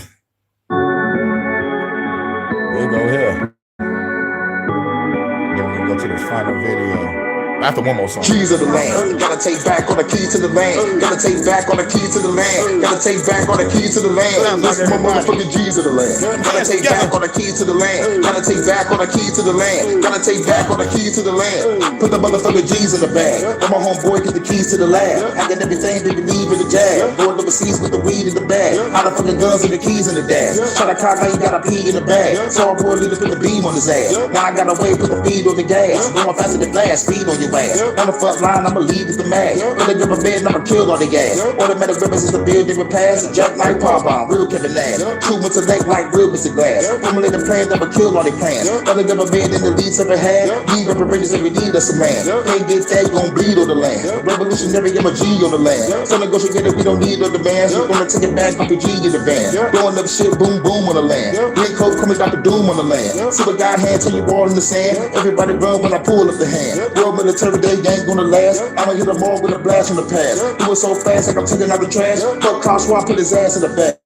go here. Then we're gonna go to the final video. After one more song. Keys of the land. Gotta take back on the key to the land. Gotta take back on the key to the land. Gotta take back on the key to the land. This is my motherfucking G's of the land. Gotta take back on the key to the land. Gotta take back on the key to the land. Gotta take back on the key to the land. Put the motherfucking G's in the bag. When my homeboy get the keys to the lab. I got everything they believe in the jag. Going overseas with the weed in the bag. All the fucking guns and the keys in the dash. Try to cock how you got a pee in the bag. So I pour a little put the beam on his ass. Now I got away, put the feed on the gas. Going faster than blast, speed on your your ass. On the front line, I'ma lead with the mask. When they give a bed, I'ma kill all the gas. Automatic weapons is the building with pass. A jump like pop bomb, real Kevin Nash. True with the neck like real Mr. Glass. Formulate the plan, I'ma kill all the plans. When they give a bed in the leads ever had. Need representatives every need us a man. Can't get that, you gon' bleed on the land. Revolutionary, I'm a G on the land. So negotiated, we don't need no demands. We're gonna take it back, RPG in the van. Blowing up shit, boom, boom on the land. Blink coat coming back the doom on the land. See what God hand, tell you all in the sand. Everybody run when I pull up the hand. World military, they ain't gonna last. I'ma hit them all with a blast from the past. Do it so fast, like I'm taking out the trash. Fuck Klaus Schwab, put his ass in the bag.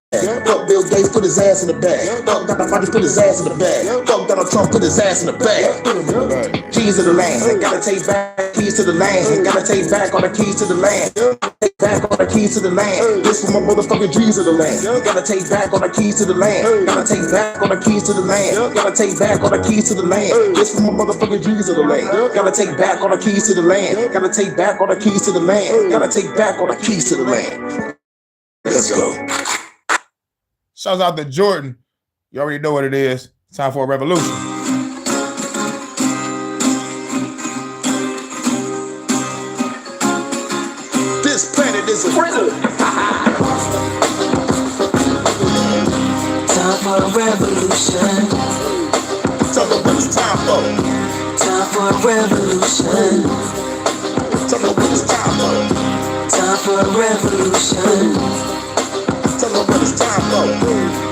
Fuck Bill Gates, put his ass in the bag. Fuck Dr. Fauci, put his ass in the bag. Fuck Donald Trump, put his ass in the bag. Keys to the land, ain't gotta take back keys to the land. Ain't gotta take back all the keys to the land. Take back all the keys to the land. This for my motherfucking G's of the land. Gotta take back all the keys to the land. Gotta take back all the keys to the land. Gotta take back all the keys to the land. This for my motherfucking G's of the land. Gotta take back all the keys to the land. Gotta take back all the keys to the land. Gotta take back all the keys to the land. Let's go. Shouts out to Jordan. You already know what it is. Time for a revolution. This planet is a prison. Time for a revolution. Tell them what it's time for. Time for a revolution. Tell them what it's time for. Time for a revolution. Tell them what it's time for.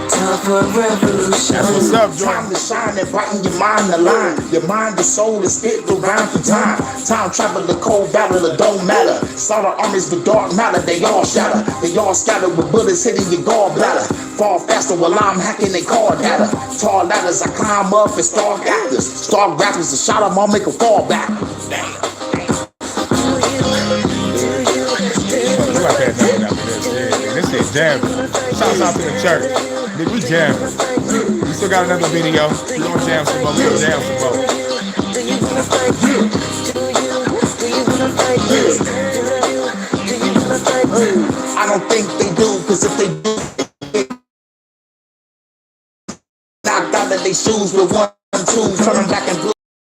Time for a revolution. That's what's up, Jordan. Time to shine and brighten your mind, the line. Your mind, your soul is fit to rhyme for time. Time travel, the cold battle, it don't matter. Slaughter armies, the dark matter, they all shatter. They all scatter with bullets hitting your gallbladder. Fall faster while I'm hacking they car data. Tall ladders, I climb up and stalk actors. Stalk rappers, a shot them, I'll make them fall back. Damn. This shit jamming. Shouts out to the church. Nigga, we jamming. We still got another video. We gonna jam some more. We gonna jam some more. I don't think they do, cause if they do, knocked out of their shoes with 1, 2, turn them back and blue.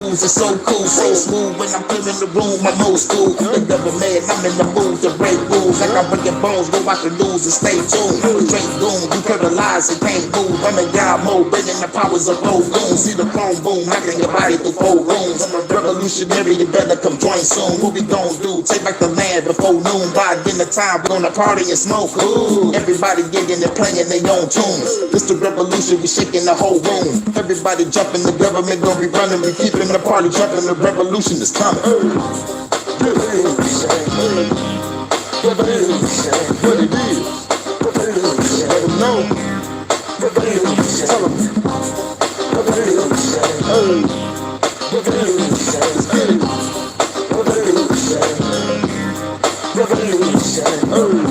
It's so cool, so smooth when I'm clearing the room, I'm old school. The government, I'm in the mood to break rules. Like I'm breaking bones, go watch the news and stay tuned. Straight goon, you paralyzed and can't move. I'm in God mode, bending the powers of old goons. See the chrome boom, knocking your body through 4 rooms. I'm a revolutionary, you better come join soon. What we gon' do? Take back the land before noon. By dinner time, we gonna party and smoke. Ooh, everybody gigging and playing their own tunes. This the revolution, we shaking the whole room. Everybody jumping, the government gonna be running, we keeping the party jumping, the revolution is coming. Revolution. Revolution. What it is. Revolution. Let them know. Revolution. Tell them. Revolution. Revolution. Let's get it. Revolution. Revolution. Revolution.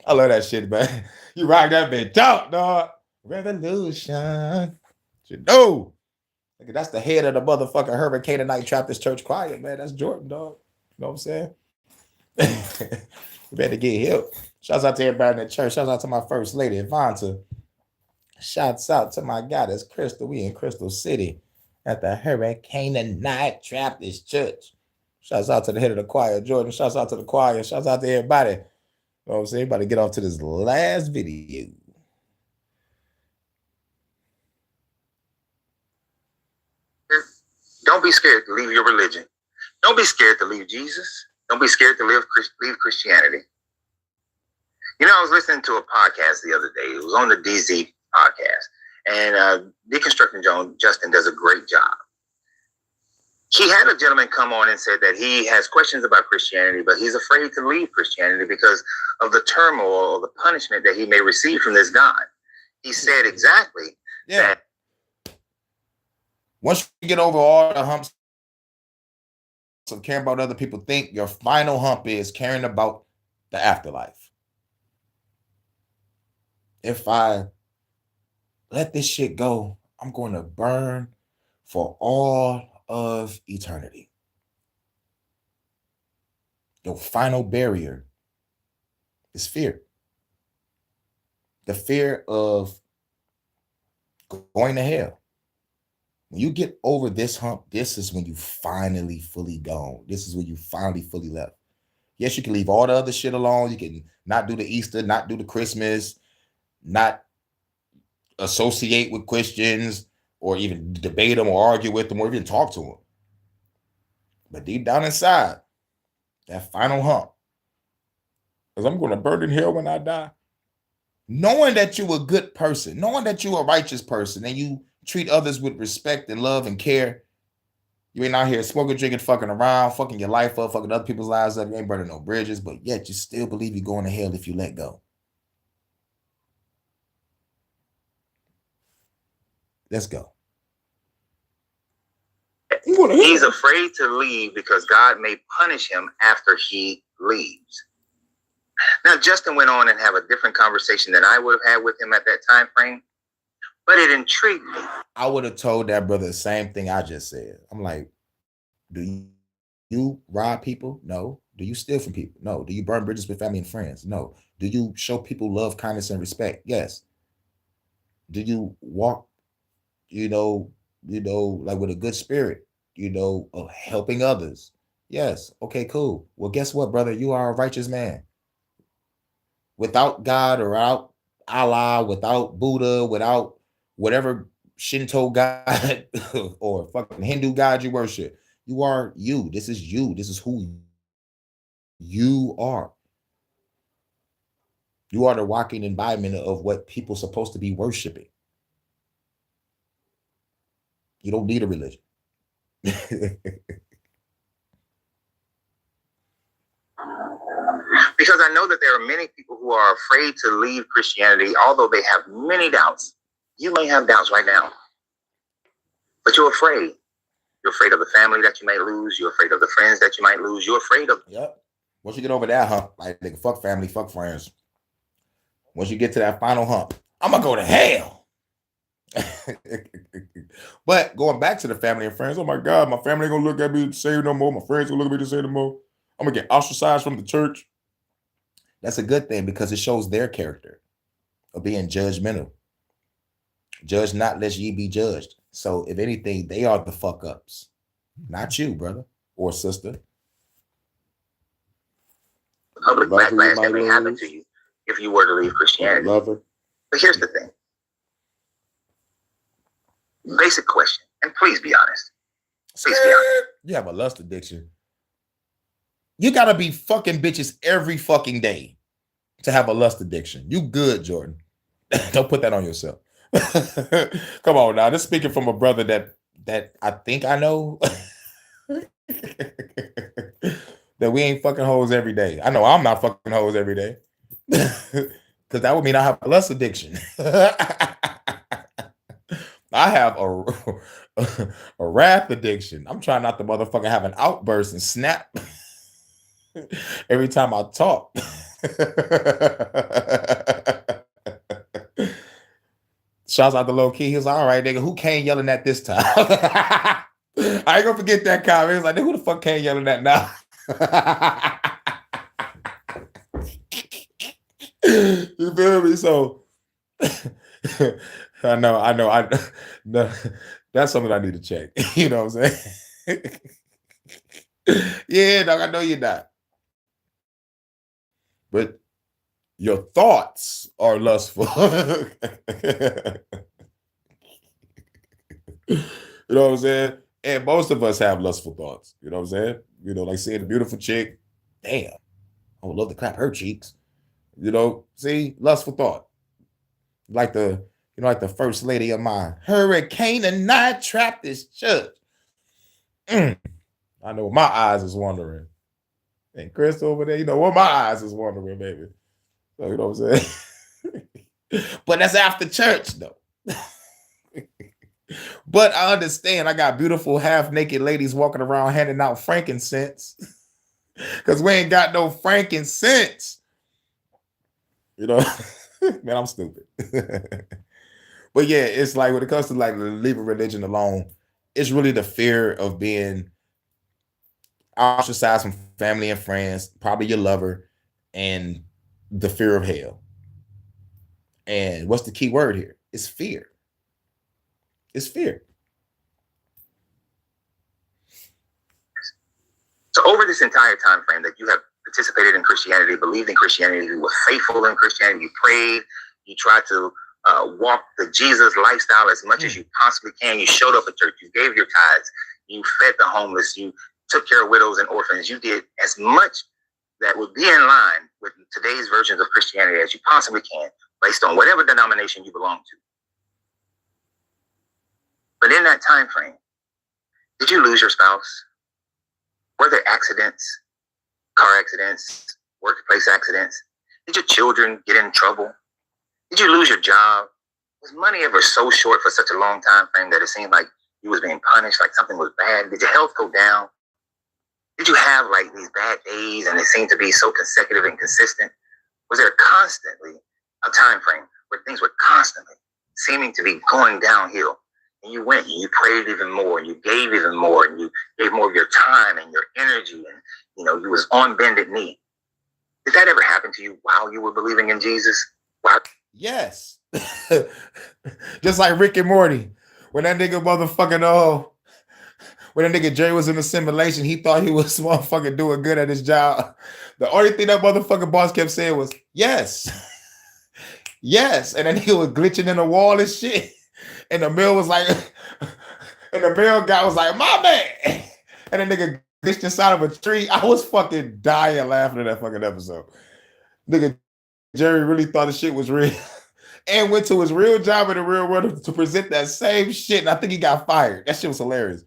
I love that shit, man. You rock that bitch out, dog. Revolution. You know. That's the head of the motherfucking Hurykane Night Trappist Church Choir, man. That's Jordan, dog. You know what I'm saying? You better get help. Shouts out to everybody in the church. Shouts out to my first lady, Ivanta. Shouts out to my goddess, Crystal. We in Crystal City at the Hurykane Night Trappist Church. Shouts out to the head of the choir, Jordan. Shouts out to the choir. Shouts out to everybody. You know what I'm saying? Everybody get off to this last video. Don't be scared to leave your religion. Don't be scared to leave Jesus. Don't be scared to leave Christianity. You know, I was listening to a podcast the other day. It was on the DZ podcast. And Deconstructing Justin does a great job. He had a gentleman come on and said that he has questions about Christianity, but he's afraid to leave Christianity because of the turmoil or the punishment that he may receive from this God. He said exactly that. Once you get over all the humps of caring about what other people think, your final hump is caring about the afterlife. If I let this shit go, I'm going to burn for all of eternity. Your final barrier is fear. The fear of going to hell. When you get over this hump, this is when you finally fully gone. This is when you finally fully left. Yes, you can leave all the other shit alone. You can not do the Easter, not do the Christmas, not associate with Christians, or even debate them or argue with them or even talk to them. But deep down inside, that final hump, because I'm going to burn in hell when I die. Knowing that you're a good person, knowing that you're a righteous person, and you treat others with respect and love and care. You ain't out here smoking, drinking, fucking around, fucking your life up, fucking other people's lives up. You ain't burning no bridges, but yet you still believe you're going to hell if you let go. Let's go. He's afraid to leave because God may punish him after he leaves. Now, Justin went on and have a different conversation than I would have had with him at that time frame, but it intrigued me. I would have told that brother the same thing I just said. I'm like, do you rob people? No. Do you steal from people? No. Do you burn bridges with family and friends? No. Do you show people love, kindness, and respect? Yes. Do you walk, like with a good spirit, of helping others? Yes. Okay, cool. Well, guess what, brother? You are a righteous man. Without God or without Allah, without Buddha, without whatever Shinto god or fucking Hindu god you worship, you are you. This is you. This is who you are. You are the walking embodiment of what people are supposed to be worshiping. You don't need a religion. Because I know that there are many people who are afraid to leave Christianity, although they have many doubts. You may have doubts right now, but you're afraid. You're afraid of the family that you may lose. You're afraid of the friends that you might lose. You're afraid of... Yep. Once you get over that hump, like nigga, fuck family, fuck friends. Once you get to that final hump, I'm going to go to hell. But going back to the family and friends, oh my God, my family ain't going to look at me the same no more. My friends going to look at me the same no more. I'm going to get ostracized from the church. That's a good thing because it shows their character of being judgmental. Judge not lest ye be judged. So if anything, they are the fuck ups, not you, brother or sister. Public backlash that may happen to you if you were to leave Christianity. But here's the thing. Basic question, and please be honest. Please be honest. You have a lust addiction. You gotta be fucking bitches every fucking day to have a lust addiction. You good, Jordan. Don't put that on yourself. Come on now. This speaking from a brother that I think I know. That we ain't fucking hoes every day. I know I'm not fucking hoes every day. Because that would mean I have a lust addiction. I have a wrath addiction. I'm trying not to motherfucking have an outburst and snap every time I talk. Shouts out to Low Key. He was like, all right, nigga, who came yelling at this time? I ain't gonna forget that comment. He was like, who the fuck came yelling at now? You feel me? So I know. No, that's something I need to check. You know what I'm saying? Yeah, dog, I know you're not. But your thoughts are lustful. You know what I'm saying? And most of us have lustful thoughts. You know what I'm saying? Like seeing a beautiful chick. Damn, I would love to clap her cheeks. See, lustful thought. Like the first lady of mine. Hurykane and not trap this church. I know my eyes is wondering. And Chris over there, what my eyes is wondering, baby. So, you know what I'm saying? But that's after church, though. But I understand I got beautiful half-naked ladies walking around handing out frankincense. Because we ain't got no frankincense. Man, I'm stupid. But yeah, it's like when it comes to like leaving religion alone, it's really the fear of being ostracized from family and friends, probably your lover, and the fear of hell. And what's the key word here? It's fear. It's fear. So over this entire time frame that you have participated in Christianity, believed in Christianity, you were faithful in Christianity, you prayed, you tried to walk the Jesus lifestyle as much as you possibly can. You showed up at church, you gave your tithes, you fed the homeless, you took care of widows and orphans. You did as much that would be in line with today's versions of Christianity as you possibly can, based on whatever denomination you belong to. But in that time frame, did you lose your spouse? Were there accidents, car accidents, workplace accidents? Did your children get in trouble? Did you lose your job? Was money ever so short for such a long time frame that it seemed like you was being punished, like something was bad? Did your health go down? Did you have like these bad days and it seemed to be so consecutive and consistent? Was there constantly a time frame where things were constantly seeming to be going downhill? And you went and you prayed even more and you gave even more and you gave more of your time and your energy and, you know, you was on bended knee. Did that ever happen to you while you were believing in Jesus? Wow. Yes. Just like Rick and Morty. When that nigga motherfucking, when that nigga Jerry was in the simulation, he thought he was motherfucking doing good at his job. The only thing that motherfucking boss kept saying was, yes. Yes. And then he was glitching in the wall and shit. And the mill was like, and the mill guy was like, my man. And the nigga glitched inside of a tree. I was fucking dying laughing at that fucking episode. Nigga Jerry really thought the shit was real. And went to his real job in the real world to present that same shit. And I think he got fired. That shit was hilarious.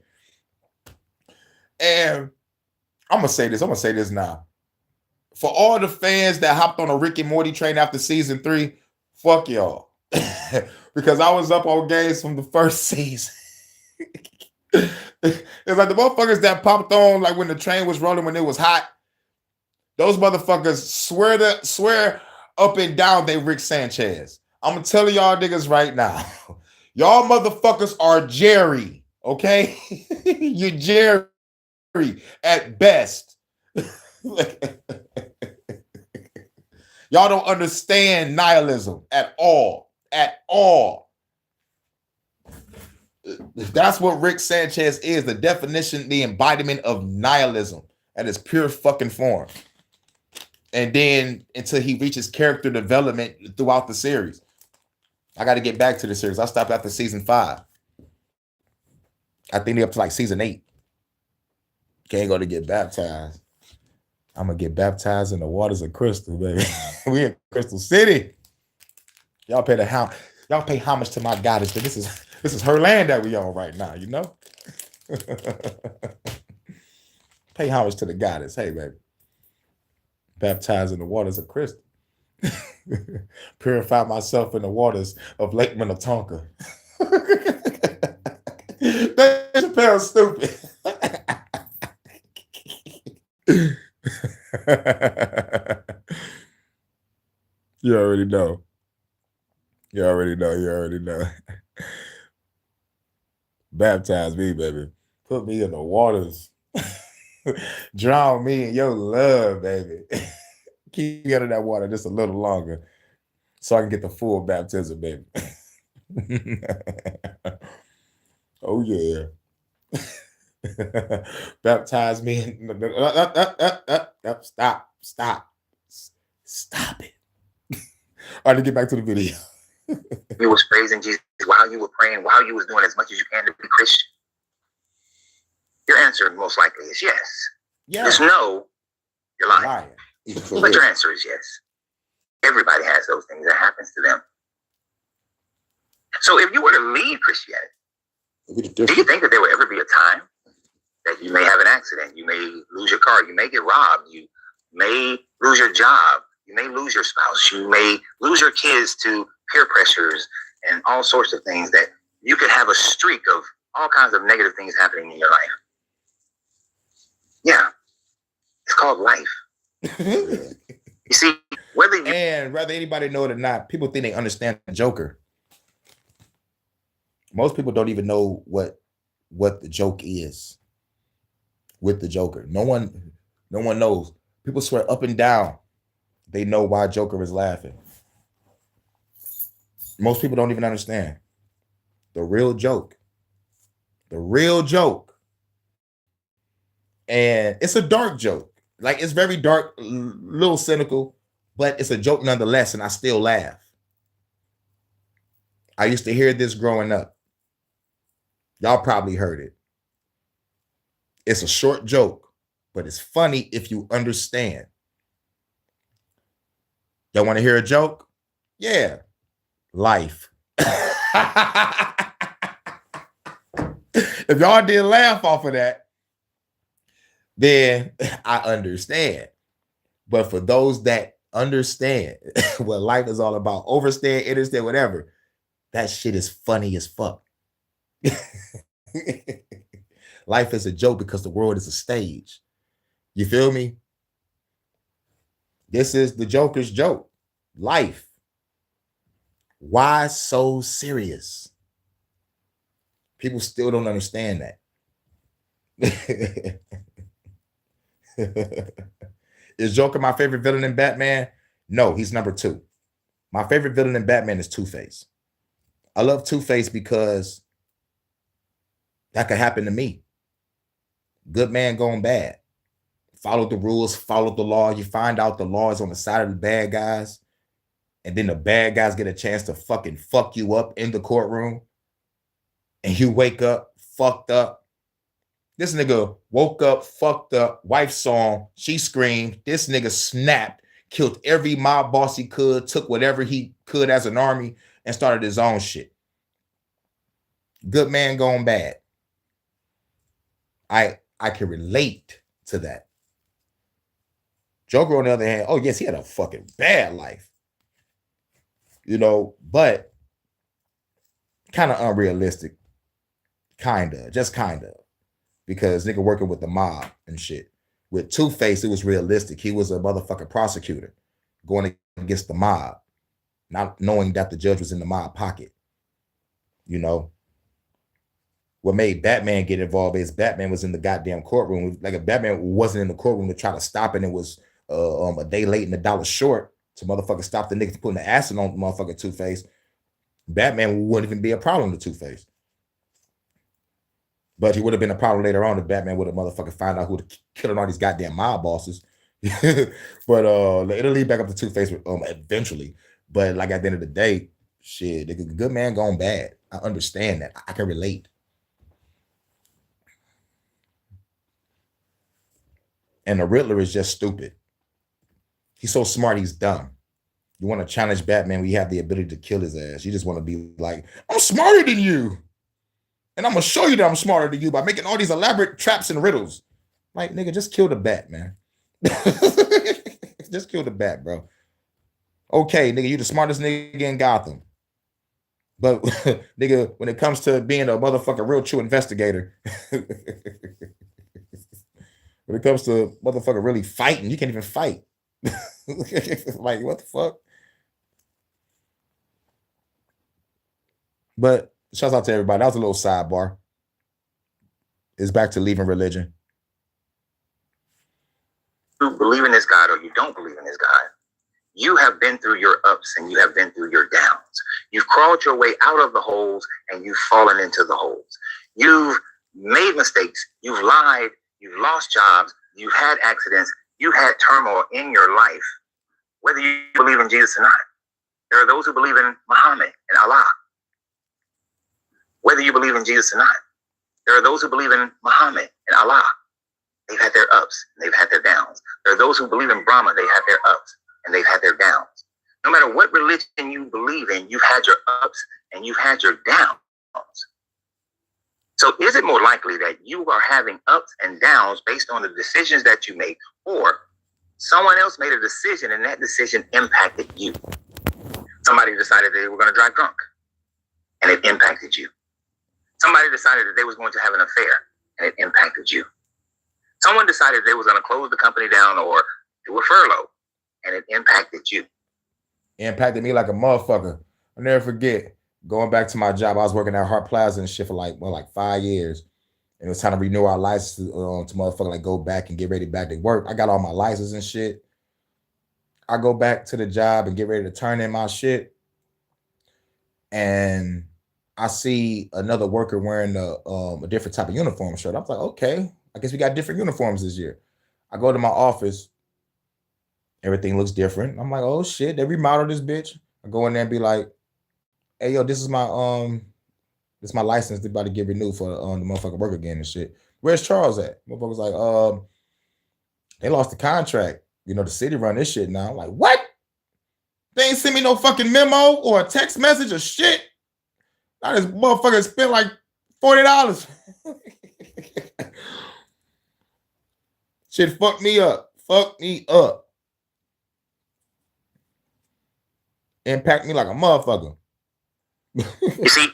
And I'm going to say this now. For all the fans that hopped on a Rick and Morty train after season 3, fuck y'all. Because I was up on games from the first season. It's like the motherfuckers that popped on like when the train was rolling when it was hot. Those motherfuckers swear up and down they Rick Sanchez. I'm going to tell y'all niggas right now. Y'all motherfuckers are Jerry, okay? You're Jerry at best. Y'all don't understand nihilism at all. At all. That's what Rick Sanchez is. The definition, the embodiment of nihilism at its pure fucking form. And then until he reaches character development throughout the series. I got to get back to the series. I stopped after season 5. I think they're up to like season 8. Can't go to get baptized. I'm going to get baptized in the waters of Crystal, baby. We in Crystal City. Y'all pay homage to my goddess. But this is her land that we on right now, you know? Pay homage to the goddess. Hey, baby. Baptized in the waters of Crystal. Purify myself in the waters of Lake Minnetonka. That Chappelle stupid. You already know. You already know. Baptize me, baby. Put me in the waters. Drown me in your love, baby. Keep me under that water just a little longer so I can get the full baptism, baby. Oh, yeah. Baptize me. Stop it. All right, to get back to the video. You was praising Jesus while you were praying, while you was doing as much as you can to be Christian. Your answer most likely is yes. Just no, you're lying. But your answer is yes. Everybody has those things that happens to them. So if you were to leave Christianity, do you think that there will ever be a time that you may have an accident, you may lose your car, you may get robbed, you may lose your job, you may lose your spouse, you may lose your kids to peer pressures and all sorts of things, that you could have a streak of all kinds of negative things happening in your life? Yeah, it's called life. You see, whether anybody know it or not, people think they understand the Joker. Most people don't even know what what the joke is with the Joker. No one knows. People swear up and down they know why Joker is laughing. Most people don't even understand the real joke. The real joke. And it's a dark joke. Like, it's very dark, little cynical, but it's a joke nonetheless, and I still laugh. I used to hear this growing up. Y'all probably heard it. It's a short joke, but it's funny if you understand. Y'all want to hear a joke? Yeah. Life. If y'all didn't laugh off of that, then I understand. But for those that understand what life is all about, overstand, understand, whatever, that shit is funny as fuck. Life is a joke because the world is a stage. You feel me? This is the Joker's joke. Life. Why so serious? People still don't understand that. Is Joker my favorite villain in Batman? No, he's number 2. My favorite villain in Batman is Two-Face. I love Two-Face because that could happen to me. Good man going bad. Followed the rules, followed the law. You find out the law is on the side of the bad guys, and then the bad guys get a chance to fucking fuck you up in the courtroom, and you wake up fucked up. This nigga woke up, fucked up, wife saw him, she screamed, this nigga snapped, killed every mob boss he could, took whatever he could as an army, and started his own shit. Good man going bad. I can relate to that. Joker, on the other hand, oh yes, he had a fucking bad life. You know, but kind of unrealistic. Just kind of. Because nigga working with the mob and shit. With Two-Face, it was realistic. He was a motherfucking prosecutor going against the mob, not knowing that the judge was in the mob pocket. You know, what made Batman get involved is Batman was in the goddamn courtroom. Like, if Batman wasn't in the courtroom to try to stop it and was a day late and $1 short to motherfucker stop the nigga from putting the acid on motherfucking Two-Face, Batman wouldn't even be a problem to Two-Face. But he would have been a problem later on if Batman would have motherfucking found out who killing all these goddamn mob bosses. But it'll lead back up to Two-Face eventually. But like, at the end of the day, shit, the good man gone bad. I understand that. I can relate. And the Riddler is just stupid. He's so smart, he's dumb. You want to challenge Batman when you have the ability to kill his ass. You just want to be like, I'm smarter than you. And I'm going to show you that I'm smarter than you by making all these elaborate traps and riddles. Like, nigga, just kill the bat, man. Just kill the bat, bro. Okay, nigga, you the smartest nigga in Gotham. But, nigga, when it comes to being a motherfucking real true investigator, when it comes to motherfucker really fighting, you can't even fight. Like, what the fuck? But shouts out to everybody. That was a little sidebar. It's back to leaving religion. You believe in this God or you don't believe in this God, you have been through your ups and you have been through your downs. You've crawled your way out of the holes and you've fallen into the holes. You've made mistakes. You've lied. You've lost jobs. You've had accidents. You had turmoil in your life, whether you believe in Jesus or not. There are those who believe in Muhammad and Allah. Whether you believe in Jesus or not, there are those who believe in Muhammad and Allah. They've had their ups and they've had their downs. There are those who believe in Brahma. They had their ups and they've had their downs. No matter what religion you believe in, you've had your ups and you've had your downs. So is it more likely that you are having ups and downs based on the decisions that you make, or someone else made a decision and that decision impacted you? Somebody decided that they were going to drive drunk and it impacted you. Somebody decided that they was going to have an affair and it impacted you. Someone decided they was going to close the company down or do a furlough and it impacted you. It impacted me like a motherfucker. I'll never forget going back to my job. I was working at Hart Plaza and shit for like 5 years. And it was time to renew our license to motherfucker like go back and get ready back to work. I got all my license and shit. I go back to the job and get ready to turn in my shit. And I see another worker wearing a different type of uniform shirt. I was like, okay, I guess we got different uniforms this year. I go to my office. Everything looks different. I'm like, oh shit, they remodeled this bitch. I go in there and be like, hey yo, this is my license. They about to get renewed for the motherfucker work again and shit. Where's Charles at? Motherfucker's like, they lost the contract. You know, the city run this shit now. I'm like, what? They ain't send me no fucking memo or a text message or shit. Now this motherfucker spent like $40. Shit fucked me up. Fuck me up. Impact me like a motherfucker. You see,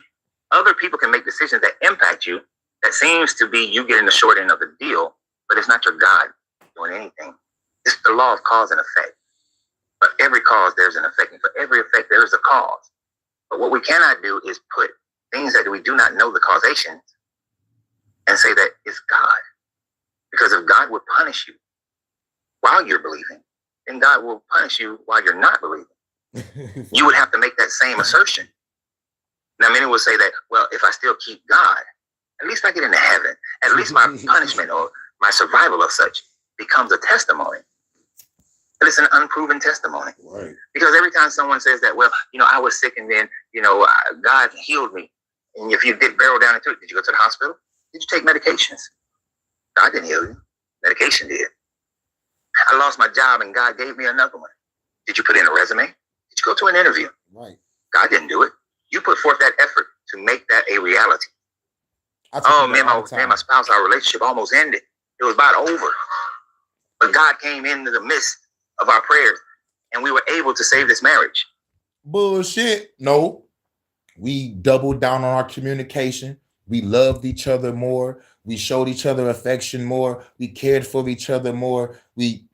other people can make decisions that impact you. That seems to be you getting the short end of the deal, but it's not your God doing anything. It's the law of cause and effect. For every cause, there's an effect, and for every effect, there is a cause. But what we cannot do is put things that we do not know the causation and say that it's God. Because if God would punish you while you're believing, then God will punish you while you're not believing. You would have to make that same assertion. Now, many will say that, well, if I still keep God, at least I get into heaven. At least my punishment or my survival of such becomes a testimony. But it's an unproven testimony. Right. Because every time someone says that, well, I was sick and then, God healed me. And if you did barrel down into it, did you go to the hospital? Did you take medications? God didn't heal you. Medication did. I lost my job and God gave me another one. Did you put in a resume? Did you go to an interview? Right. God didn't do it. You put forth that effort to make that a reality. Oh, man, my spouse, our relationship almost ended. It was about over. But God came into the midst of our prayers and we were able to save this marriage. Bullshit. No. We doubled down on our communication. We loved each other more. We showed each other affection more. We cared for each other more. We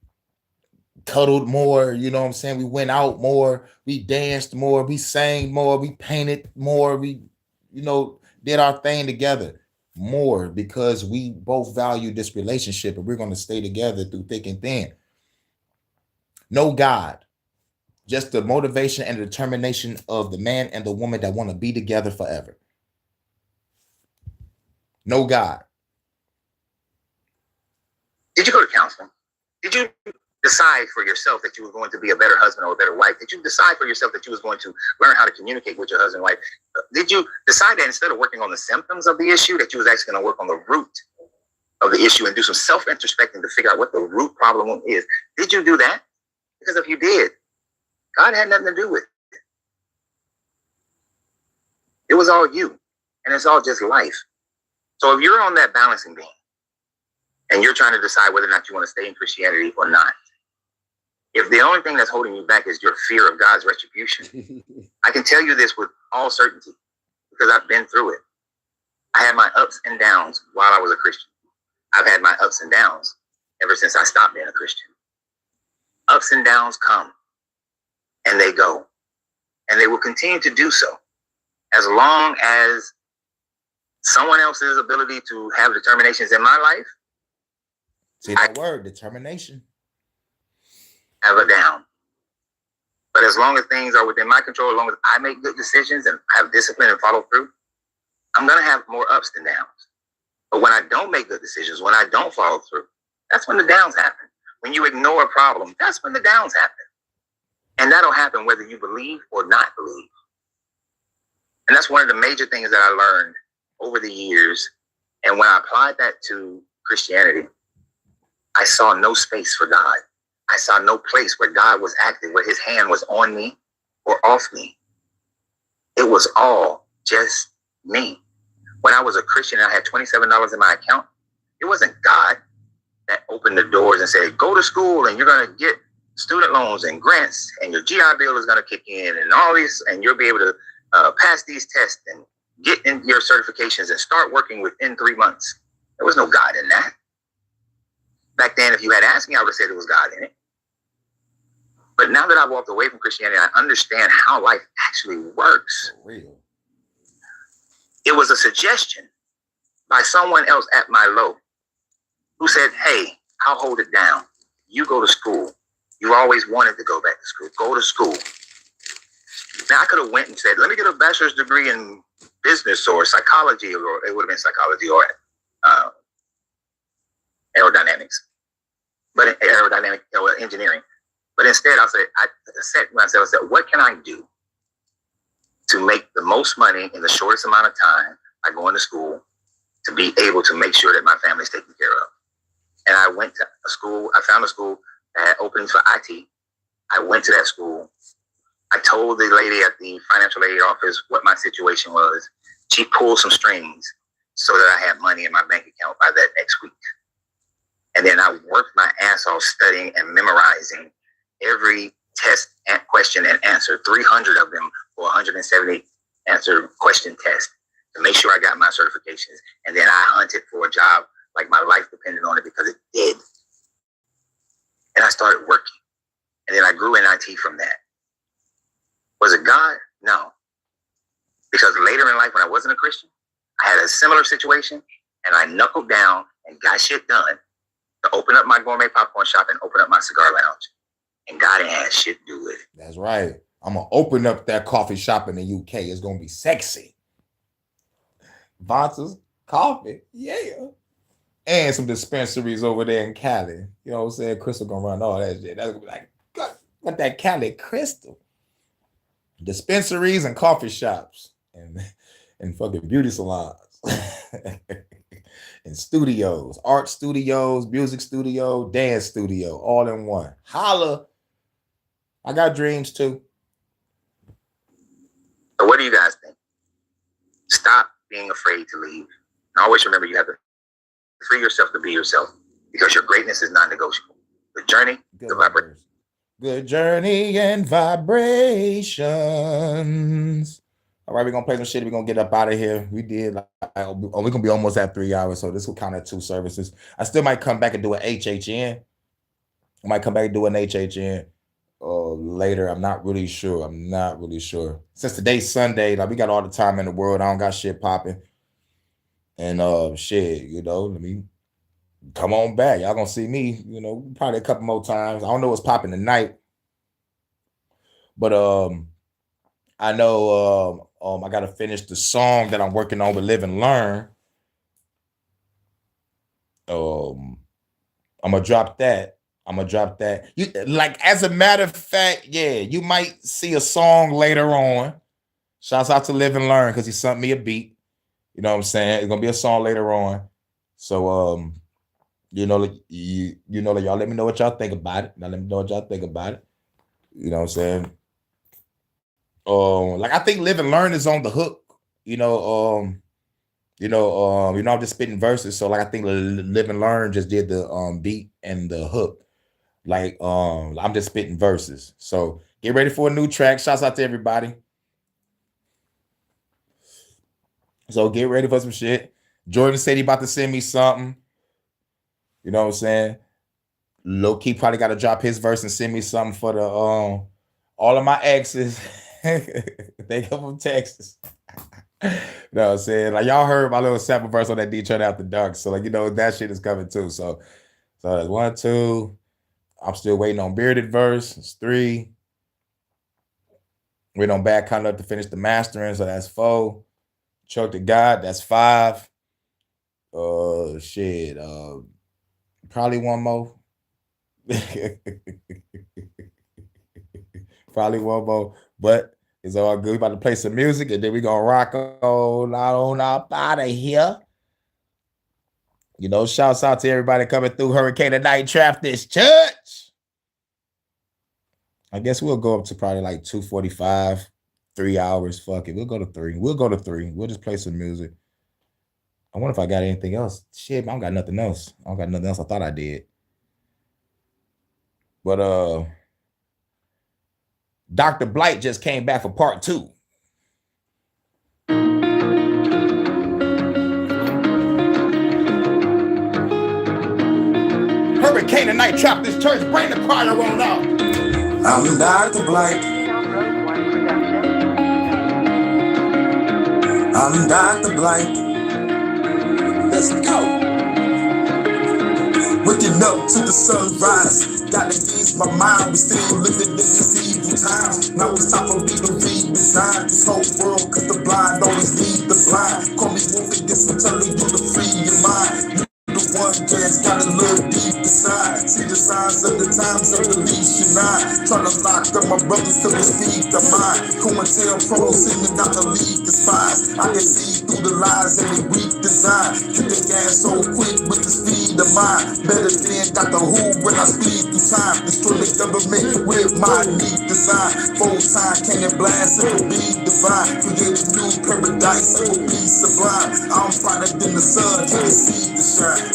cuddled more. You know what I'm saying? We went out more. We danced more. We sang more. We painted more. We, did our thing together more because we both value this relationship and we're going to stay together through thick and thin. No God, just the motivation and the determination of the man and the woman that want to be together forever. No God. Did you go to counseling? Did you decide for yourself that you were going to be a better husband or a better wife? Did you decide for yourself that you was going to learn how to communicate with your husband and wife? Did you decide that instead of working on the symptoms of the issue, that you was actually going to work on the root of the issue and do some self-introspecting to figure out what the root problem is? Did you do that? Because if you did, God had nothing to do with it. It was all you, and it's all just life. So if you're on that balancing beam and you're trying to decide whether or not you want to stay in Christianity or not, if the only thing that's holding you back is your fear of God's retribution, I can tell you this with all certainty because I've been through it. I had my ups and downs while I was a Christian. I've had my ups and downs ever since I stopped being a Christian. Ups and downs come and they go, and they will continue to do so as long as someone else's ability to have determinations in my life. See that word, determination. Have a down. But as long as things are within my control, as long as I make good decisions and have discipline and follow through, I'm going to have more ups than downs. But when I don't make good decisions, when I don't follow through, that's when the downs happen. When you ignore a problem, that's when the downs happen. And that'll happen whether you believe or not believe. And that's one of the major things that I learned over the years. And when I applied that to Christianity, I saw no space for God. I saw no place where God was active, where his hand was on me or off me. It was all just me. When I was a Christian and I had $27 in my account, it wasn't God that opened the doors and said, go to school and you're going to get student loans and grants and your GI Bill is going to kick in and all these, and you'll be able to pass these tests and get in your certifications and start working within 3 months. There was no God in that. Back then, if you had asked me, I would have said there was God in it. But now that I've walked away from Christianity, I understand how life actually works. For real. It was a suggestion by someone else at my low who said, hey, I'll hold it down. You go to school. You always wanted to go back to school. Go to school. Now, I could have went and said, let me get a bachelor's degree in business or psychology, or it would have been psychology or aerodynamics, but aerodynamic or engineering. But instead, I said to myself, what can I do to make the most money in the shortest amount of time by going to school to be able to make sure that my family's taken care of? And I went to a school. I found a school that had openings for IT. I went to that school. I told the lady at the financial aid office what my situation was. She pulled some strings so that I had money in my bank account by that next week. And then I worked my ass off studying and memorizing every test and question and answer, 300 of them for 170 answer question test to make sure I got my certifications. And then I hunted for a job like my life depended on it, because it did. And I started working. And then I grew in IT from that. Was it God? No. Because later in life, when I wasn't a Christian, I had a similar situation, and I knuckled down and got shit done to open up my gourmet popcorn shop and open up my cigar lounge. And God ain't had shit to do with it. That's right. I'm going to open up that coffee shop in the UK. It's going to be sexy. Vonta's coffee. Yeah. And some dispensaries over there in Cali. You know what I'm saying? Crystal going to run all that shit. That's going to be like, got that Cali Crystal. Dispensaries and coffee shops. And fucking beauty salons. And studios. Art studios, music studio, dance studio. All in one. Holla. I got dreams too. So what do you guys think? Stop being afraid to leave. And always remember, you have to free yourself to be yourself, because your greatness is non-negotiable. The journey, the vibration. Good journey and vibrations. All right, we're going to play some shit. We're going to get up out of here. We did. We're going to be almost at 3 hours, so this will count at 2 services. I still might come back and do an HHN. I might come back and do an HHN later. I'm not really sure. Since today's Sunday, like, we got all the time in the world. I don't got shit popping. And shit, you know, let me come on back. Y'all gonna see me, you know, probably a couple more times. I don't know what's popping tonight. But I know I gotta finish the song that I'm working on with Live and Learn. I'm gonna drop that. You, like, as a matter of fact, yeah, you might see a song later on. Shouts out to Live and Learn, because he sent me a beat. You know what I'm saying? It's gonna be a song later on. So you know, like, y'all let me know what y'all think about it. You know what I'm saying? Like, I think Live and Learn is on the hook. I'm just spitting verses. So, like, I think Live and Learn just did the beat and the hook. Like, I'm just spitting verses. So get ready for a new track. Shouts out to everybody. So get ready for some shit. Jordan said he about to send me something. You know what I'm saying? Low key probably got to drop his verse and send me something for the all of my exes. They come from Texas. You know what I'm saying? Like, y'all heard my little sample verse on that Detroit After Dark. So, like, you know, that shit is coming too. So that's 1, 2. I'm still waiting on Bearded verse. It's 3. Waiting on Bad Conduct to finish the mastering. So that's 4. Choke to God, that's 5. Shit. Probably one more. Probably one more. But it's all good. We about to play some music, and then we gonna rock on up out of here. You know, shouts out to everybody coming through Hurykane tonight. Trap this church. I guess we'll go up to probably like 2:45. 3 hours. Fuck it. We'll go to 3. We'll just play some music. I wonder if I got anything else. Shit, I don't got nothing else. I thought I did. But Dr. Blight just came back for part 2. Hurykane tonight, trap this church, bring the choir on out. I'm Dr. Blight. I'm Dr. Blight. Let's go. Waking up to the sunrise, gotta ease my mind. We still living in these evil times. Now it's time for me to redesign this whole world, cause the blind always lead the blind. Call me Wolfie, I'm telling you to free your mind. The one that's got a little deep inside. See the signs of the times of the leash and I trying to lock up my brothers to the speed of mine. Cointel Pro singing out the league despise. I can see through the lies and the weak design. Kick the gas so quick with the speed of mine. Better than got the who when I speed through time. Destroy the government with my neat design. Full time cannon blast, it will be divine. Create a new paradise, it will be sublime. I'm brighter than the sun, can't see the shine.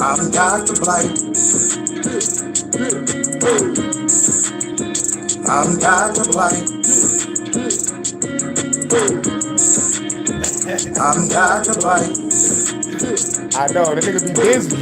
I'm Dr. Blight. I'm Dr. Blight. I'm Dr. Blight. I know, the nigga be busy.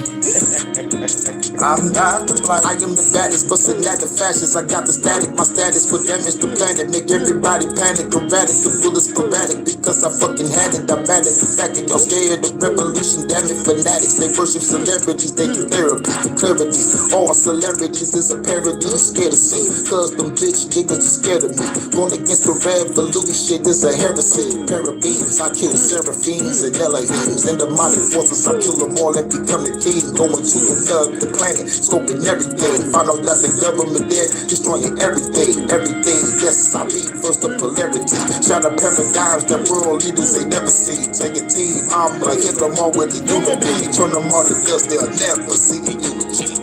I'm Dr. Blight. I am the baddest, bustin' at the fashions. I got the static, my status put damage to planet. Make everybody panic, erratic, the bullets sporadic. Because I fucking had it, I'm at it. The fact that y'all scared of revolution, damn it, fanatics. They worship celebrities, they give therapy, clarity. All celebrities is a parody, you scared to see. Cause them bitch niggas are scared of me. Going against the revolution is a heresy. Parabens, I kill seraphims and Elohims. And demonic forces, I kill them all and become the king. Going to another planet, scoping everything. Find out that the government there, destroying everything. Everything, yes, I reverse the polarity. Shatter paradigms that world leaders ain't never seen. Take a team, I'ma hit them all with the unity. Turn them all to dust, they'll never see the unity.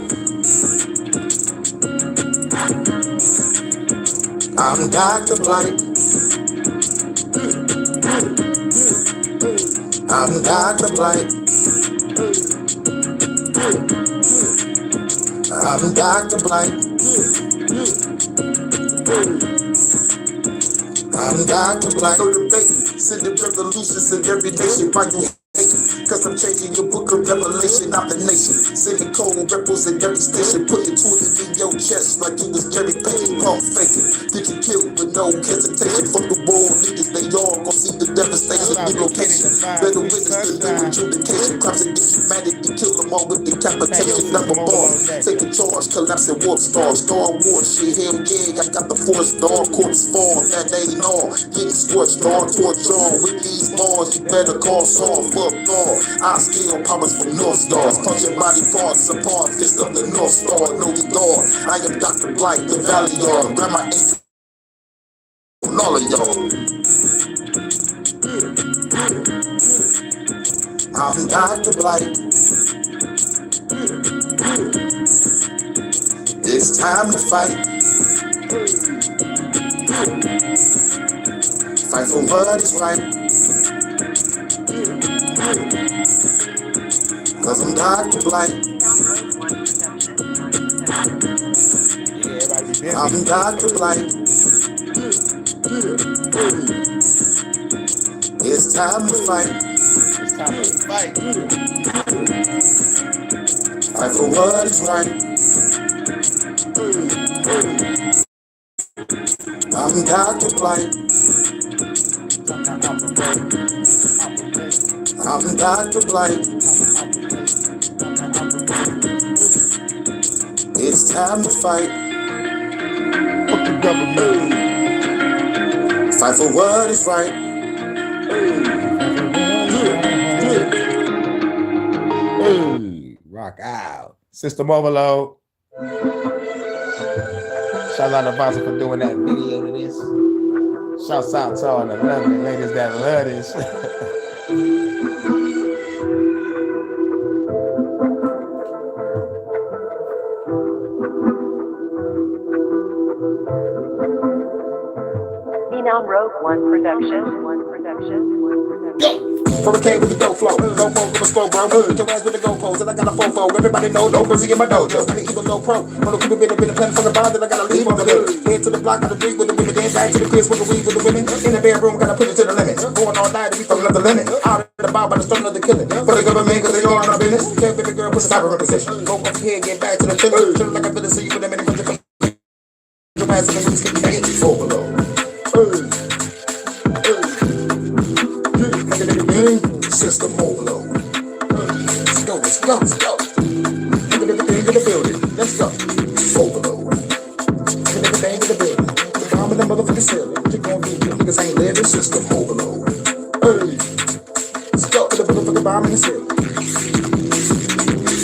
I'm Dr. Blight. I'm Dr. Blight. I'm Dr. Blight. I'm Dr. Blight. So the baby, send the revolutions in every nation. Why you hate? Cause I'm changing your book of revelation of the nation. Sending cold rebels in every station. Putting tools in your chest like you was Jerry Payton. Pump faking. Get you killed with no hesitation. Fuck the world leaders, they all gon' see the devastation. Relocation. Better witness the new adjudication. Crimes against humanity. Kill them all with decapitation. Never born. Taking charge. Collapsing warp stars. Star Wars. Shit, hell yeah. I got the force. Star corpse form. That ain't all. Getting scorched. Star torch on. With these bars, you better call Saul. Fuck all. I steal powers from North Stars. Punching body parts apart. Fist of the North Star. Know the door. I am Dr. Blight. The Valley Yard. Grab my ace on all of y'all. I'm Dr. Blight. It's time to fight. Fight for what is right. Cause I'm Dr. Blight. I'm Dr. Blight. It's time to fight. It's time to fight. Fight for what is right. I'm Dr. Blight. I'm Dr. Blight. It's time to fight. Fuck the government. Fight for what is right. Hey, rock out. System Overload. Shout out to Vonsa for doing that video to this. Shouts out to all the lovely ladies that love this. Rogue One Production. Hurykane with the dope flow. Go for the slow, bro. Put your ass with the GoPros, and I got a fofo. Everybody know no busy in my dojo. I need no pro. Wanna keep a bit of the plan for the bond that I gotta leave on the bed. Head to the block, gotta drink with the women. Then back to the crib, smoke a weed with the women. In the bedroom, gotta push it to the limit. Going all night, we fucking up the limit. Out of the bar by the stone of the killing. For the government, cause they know I'm our business. Can't baby girl, put a stop in position. Go up here, get back to the filler. Feel like I feel it, so you put them in the country. Your ass in the skip, overload. system overload. Let's go, let's go, let's go. Look at everything in the building. Let's go. Overload. Look at everything in the building. The bomb in the motherfucking ceiling. What you gonna do? You niggas ain't living. System overload. Hey. Let's go. Put the motherfucking bomb in the ceiling.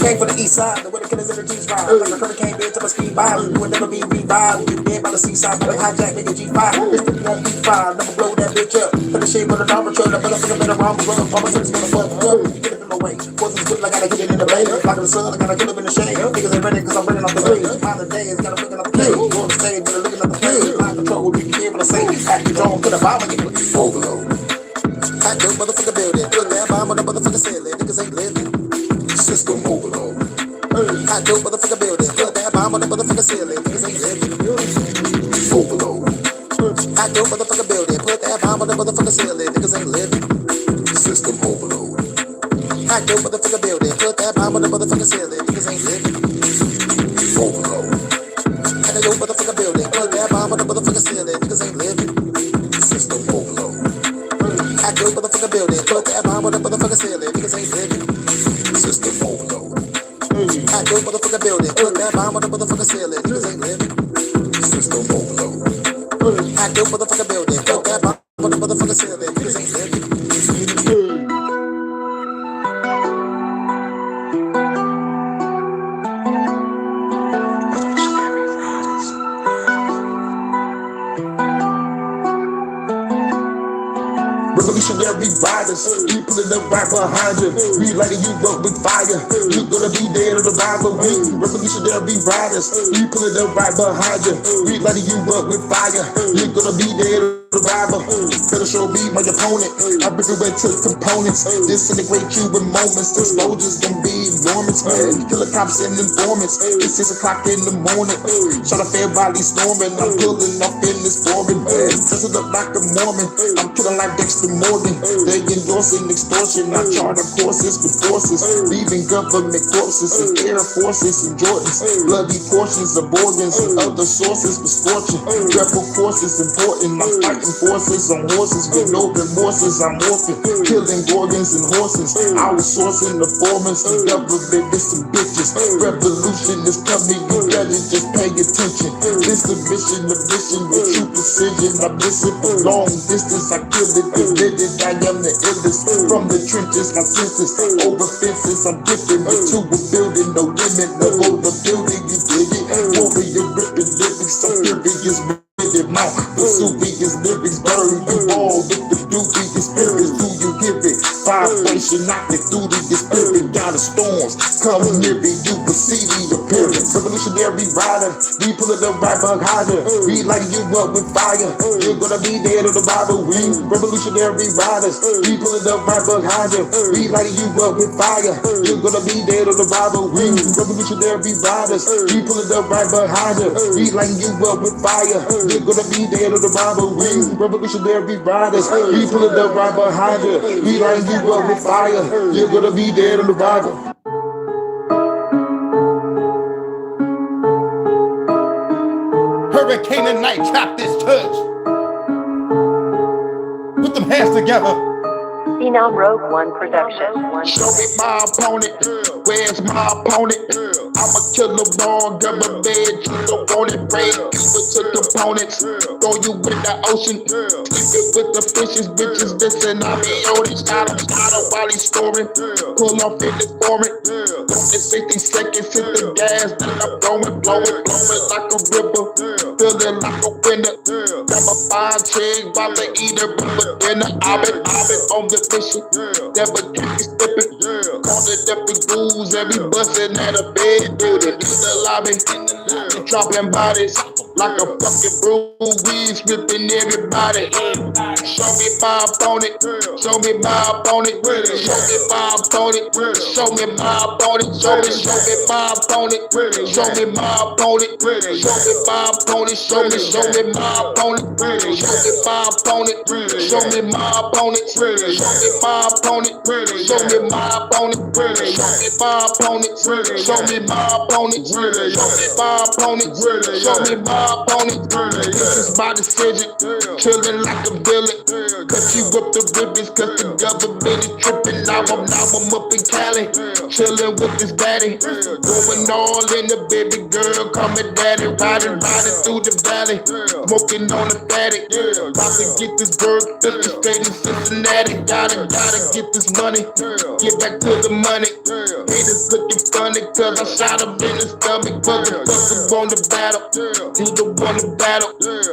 Came from the east side, the way the killers in the G's ride. Like a hurricane bitch up a speed by. You would never be revived. You dead by the seaside, but hijack nigga G5. This nigga won't be fine. Never blow that bitch up. Put the shape of the dollar truck. The motherfucker better wrong with run. Papa says gonna fuck up. Get it in the way. Forces good, I gotta get it in the blade. Like the sun, I gotta get up in the shade. Niggas ain't ready cause I'm running off the bridge. Mind the days, gotta look at the play. Go on the stage, but looking at the play. Mind control, we be able to say. Act control, put a bomb and get it. Overload. Hot the motherfucker building. Put that bomb on the motherfucker ceiling. Niggas ain't living. System overload. I do motherfucker building. Put that bomb on the motherfucker ceiling. Niggas ain't living. Overload. I do motherfucker building. Put that bomb on the motherfucker ceiling. Niggas ain't living. System overload. I do motherfucker building. Put that bomb on the motherfucker ceiling. Niggas ain't living. Overload. I do motherfucker building. Put that bomb on the motherfucker ceiling. Niggas ain't living. System overload. I do motherfucker building. Put that bomb on the motherfucker ceiling. Niggas ain't living. System overload. I do motherfucker building. Put that bomb on the motherfucker ceiling. Niggas ain't living. System overload. I do motherfucker building. Put that bomb on the motherfucker ceiling. Niggas ain't living. Revolutionary riders, we pulling up right behind you. We lighting you up with fire. You gonna be dead on the Bible. Revolutionary riders, we pulling up right behind you. We lighting you up with fire. You gonna be dead on the Bible. Better show me my opponent. I break it into components. Disintegrate you in moments. The soldiers gonna be enormous. Killer cops and informants. It's 6 o'clock in the morning. Shot a fair body storming. I'm pulling up in this foreign. Dressing up like a Mormon. I'm killing like Dexter Morgan. They endorsing extortion. I charter courses with forces. Leaving government corpses and air forces and Jordans. Bloody portions of organs and other sources misfortune. Rebel courses important. I'm fighting forces on horses with no remorses. I'm morphing. Killing organs and horses. I was sourcing the formers. The government is some bitches. Revolution is coming. You better just pay attention. This the mission with true precision. I'm missing for long distance. I kill it. I am the illest. From the trenches, my senses over fences. I'm dipping into a building, no limit. No older building, you dig it. Warrior ripping lyrics, so furious with it. Mount Vesuvius lyrics burn you all with the dubious spirits. Do you hear it? Vibration knocking through the spirit. Got the storms coming near it. You will see the appearance. Revolutionary rider, we pulling up right behind you. We lighting you up with fire. You're gonna be dead on the Bible wing. Revolutionary riders, we pulling up right behind you. We lighting you up with fire. You're gonna be dead on the Bible wing. Revolutionary riders, we pulling up right behind you. We lighting you up with fire. You're gonna be dead on the Bible wing. Revolutionary riders, we pulling up right behind you. We lighting you up with fire. You're gonna be dead on the Bible. Hurykane and Nightcap this touch. Put them hands together. Phenom Rogue One production. Show me my opponent. Where's my opponent? I'm a killer ball, got my bed, you don't want it. Break people to components. Throw you in the ocean. Sleeping with the fishes, bitches listen. I be on it. Start him while he's scoring. Pull off in the foreign. Going 60 seconds, hit the gas. Then I'm blowing like a river. Feeling like a winner. Grab a fine chick while they eat her dinner. I've been on the mission. Never keep me slipping. Call it different rules. Every bustin' at a bed. Building in the lobby. Dropping bodies like a fucking brew. Weed stripping everybody. Show me my opponent. Show me my opponent. Show me my opponent. Show me my opponent. Show me my opponent. Show me my opponent. Show me my opponent. Show me my opponent. Show me my opponent. Show me my opponent. Show me my opponent. Show me my opponent. Show me my opponent. Show me my opponent. Show me my opponent. Show me my opponent. This is my decision. Killing like a villain. Cause she whipped the ribbons, cause the government is tripping. Now I'm up in Cali, chillin' with this daddy. Going all in the baby girl, call me daddy. Riding through the valley, smoking on the fatty. About to get this bird, straight in Cincinnati. Gotta get this money, get back to the money. Haters looking funny, cause I shot him in the stomach. Motherfucker on the battle, he the one to battle.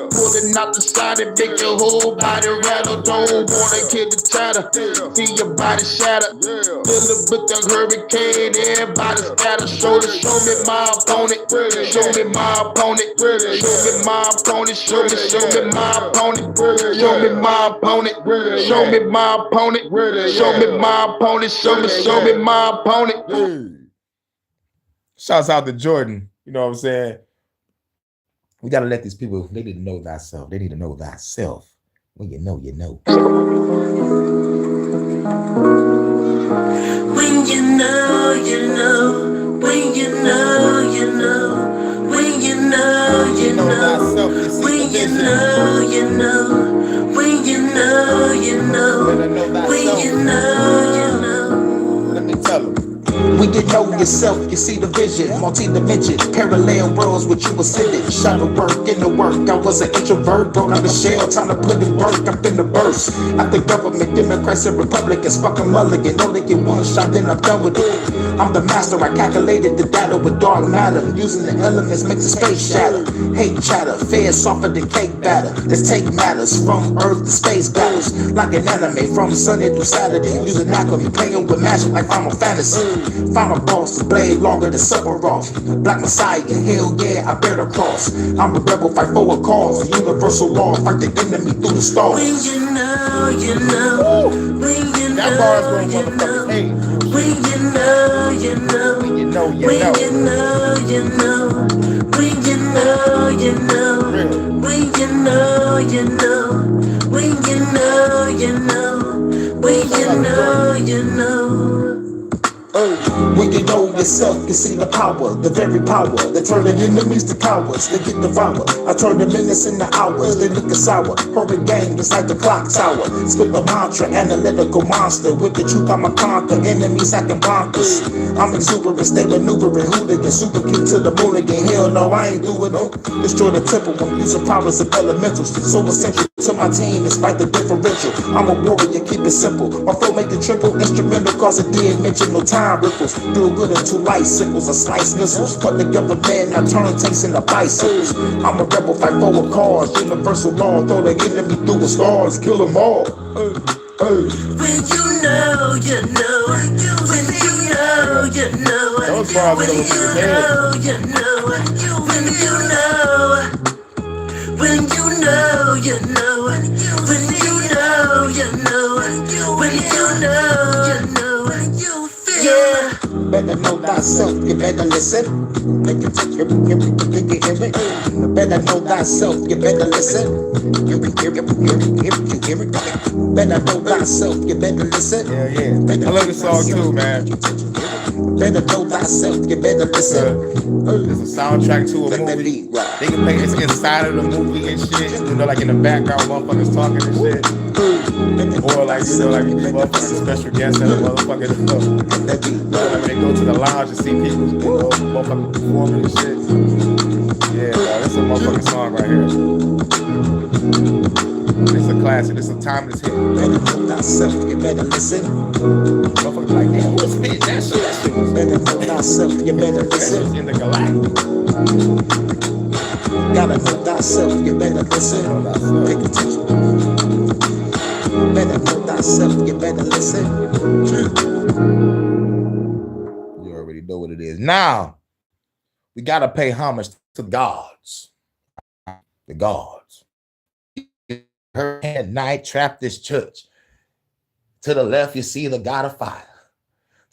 Pulling out the shot and make your whole body rattle. Don't wanna kill the chatter, see your body shatter. Dealing with the hurricane, everybody scatter. Show me my opponent, show me my opponent, show me my opponent, show me my opponent, show me my opponent, show me my opponent, show me my opponent, show me my opponent. Shouts out to Jordan. You know what I'm saying? We gotta let these people, they need to know thyself. They need to know thyself. When you know, you know. When you know, you know. When you know, you know. When you know, you know. When you know, you know. When you know, you know. When you know, you know. Let me tell them. When you know yourself, you see the vision, multi-dimension, parallel worlds which you ascended. Shot to work in the work, I was an introvert, brought out the shell, time to put in work, I'm in the burst. At the government, Democrats and Republicans, fucking mulligan, know they get one shot, then I'm done with it. I'm the master, I calculated the data with dark matter, using the elements makes the space shatter. Hate chatter, fed softer than cake batter. Let's take matters from Earth to space battles, like an anime from Sunday through Saturday. Using alchemy, playing with magic like Final Fantasy. Final boss, the blade longer than Sephiroth. Black Messiah, hell yeah, I bear the cross. I'm a rebel, fight for a cause. Universal law, fight the enemy through the stars. When you know, you know. When you know, you know. When you know, you know. When you know, you know. When you know, you know. When you know, you know. When you know, you know. When you know, you know. When you know yourself, you see the power, the very power. They turn the enemies to cowards, they get devoured. I turn the minutes into hours, they look sour. Hurykane, it's like the clock tower. Spit the mantra, analytical monster. With the truth, I'm a conquer, enemies acting bonkers. I'm exuberant, stay maneuvering, hooligan. Super kick to the moon again, hell no, I ain't doing no. Destroy the temple, I'm using powers of elementals. So essential to my team, despite the differential. I'm a warrior, keep it simple. My flow make it triple, instrumental, cause it did mention no time ripples. Do good into light sickles, I slice missiles. Cut together man, I turn tanks into bicycles. I'm a rebel, fight for a cause. Universal law, throw the enemy through the stars, kill them all. When you know, you know. When you know, you know. Those bars when you know, you know. When you know. When you know, you know. When you know, you know. When you know, you know. Yeah. Better know thyself, you better listen. Make it take you hear me. Better know thyself, you better listen. Hear me. Better know thyself, you better listen. Yeah. I love this song too, man. Better know thyself, you better listen. It's a soundtrack to a movie. They can play this inside of the movie and shit. You know, like in the background, motherfuckers talking and shit. Or like, you know, like motherfucking special guests at a motherfucking like they go to the lounge and see people, you know, motherfucking performing and shit. Yeah, bro, this is a motherfucking song right here. This is a classic. This is a timeless hit. Better know thyself, you better listen. Motherfuckers like, damn, what's this? That shit was better know thyself, you better listen. In the galactic. Gotta know thyself, you better listen. Pay attention. Better know thyself, you better listen. You already know what it is. Now, we gotta pay homage to the gods. The gods. Hurykane night trapped this church. To the left, you see the god of fire.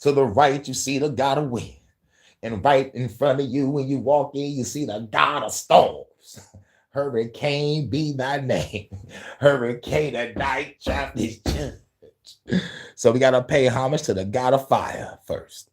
To the right, you see the god of wind. And right in front of you, when you walk in, you see the god of storms. Hurykane be thy name. Hurykane at night trapped this church. So we gotta pay homage to the god of fire first.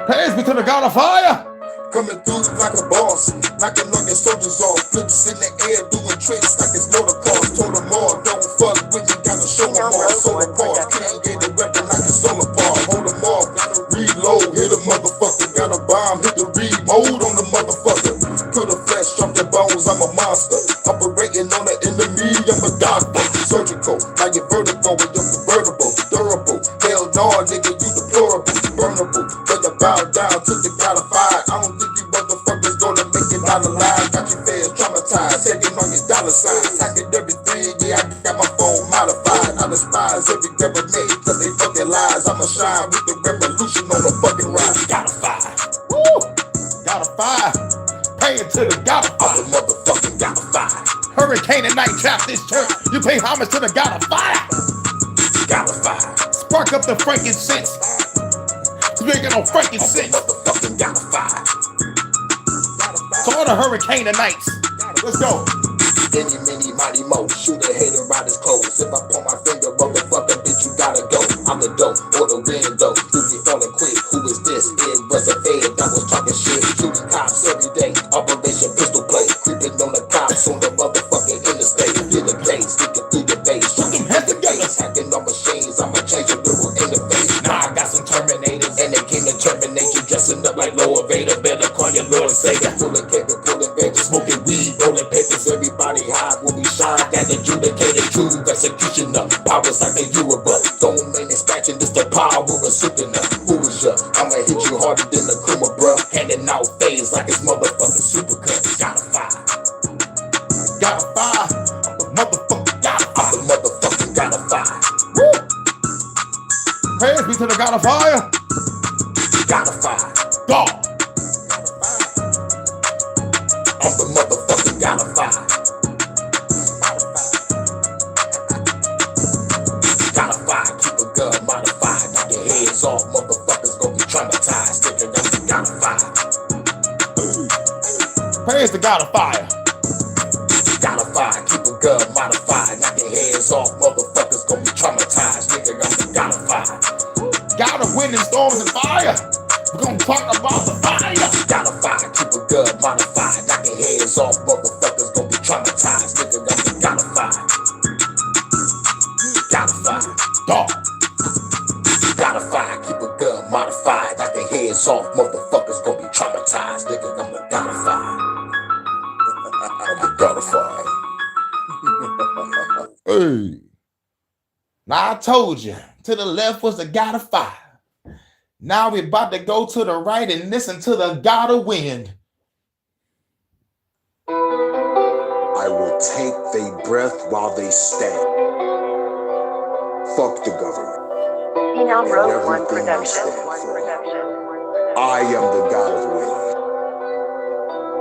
Praise be to the God of fire. Coming through like a boss, knocking on your soldiers off, flips in the air, doing tricks like it's motor cars. Told them all, don't fuck with me, gotta show them all. Solar park, can't get it weapon like a solar park. Hold them off, gotta reload, hit a motherfucker, got a bomb, hit the reload on the motherfucker. Kill the flesh, drop the bones, I'm a monster. Operating on the enemy, I'm a doctor. Surgical, now you're vertical and you're convertible, durable. Hell no, nigga, you deplorable, burnable. But you bow down to the God of fire. I don't think you motherfuckers gonna make it out alive. Got your fans traumatized, taking on your dollar signs. Hacking everything, yeah, I got my phone modified. I despise every grenade, cause they fucking lies. I'ma shine with the revolution on the fucking ride. God of fire. Woo! God of fire. Pay it to the God of fire. I'm the motherfucking God of fire. Hurykane and Night Trap this church. You pay homage to the God of fire. God of fire. Spark up the frankincense. Speaking on frankincense. Motherfucking God of fire. So all the Hurykane and Nights. Let's go. Any, many, mighty mo. Shoot a hater out his clothes. If I pull my finger, motherfucker, bitch, you gotta go. I'm the dope or the window. Do be falling quick. Who is this? It was a fed that was talking shit. Shooting cops every day. Operation pistol play. Creeping on the cops on the motherfucking interstate. Get the case, sticking through your face. Shoot them head together. Hacking on machines. I'ma change your little interface. Now I got some Terminators and they came to terminate you. Dressing up like Lord Vader. Better call your Lord Savior. Pulling paper, pulling paper, smoking weed, rolling papers. Everybody high when we shine. That adjudicated true executioner. Powers like the Yoruba. Don't mean dispatching, this the power of Supernatural. Who is ya? I'ma hit you harder than the Kuma, bruh. Handing out phase like it's motherfucking supercut. God of fire. God of fire. I'm the motherfucking God of fire. I'm the motherfucking God of fire. Woo! Praise be to the God of fire. God of fire. God. I'm the motherfucking God of fire. God of fire, keep a gun modified. Knock your heads off, motherfuckers gonna be traumatized. Thinking I'm the God of fire. Praise the God of fire. God of fire, keep a gun modified. Knock your heads off, motherfuckers gonna be traumatized. Nigga, I'm the God of fire. God of wind and storms and fire. We're gonna talk about the fire. God of fire, keep a gun modified. Knock your heads off, motherfuckers gonna be traumatized. Nigga, I'm the God of fire. God of fire. God. God of fire, keep a gun modified. Knock your heads off, motherfuckers gonna be traumatized. Nigga, I'm the God of fire. I'm the God of fire. Hey. Now I told you, to the left was the God of fire. Now we're about to go to the right and listen to the God of wind. I will take their breath while they stand. Fuck the government. Phenom Road And 1 everything they production. stand for. I am the God of wind.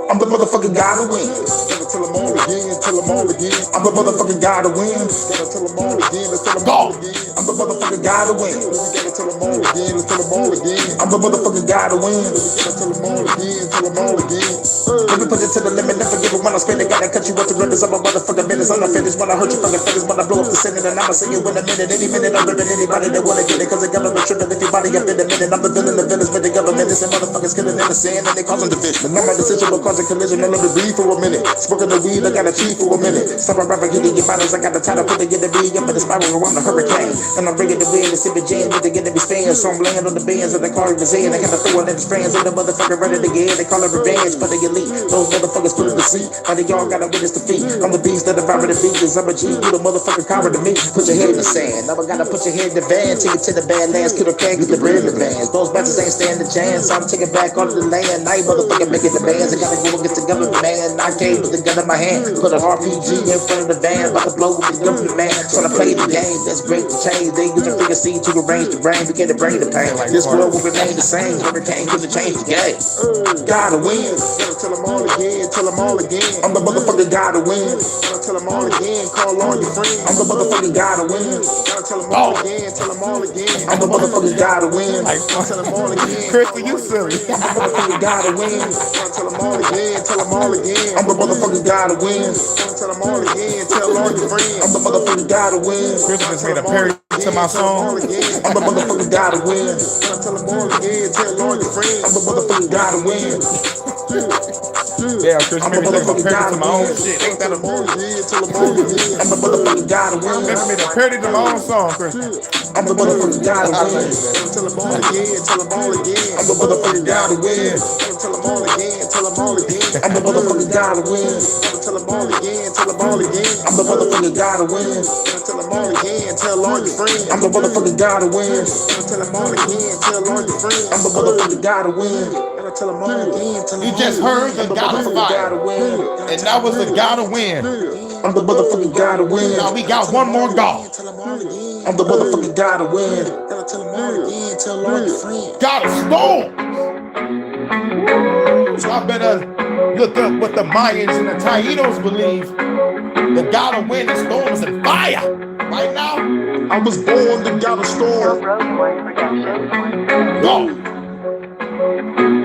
I'm the motherfucking God of wind. Gotta tell them all again, tell them all again. I'm the motherfucking God of wind. Gotta tell them all again, let's tell them all again. I'm the motherfucking God of wind. Gotta tell them all again, let's tell them all again. I'm the motherfucking God of wind. Gotta tell them all again, tell them all again. Let me push it to the limit, never give it when I spend it. Gotta cut you up to rivers. I'm a motherfucking menace. I'm not finished when I hurt you from the feathers. When I blow up the Senate, and I'ma see you in a minute. Any minute, I'm ripping anybody that wanna get it. Cause the government tripping. If your body up in a minute, I'm the villain, the villains, but the government is and motherfuckers killing innocent. And they causing division. But not my decision, but causing collision. I'll let it be for a minute. Smoking the weed, I got a tea for a minute. Stop a rapper, hitting your bottles. I got the title, put it in the B. I'm in the spiral around the hurricane. And I'm bringing the wind, and sipping gin, with the get every stand. So I'm laying on the bands, and they call it Brazilian. They kind of throw it in the strands, and the motherfucker running again. They call it revenge, but they elite. Those motherfuckers put in the seat. Now they all gotta witness defeat. I'm the beast that devour the beaches. I'm a G, you the motherfucking coward to me. Put your head in the sand. Now I gotta put your head in the van. Take it to the badlands, kill the can, get the bread in the vans. Those bitches ain't stand the chance. I'm taking back all of the land. Now you motherfucking making the bands. I gotta go against the government, man. I came with the gun in my hand. Put an RPG in front of the van. About to blow with the government, man. Trying to play the game. That's great to change. They use a figure C to arrange the brain. Begin to bring the pain. This world will remain the same. Hurykane couldn't change the game. Gotta win. Gotta tell them all again. Tell them all again. I'm the motherfucking God to win. Gotta tell them all again. Call all your friends. I'm the motherfucking God to win. Gotta tell them all again. Tell them all again. I'm the motherfucking God to win. Tell them all again. Chris, you silly. I'm the motherfucking God to win. Gotta tell them all again. Tell them all again. I'm the motherfucking God to win. Tell them all again. Tell all your friends. I'm the motherfucking God to win. Chris just made a parody to my song. I'm the motherfucking God gotta win. Tell them all again, tell all your friends. I'm the motherfucking gotta win. Yeah, Chris, you made me think of a parody to my own shit. Ain't that a bull? I'm the motherfucking gotta win. I made a parody to my own song, Chris. I'm the motherfucking gotta win. Tell them all again, tell them all again. I'm the motherfucking gotta win. Tell them all again, tell them all again. I'm the motherfucking gotta win. Tell them all again, tell them all again. I'm the motherfucking gotta win. Tell them all again, tell all your friends. I'm the motherfucking gotta win. Tell them all again, tell all your friends. I'm the motherfucking gotta win. Tell them all again, tell them You just heard the gotta fire, and that was the gotta win. I'm the motherfucking gotta win. Now we got one more God. I'm the motherfucking gotta win. Tell them all again, tell all your friends. Gotta storm. So I better look up what the Mayans and the Taínos believe. The gotta win the storm is in fire right now. I was born to gotta storm. Go.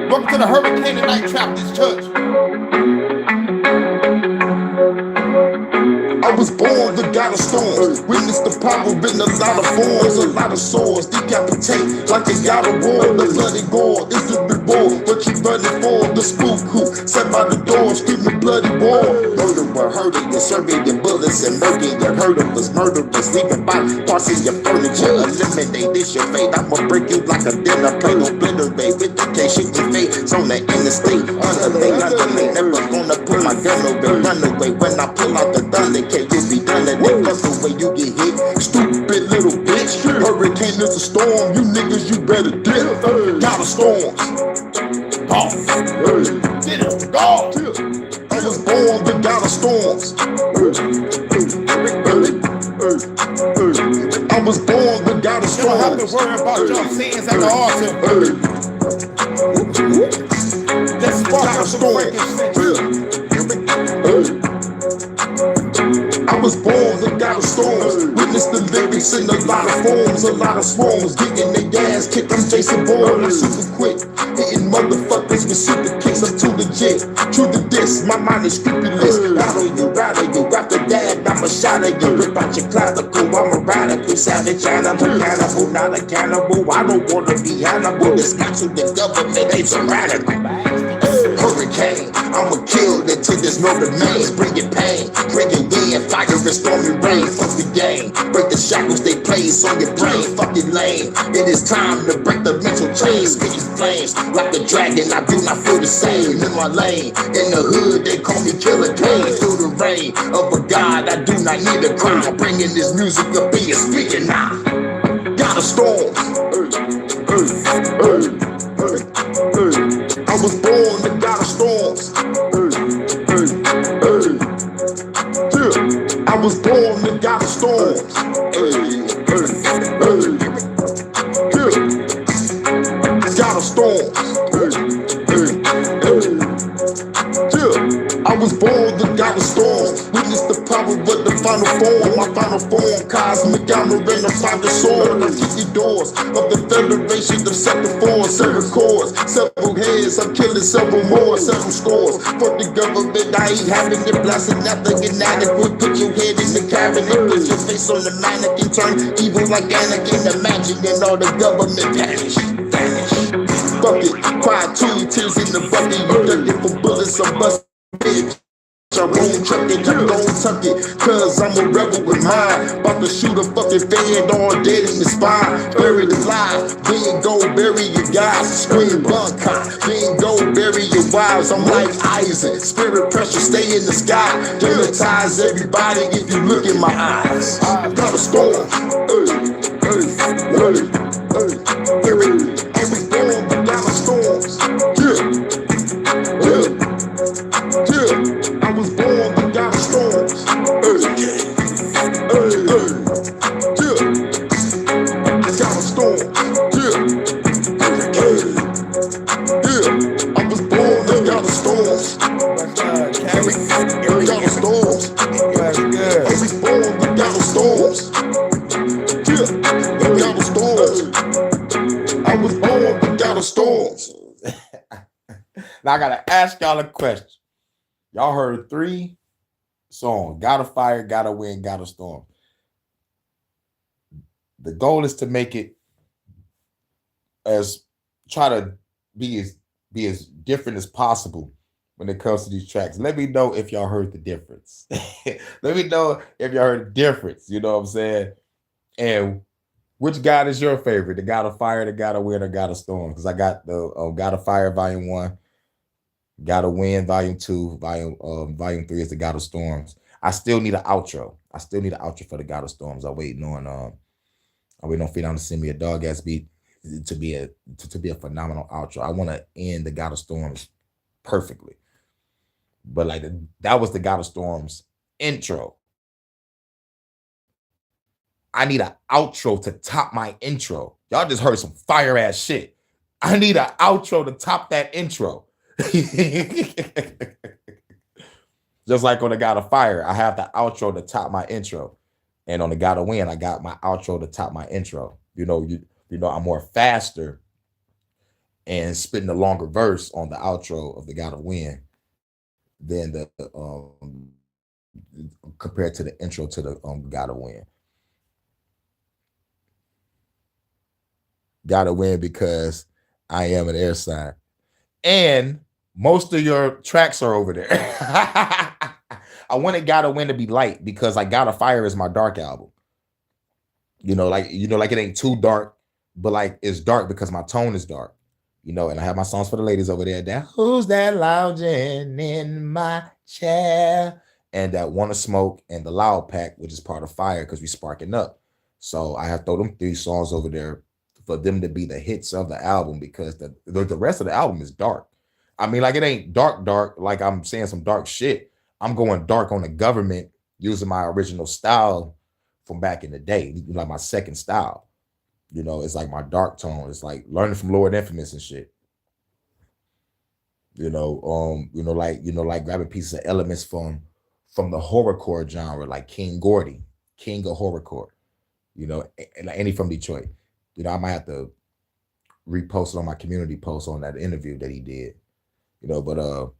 Welcome to the Hurykane and Night Trapper's Church. I was born to gotta storm. Witness the power in a lot of forms, a lot of swords. Decapitate like they got a war. The bloody gore is the reward. What you running for? The spook who sat by the door screaming bloody war. Murderer, hurting you, serving your bullets and murking your hurters, murderers, leaving by parts of your furniture. Eliminate this your fate. I'ma break you like a dinner plate. Obliterate with the case, shit your face on the interstate. Underlay, never gonna put my gun away. Run away when I pull out the thunder. Can't you be done and then fuck the way you get hit. Stupid little bitch. Hurricane is a storm. You niggas, you better dip. Gotta storms. Go. Get it. Go. I was born to gotta storms. I was born to gotta storms. You don't have to worry about your sins at the altar. Let's spark up some freaking I was born to gotta storms. Witness the lyrics in a lot of forms, a lot of swarms. Getting their ass kicked, I'm Jason Bourne. I'm super quick, hitting motherfuckers with super kicks. I'm too legit, true to this, my mind is scrupulous. Rattle you, after that, I'ma shatter you. Rip out your clavicle, I'm a radical savage animal. Cannibal, not a cannibal, I don't wanna be Hannibal. It's not to the government, they tyrannical. Hurricane, I'ma kill until there's no remains. Bring your pain, bring your wind, fire and stormy rain. Fuck the game, break the shackles they place on your brain. Fucking lame, it is time to break the mental chains. Spitting flames like a dragon, I do not feel the same. In my lane, in the hood they call me Killer Kane. Through the rain of a god, I do not need a crown. Bringing this music up in your speaker now. Gotta storm. I was born to gotta storms. I was born to gotta storms. Gotta storms. I was born to gotta storms. Witness the power of the final form. My final form, cosmic armor and a final sword. I kick the doors of the Federation of Sector 4. Several chords, several heads. I'm killing several more, several scores. Fuck the government, I ain't having it. Blasting nothing inadequate. Put your head in the cabinet. Put your face on the mannequin. Turn evil like Anakin. Imagining all the government vanish. Fuck it, cry 2 tears in the bucket. You ducking for bullets, I'm busting. Bitch, I won't truck it, I'm gon' tuck it. Cause I'm a rebel with mine. About to shoot a fucking fed all dead in the spine. Buried alive, then go bury your guys. Scream bunker, then go bury your wives. I'm like Isaac, spirit pressure stay in the sky. Hypnotize everybody if you look in my eyes. Got a storm. Every storm, we got a storms. I was born to gotta storms. Gotta storms. I was born to gotta storms. Gotta storms. I was born to gotta storms. Gotta storms. I was born to gotta storms. Now I gotta ask y'all a question. Y'all heard 3 songs. Gotta fire, gotta win, gotta storm. The goal is to make it as try to be as different as possible when it comes to these tracks. Let me know if y'all heard the difference. Let me know if y'all heard the difference. You know what I'm saying? And which God is your favorite? The God of Fire, the God of Wind, or God of Storm? Because I got the God of Fire Volume 1, God of Wind Volume 2, Volume 3 is the God of Storms. I still need an outro. I still need an outro for the God of Storms. I'm waiting on Phenom to send me a dog ass beat to be a phenomenal outro. I want to end the God of Storms perfectly. But like that was the God of Storms intro. I need an outro to top my intro. Y'all just heard some fire ass shit. I need an outro to top that intro. Just like on the God of Fire, I have the outro to top my intro. And on the God of Wind, I got my outro to top my intro. You know, I'm more faster and spitting a longer verse on the outro of the God of Wind than the compared to the intro to the God of Wind. Gotta win because I am an air sign. And most of your tracks are over there. I wanted Gotta Win to be light because like Gotta Fire is my dark album. Like it ain't too dark, but like it's dark because my tone is dark. And I have my songs for the ladies over there. That who's that lounging in my chair? And that Wanna Smoke and the Loud Pack, which is part of Fire because we sparking up. So I have throw them 3 songs over there for them to be the hits of the album because the rest of the album is dark. I mean, like it ain't dark, like I'm saying some dark shit. I'm going dark on the government using my original style from back in the day, like my second style. It's like my dark tone. It's like learning from Lord Infamous and shit. Like grabbing pieces of elements from the horrorcore genre, like King Gordy, King of Horrorcore. And any from Detroit. I might have to repost it on my community post on that interview that he did. But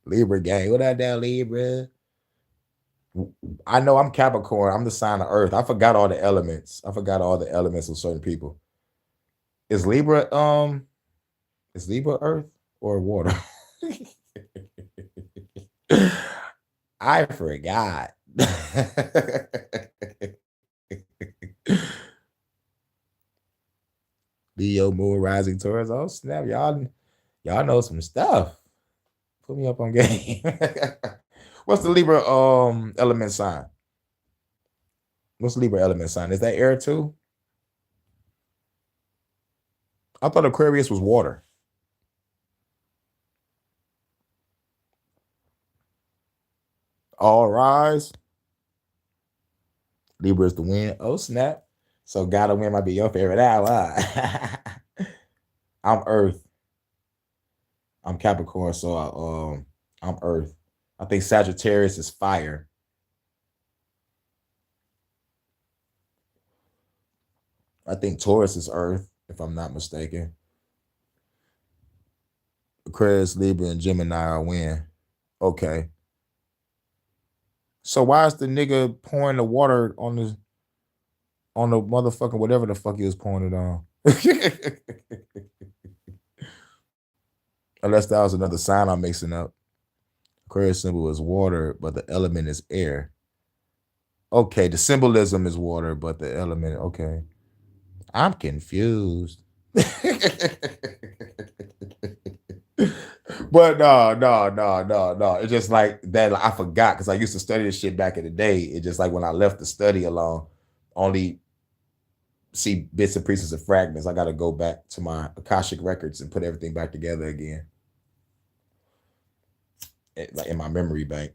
Libra gang, what up, down Libra? I know I'm Capricorn. I'm the sign of Earth. I forgot all the elements. of certain people. Is Libra Earth or water? I forgot. Leo, Moon, Rising, Taurus. Oh snap, y'all know some stuff. Put me up on game. What's the Libra element sign? What's the Libra element sign? Is that air too? I thought Aquarius was water. All rise. Libra is the wind. Oh snap. So Gotta Win might be your favorite album. I'm Earth. I'm Capricorn, so I'm Earth. I think Sagittarius is fire. I think Taurus is Earth, if I'm not mistaken. Aquarius, Libra, and Gemini are wind. Okay. So why is the nigga pouring the water on the motherfucking whatever the fuck he was pouring it on? Unless that was another sign I'm mixing up. Aquarius symbol is water, but the element is air. Okay, the symbolism is water, but the element, okay. I'm confused. But no. It's just like that. I forgot because I used to study this shit back in the day. It's just like when I left the study alone, only see bits and pieces of fragments. I got to go back to my Akashic records and put everything back together again. Like in my memory bank.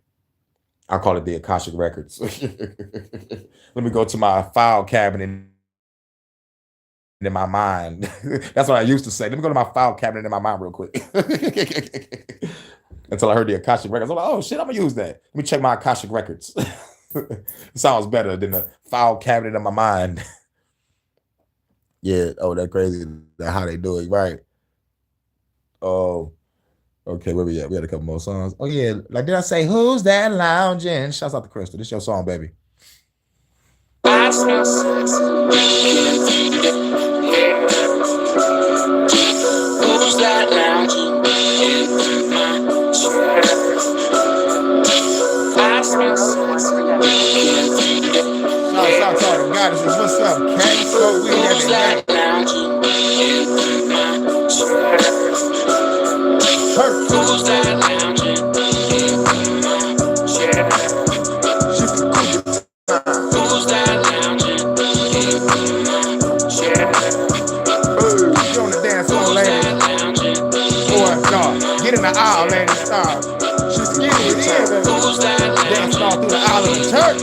I call it the Akashic records. Let me go to my file cabinet in my mind. That's what I used to say. Let me go to my file cabinet in my mind real quick. Until I heard the Akashic records. I'm like, oh shit, I'm gonna use that. Let me check my Akashic records. It sounds better than the file cabinet in my mind. Yeah, oh, that's crazy. That's how they do it, right? Oh, okay, where we at? We had a couple more songs. Oh yeah, like did I say who's that lounging? Shouts out to Crystal. This your song, baby. I smell sex. up, Cat? So we Who's that lounging in my chair? Who's that lounging in my chair? Who's that lounging in my chair? Get on the dance floor, lady. Boy, no. Get in the aisle, lady. Stop. She's skinny it is, baby. Dance all through the aisle of the church.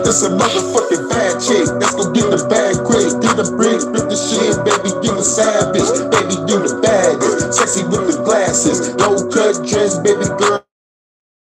It's a motherfucking bad chick. Let's go get the bag quick. Get the brick, rip the shit, baby. Give a savage. Baby, do the baddest. Sexy with the glasses. Low cut dress, baby girl.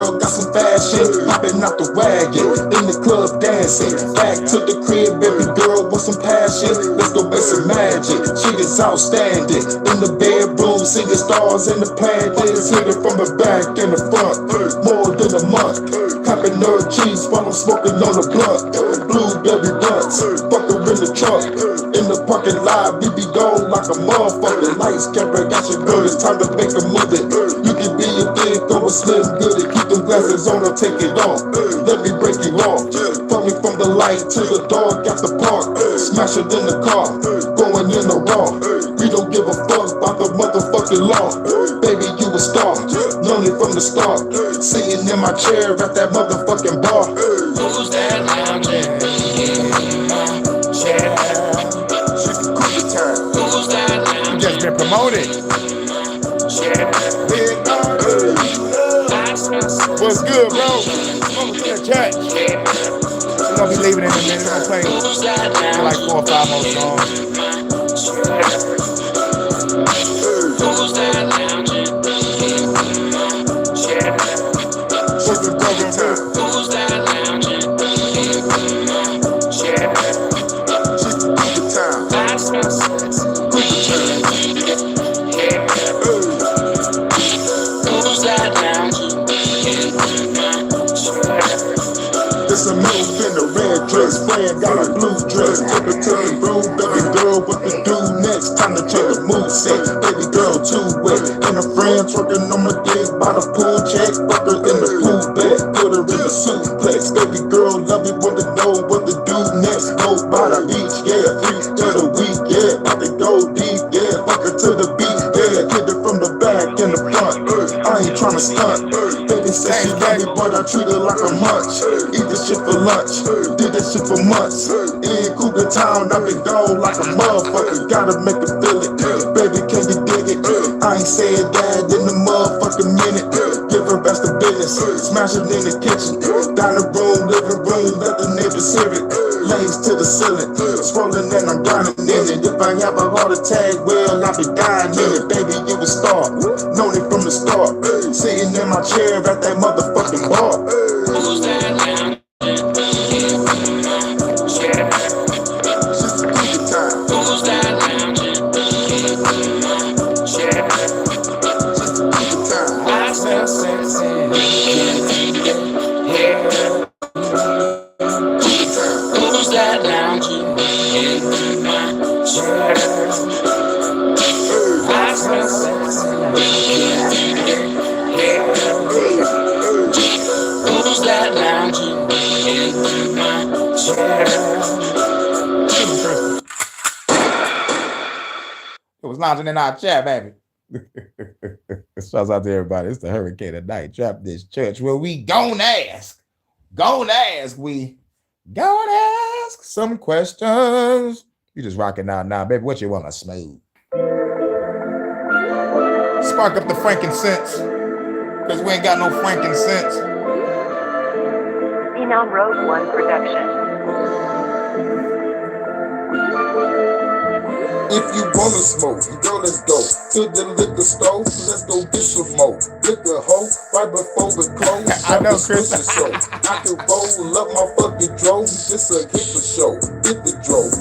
Got some fashion, popping out the wagon, in the club dancing. Back to the crib, baby girl with some passion. Let's go make some magic. She is outstanding. In the bedroom, singing stars in the planets. Hit it from the back and the front. More than a month. Popping her cheese while I'm smoking on the blunt. Blueberry blunts, fuck her in the trunk. In the parking lot, we be gone like a motherfucker. Lights, camera, got your girl. It's time to make a movie. You can be a big or a slim goodie. Keep them glasses on or take it off. Let me break you off. Follow me from the light to the dog at the park. Smash it in the car, going in the raw. We don't give a fuck about the motherfucking law. Baby, you a star, known it from the start. Sitting in my chair at that motherfucking bar. Who's that lounging in my chair? Who's that lounging? You just been promoted. What's good, bro? Welcome to the church. We're gonna be leaving in a minute. We're gonna play like 4 or 5 more songs. Who's that lounging in my chair? Who's that lounging in my chair? I smell sex. Who's that lounging in my chair? It's a move in a red dress, playing got a blue dress. Take it to the room, baby girl, what to do next? Time to change the mood set, baby girl too wet. And a friend twerking on my dick by the pool check. Fuck her in the pool bed, put her in the suplex. Baby girl, love it, want to know what to do next. Go by the beach, yeah, 3 to the week, yeah. About to go deep, yeah, fuck her to the beat, yeah. Hit it from the back and the front, I ain't tryna stunt. Baby said she love me, but I treat her like a munch. Eat this shit for lunch, did this shit for months. In Cougar Town, I've been gone like a motherfucker. Gotta make her feel it, baby, can you dig it? I ain't saying that in the motherfucking minute. Give her best of business, smash it in the kitchen. Dining room, living room, let the neighbors hear it. Lanes to the ceiling, scrolling and I'm grinding in it. If I have a heart attack, well, I'll be dying in it. Baby, you a star, known it from the start. Sitting in my chair at that motherfucking bar. Who's that lounging in my chair? Who's that lounging in my chair? I smell sexy. Who's that lounging in my chair? I smell sexy. Who's that lounging in my chair? It was lounging in our chair, baby. Shouts out to everybody. It's the Hurykane at Night Trap This Church where we gon' ask some questions. You just rocking out now, baby. What you want to smooth? Spark up the frankincense, because we ain't got no frankincense. Phenom Road 1 production. If you wanna smoke, girl, let's go to the liquor store. Let's go get some more liquor, hoe, right before the close. I know, Chris. So I can roll up my fucking drove. This a hit for show. Hit the drove.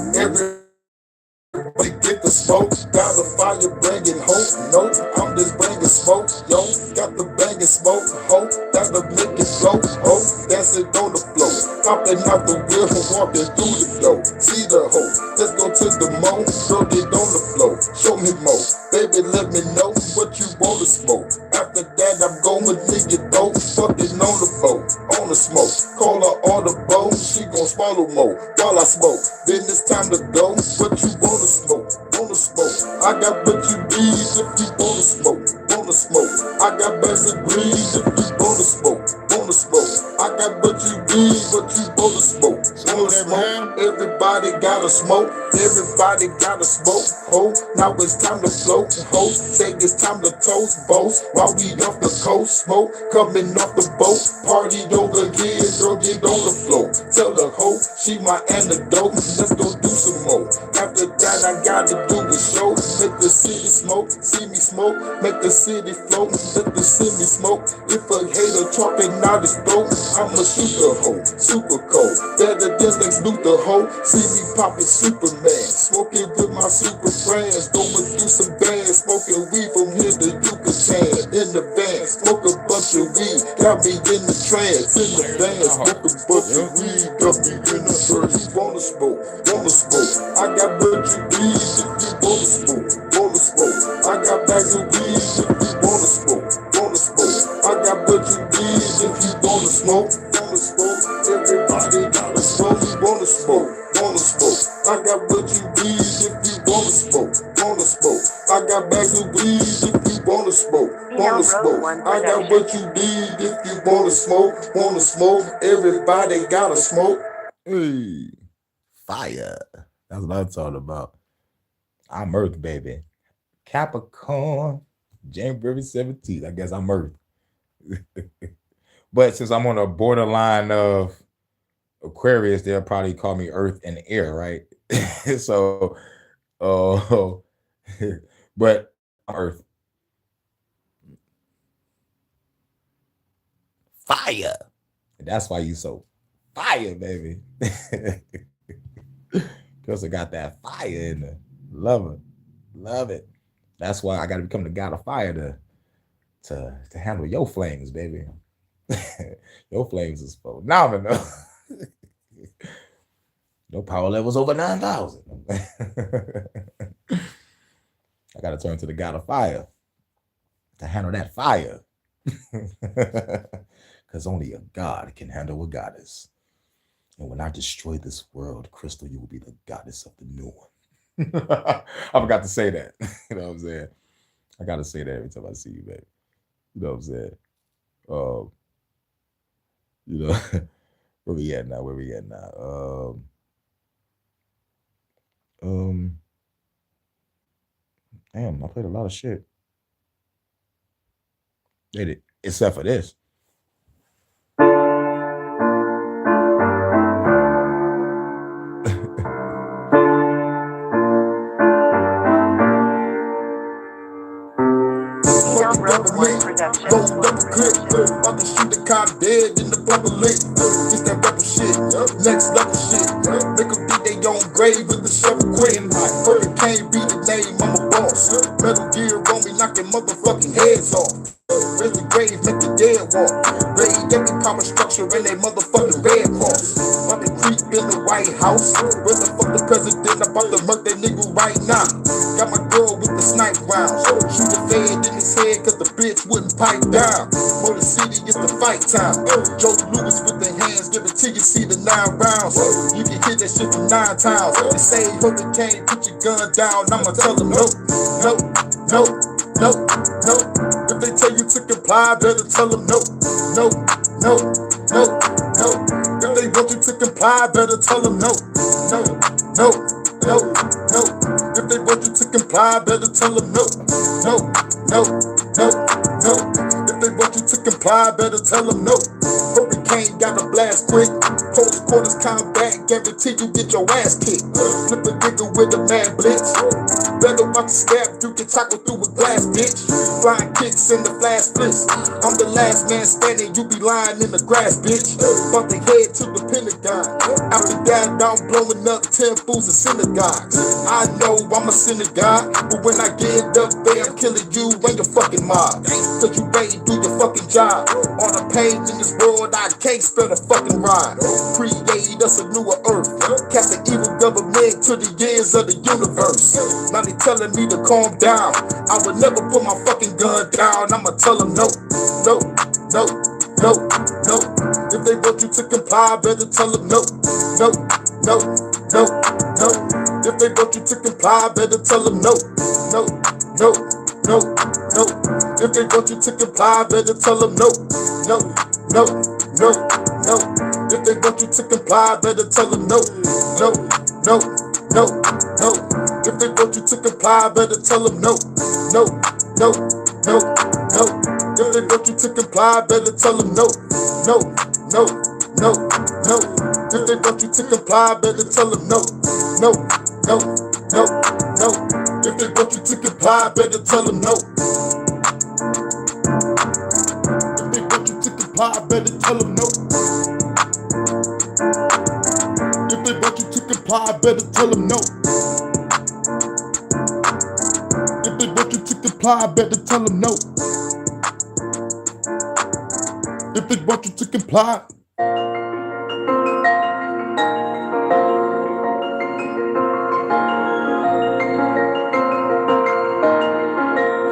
Everybody get the smoke. Got the fire bringing hope. No, I'm just bringing smoke. Yo, got the banging smoke. Hope that'll make it flow. Oh, that's it on the floor. Hopping out the wheel and walking through the door. See the hoe. Let's go to the mo. Girl, get on the floor. Show me more. Baby, let me know what you want to smoke. After that, I'm going to dig it though. Fucking on the boat. On the smoke. Call her on the boat. She gon' swallow more while I smoke. Then it's time to go. What you want to smoke? Want to smoke? I got what you need if you want to smoke. Want to smoke? I got bags of green if you want to smoke. Want to smoke? I got what you need, what you want to smoke. Want to smoke? Everybody gotta smoke. Everybody gotta smoke. Ho, now it's time to float. Ho, say it's time to toast. Boast while we off the coast. Smoke coming off the boat. Party over here, girl, get on the floor. Tell the hoe she my antidote. Let's go do some more. After that, I gotta do a show. Make the city smoke, see me smoke. Make the city float, let the city smoke. If a hater talking out his throat, I'ma shoot the hoe. Super cold, better than Lex Luthor hoe. See me popping Superman, smoking with my super friends. Going through some bands, smoking weed from here to Yucatan. In the van, smoke a bunch of weed, got me in the trance. In the van, smoke a bunch of weed, got me in the trance. You wanna smoke, wanna smoke. I got what you need if you wanna smoke, wanna smoke. I got bags of weed if you wanna smoke, wanna smoke. I got what you need if you wanna smoke, wanna smoke. Everybody gotta smoke, you wanna smoke, wanna smoke. I got what you need if you wanna smoke, wanna smoke. I got bags of weed if you wanna smoke, wanna smoke. I got what you need if you wanna smoke, wanna smoke. Everybody gotta smoke. Hey, fire. That's what I'm talking about. I'm Earth, baby. Capricorn, January 17th. I guess I'm Earth. But since I'm on a borderline of Aquarius, they'll probably call me Earth and Air, right? So, but I'm Earth. Fire. That's why you so fire, baby. Because I got that fire in there. Love it. Love it. That's why I got to become the god of fire to handle your flames, baby. Your flames is phenomenal. Your power level's over 9,000. I got to turn to the god of fire to handle that fire. Because only a god can handle a goddess. And when I destroy this world, Crystal, you will be the goddess of the new one. I forgot to say that. You know what I'm saying? I got to say that every time I see you, baby. You know what I'm saying? You know, where we at now? Damn, I played a lot of shit. Did it, except for this. About to shoot the cop dead in the bubble lake. Just that rebel shit, next level shit. Make them beat they own grave with the shovel quick. Hurykane be the name, I'm a boss. Metal gear on me, knocking motherfucking heads off. Raise the grave, make the dead walk. Raid every power structure in they motherfucking Red Cross. About to creep in the White House. Where the fuck the president about to murk that nigga right now? Got my girl with the snipe rounds. Shoot the fed in his head cause the bitch wouldn't pipe down. Motor City is the fight time. Joe Lewis with the hands, give it to you, see the 9 rounds. You can hit that shit from 9 times. They say Hurykane, put your gun down. I'ma tell them no, no, no, no, no. If they tell you to comply, better tell them no, no, no, no, no. If they want you to comply, better tell them no, no, no, no, no. If they want you to comply, better tell them no, no, no, no, no. If they want you to comply, better tell them no. Hurykane got a blast quick. Close quarters combat, guarantee you get your ass kicked. Flip a nigga with a mad blitz. Better watch about to stab, you can tackle through with glass, bitch. Flying kicks in the flash flips. I'm the last man standing, you be lying in the grass, bitch. Bump the head to the Pentagon. After that, I'm blowing up temples and synagogues. I know I'm a synagogue, but when I get up there, I'm killing you and your fucking mob. Cause you ain't do your fucking job. On the pain in this world, I can't spell a fucking rhyme. Create us a newer earth. Cast the evil government to the ends of the universe. Now they telling me to calm down. I would never put my fucking gun down. I'ma tell them no, no, no, no, no. If they want you to comply, better tell them no, no, no, no, no. If they want you to comply, better tell them no, no, no, no, no. If they want you to comply, better tell them no, no, no, no, no. If they want you to comply, better tell them no, no, no, no, no. If they want you to comply, better tell them no, no, no, no, no. If they want you to comply, better tell them no, no, no, no, no. If they want you to comply, better tell them no, no, no, no, no. If they want you to comply, better tell them no. If they want you to comply, better tell them no. If they want you to comply, better tell them no. If they want you to comply, better tell them no. If they want you to comply.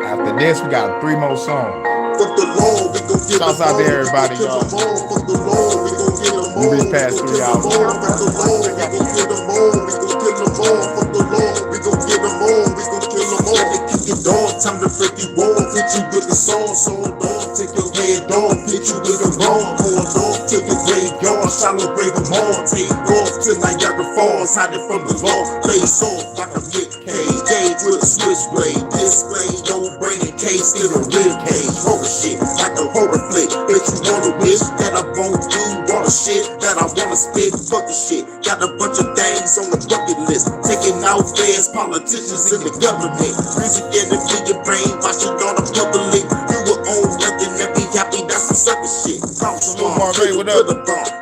After this, we got 3 more songs. Fuck the law, we gon' get shouts out to everybody, y'all. Fuck the law, we gon' get them all. We be past 3 hours. Fuck the law, we gon' get them all. We gon' kill them all. Fuck the law, we gon' get them all. We gon' kill them all. They kick your dog, time to break you wall. Hit you with the song, dog. Take your head off, hit you with the wrong. Corn dog, take your graveyard, shallow grave them all. Take off till Niagara Falls, hiding from the law. Face off like a Nick Cage, cage with a switchblade. Display, no brain in case in a rib cage. Horror shit, like a horror flick. Bet you wanna wish that I won't do all the shit that I wanna spit. Fuck the shit, got a bunch of things on the bucket list. Taking out feds, politicians in the government. Music enemy, your brain, watch it on the public. You will own nothing and be happy, that's some sucker shit.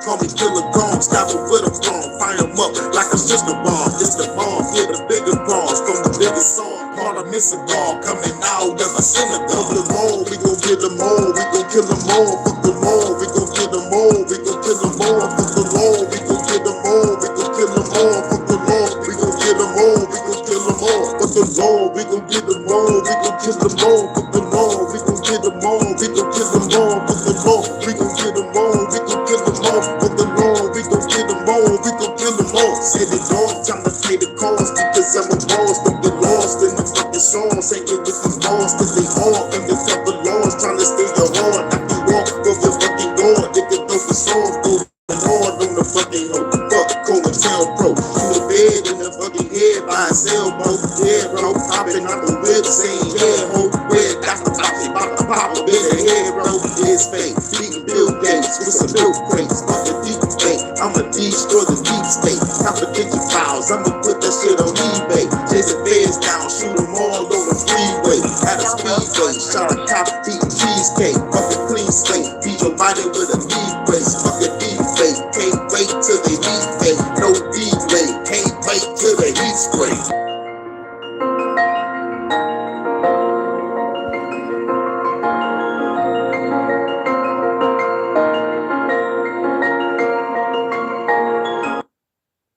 Call me Killer Gong, stop it with a bomb. Fire him up like a sister bomb. It's the bomb, get the bigger bombs from the biggest song. Parliament's a bomb coming out of a synagogue. Fuck the law, we gon' get them all. We gon' kill them all. Fuck the law, we gon' get them all. We gon' kill them all. Fuck the law, we gon' get them all. We gon' kill them all. Fuck the law, we gon' get them all. We gon' kill them all. Fuck the law, we gon' get them all. We gon' kill them all. Fuck the law, we gon' get them all. We gon' kill them all. Fuck the law, we gon' get them all. We gon' kill them all. Fuck the law, we gon' get them all. We gon' kill them all. Said it all, time to pay the cost because I'm a boss. Don't get lost in the fucking songs. Ain't it with these laws cause they all undercover laws. Trying to stay your heart, knock you off of your fucking guard. They can throw the song through the Lord on the fucking hoe. Fuck, call the town bro. In the bed in the fucking head by his elbow. Yeah, bro, popping out the whip, saying yeah, ho. Where that's the pop, about to pop a bit of head, bro. It's fake, beating Bill Gates with some milk crates. Fuck the deep fake, I'ma destroy the deep state. Confidential files, I'ma put that shit on eBay. Chase the feds down, shoot them all on the freeway. At a speedway, shot a cop eating cheesecake. Fuck a clean slate, beat your body with a knee brace. Fuck a deep fake, can't wait till they leave fake. No delay, can't wait till the heat spray.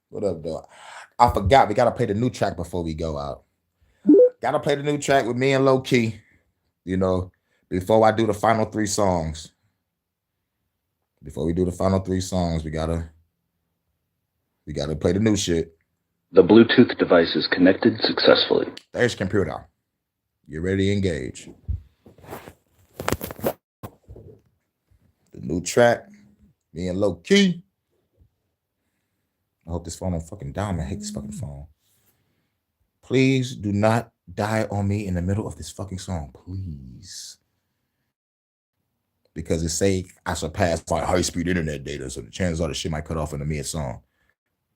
What up, though? I forgot. We got to play the new track before we go out. Got to play the new track with me and Low Key, you know, before I do the final 3 songs. Before we do the final 3 songs, we got to play the new shit. The Bluetooth device is connected successfully. There's your computer. You're ready to engage. The new track, me and Low Key. I hope this phone don't fucking die. I hate this fucking phone. Please do not die on me in the middle of this fucking song. Please. Because it say I surpassed my high-speed internet data, so the chances are the shit might cut off in the mid-song.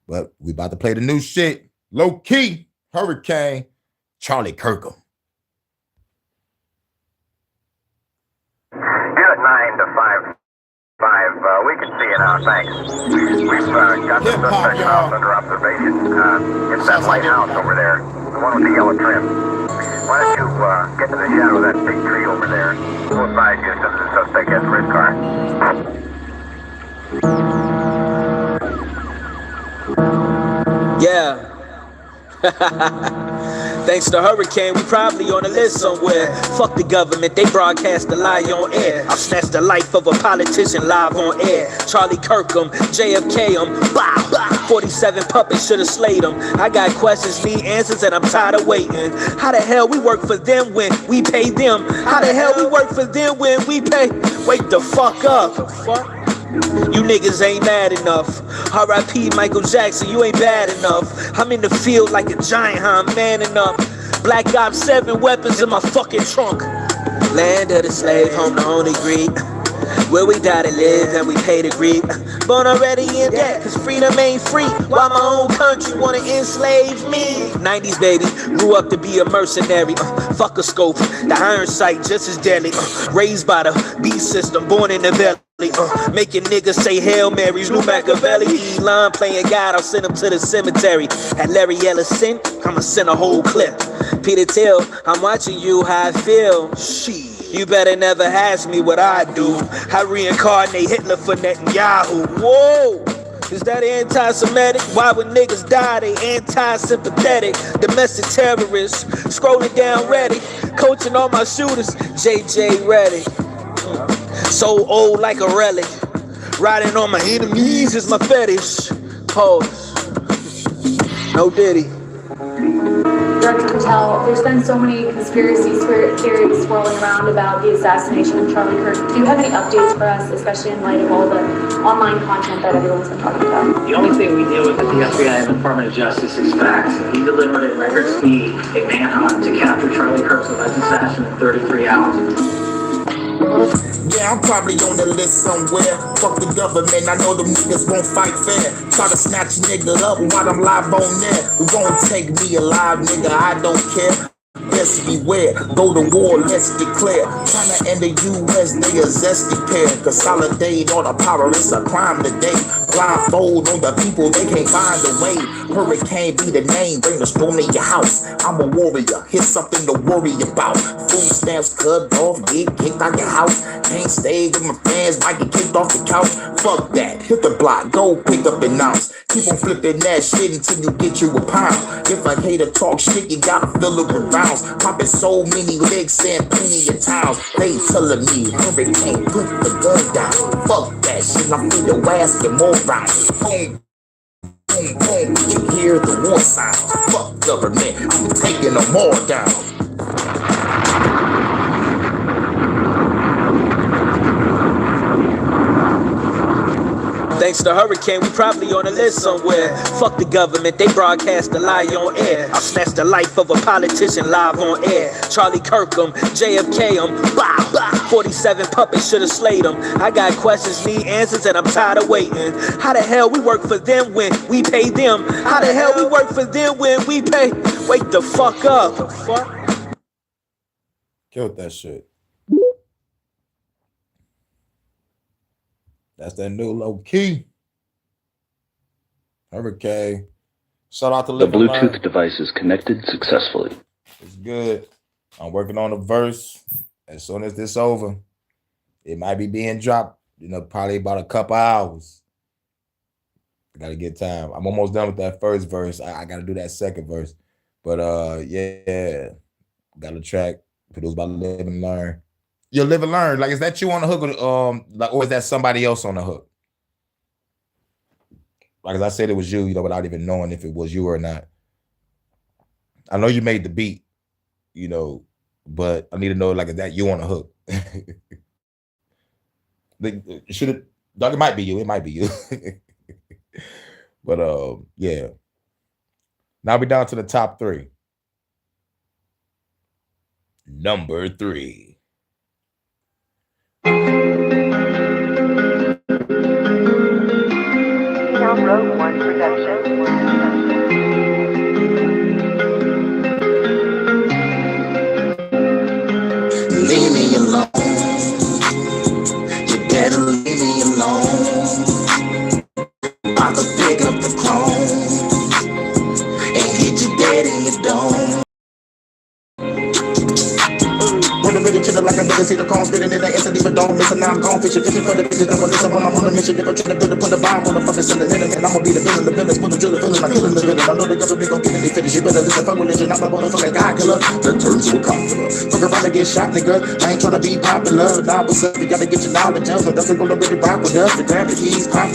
But we about to play the new shit. Low Key, Hurykane. Charlie Kirkham. You're at 9 to 5. We can see you now, thanks. We've got the suspect house under observation. It's that lighthouse over there, the one with the yellow trim. Why don't you get to the shadow of that big tree over there? We'll advise you as soon as the suspect gets to his car. Yeah. Thanks to Hurykane, we probably on the list somewhere. Fuck the government, they broadcast the lie on air. I'll snatch the life of a politician live on air. Charlie Kirkham, JFK, bah, bah. 47 puppets should've slayed them. I got questions, need answers, and I'm tired of waiting. How the hell we work for them when we pay them? How the hell we work for them when we pay? Wake the fuck up. You niggas ain't mad enough. R.I.P. Michael Jackson, you ain't bad enough. I'm in the field like a giant, huh? I'm manning up. Black Ops 7 weapons in my fucking trunk. Land of the slave, home to only greed. Where we die to live and we pay to greed. Born already in debt, cause freedom ain't free. Why my own country wanna enslave me? 90s baby, grew up to be a mercenary. Fuck a scope, the iron sight just as deadly. Raised by the beast system, born in the valley. Making niggas say Hail Marys, New Machiavelli. Elon playing God, I'll send him to the cemetery. Had Larry Ellison, I'ma send a whole clip. Peter Thiel, I'm watching you, how I feel. Shit. You better never ask me what I do. I reincarnate Hitler for Netanyahu. Whoa! Is that anti-Semitic? Why would niggas die? They anti-sympathetic. Domestic terrorists. Scrolling down Reddit. Coaching all my shooters. JJ Reddick. So old like a relic. Riding on my enemies is my fetish. Pause. No Diddy. Director Patel, there's been so many conspiracy theories swirling around about the assassination of Charlie Kirk. Do you have any updates for us, especially in light of all the online content that everyone's been talking about? The only thing we deal with at the FBI and the Department of Justice is facts. He delivered at record speed a manhunt to capture Charlie Kirk's alleged assassin in 33 hours. Yeah, I'm probably on the list somewhere. Fuck the government, I know them niggas won't fight fair. Try to snatch a nigga up while I'm live on there. It won't take me alive, nigga, I don't care. Best beware, go to war, let's declare. China and the US, they a zesty pair. Consolidate all the power, it's a crime today. Blindfold on the people, they can't find a way. Hurykane be the name, bring the storm to your house. I'm a warrior, here's something to worry about. Food stamps cut off, get kicked out your house. Can't stay with my fans, might get kicked off the couch. Fuck that, hit the block, go pick up an ounce. Keep on flipping that shit until you get you a pound. If a hater talk shit, you gotta fill it with rounds. Popping so many licks and plenty of times. They telling me Hurykane, put the gun down. Fuck that shit, I'm through your ass with more rounds. Boom, boom, boom, you hear the war sound. Fuck government, I'm taking them all down. Thanks to Hurykane, we probably on the list somewhere. Fuck the government, they broadcast the lie on air. I'll snatch the life of a politician live on air. Charlie Kirkham, JFK, bah, bah. 47 puppets should've slayed them. I got questions, need answers, and I'm tired of waiting. How the hell we work for them when we pay them? How the hell we work for them when we pay? Wake the fuck up. Killed that shit. That's that new low key. Hurykane. Shout out to The Bluetooth device is connected successfully. It's good. I'm working on a verse. As soon as this over, it might be being dropped, probably about a couple hours. I gotta get time. I'm almost done with that first verse. I gotta do that second verse. But yeah. Got a track produced by Live and Learn. You live and learn. Like, is that you on the hook, or is that somebody else on the hook? Like, as I said, it was you, without even knowing if it was you or not. I know you made the beat, but I need to know, like, is that you on the hook? Dog, it might be you. It might be you. But yeah. Now we're down to the top three. Number 3. Road One production. dead and you don't. When the really chillin' like a nigga, see the cone spittin' in the instant, even don't listen. Now I'm gone fishing for the bitches that will listen when I'm on a mission. If I try to build it, put a bomb on the fucking ceiling, and I'ma be the villain, the villains, put the driller, feeling like killing the villain. I know the government gon' get it, they finish. You better listen, fuck religion, I'm a motherfucking God killer. That turns to a cop killer. Fuck around and get shot, nigga. I ain't tryna be popular. Nah, what's up? You gotta get your knowledge up. So doesn't go to really rock with us. The grab the keys, pop.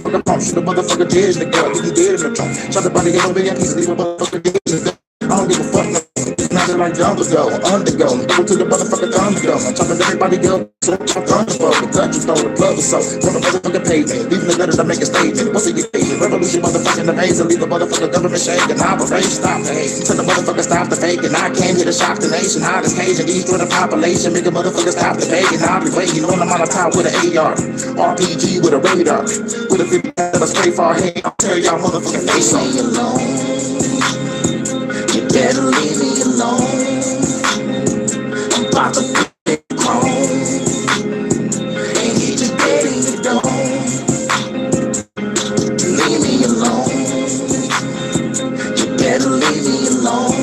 Fucking pump, shoot the motherfucker dead, nigga. Get dead in the trunk. Shot the body, get over there, piece of leave a motherfucker dead, nigga. I don't give a fuck, no. Nothing like Dumbledore, undergo, go to the motherfucking Thunderdome. I'm chopping everybody up, so I'm thunderbolt. The cut you throw the plug or so. From the motherfucking pavement, leaving the letter to make a statement. What's it occasion? Revolution, motherfucking amazing. Leave the motherfucking government shaking. Operation, stop the hate. Tell the motherfucker stop the faking. I came here to shock the nation. Hottest Cajun, destroy the population. Make a motherfucker stop the faking. I'll be waiting on the amount of time with an AR. RPG with a radar. With a 50 that I spray far ahead. I'll tear y'all motherfucking face off. Leave me alone. You better leave me alone. I'm about to flip chrome and get you dead in your dome. Leave me alone. You better leave me alone.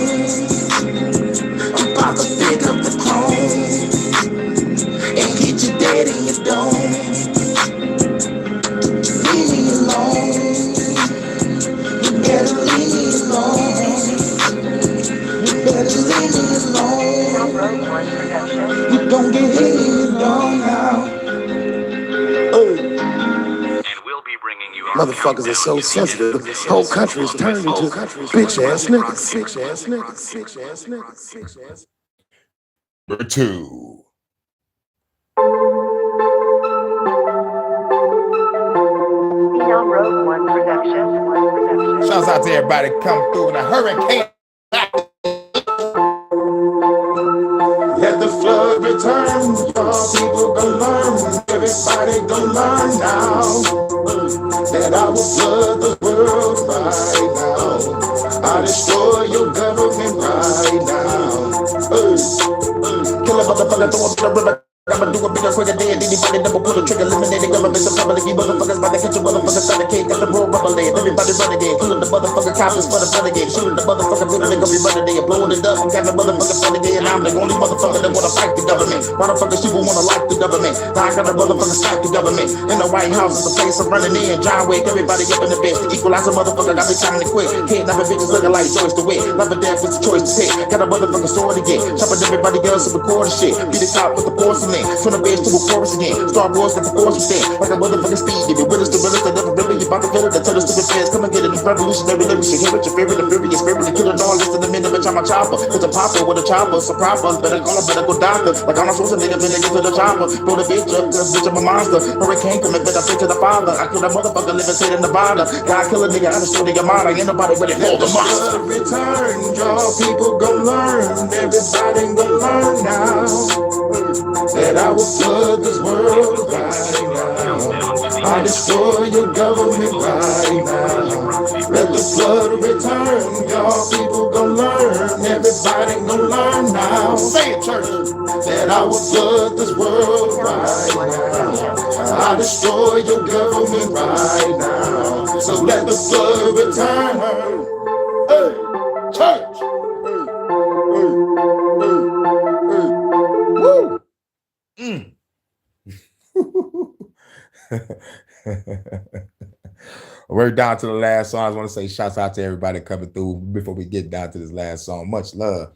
I'm about to pick up the chrome and get you dead in your dome. Leave me alone. You better leave me alone. Better leave me alone. You don't get hit alone now. And we'll be bringing you Motherfuckers are so sensitive. The whole country is turned into bitch ass niggas. Bitch ass niggas. Bitch ass niggas. Bitch ass niggas. Number 2. Phenom Road 1 production. Shouts out to everybody come through in a hurricane. Let the flood return, y'all people gon' learn. Everybody gon' learn now that I will flood the world right now. I destroy your government right now. Kill a motherfucker, throw up the river. I'ma do a bigger, quicker than anybody never pull a trigger. Eliminating government, the public, you motherfuckers about to catch a motherfucker, start a cake, got the roll rubber land. Everybody running in, pulling the motherfucker coppers for the renegade, shooting the motherfucker building, they gon' be running in, blowing it up, and got the motherfucker running in. I'm the only motherfucker that wanna fight the government. Motherfuckers, people wanna like the government. Now I got the motherfucker stack the government. In the White House is the place I'm running in. John Wick, everybody up in the bed. To equalize a motherfucker, got me trying to quit. Can't never bitches looking like Joyce to win. Love or death is a choice to take. Got a motherfucker sword again. Chopping everybody else and recording shit. Be the top with the porcelain. Turn the bitch to a chorus again. Star Wars got the force within. Like a motherfucking speed. If you with us, the realest, that never really you about to feel it. Tell the stupid fans, come and get it. It's revolutionary lyrics. You hear it, your favorite, the furious spirit, the killer dog. Listen to me, bitch, I'm a chopper. It's a popper with a chopper. It's a proper. Better call him, better go doctor. Like I'm not supposed to nigga, better get to the chopper. Blow the bitch up, cause bitch, I'm a monster. Hurricane coming, better pray to the father. I kill that motherfucker living straight in Nevada. God kill a nigga, I destroy your mind. Ain't nobody ready for the monster. Return, y'all people gon' learn. Everybody gon' learn now that I will flood this world right now. I destroy your government right now. Let the flood return, y'all people gon' learn. Everybody gon' learn now. Say it, church. That I will flood this world right now. I destroy your government right now. So let the flood return. Hey, church. Woo. We're down to the last song. I just want to say shouts out to everybody coming through before we get down to this last song. Much love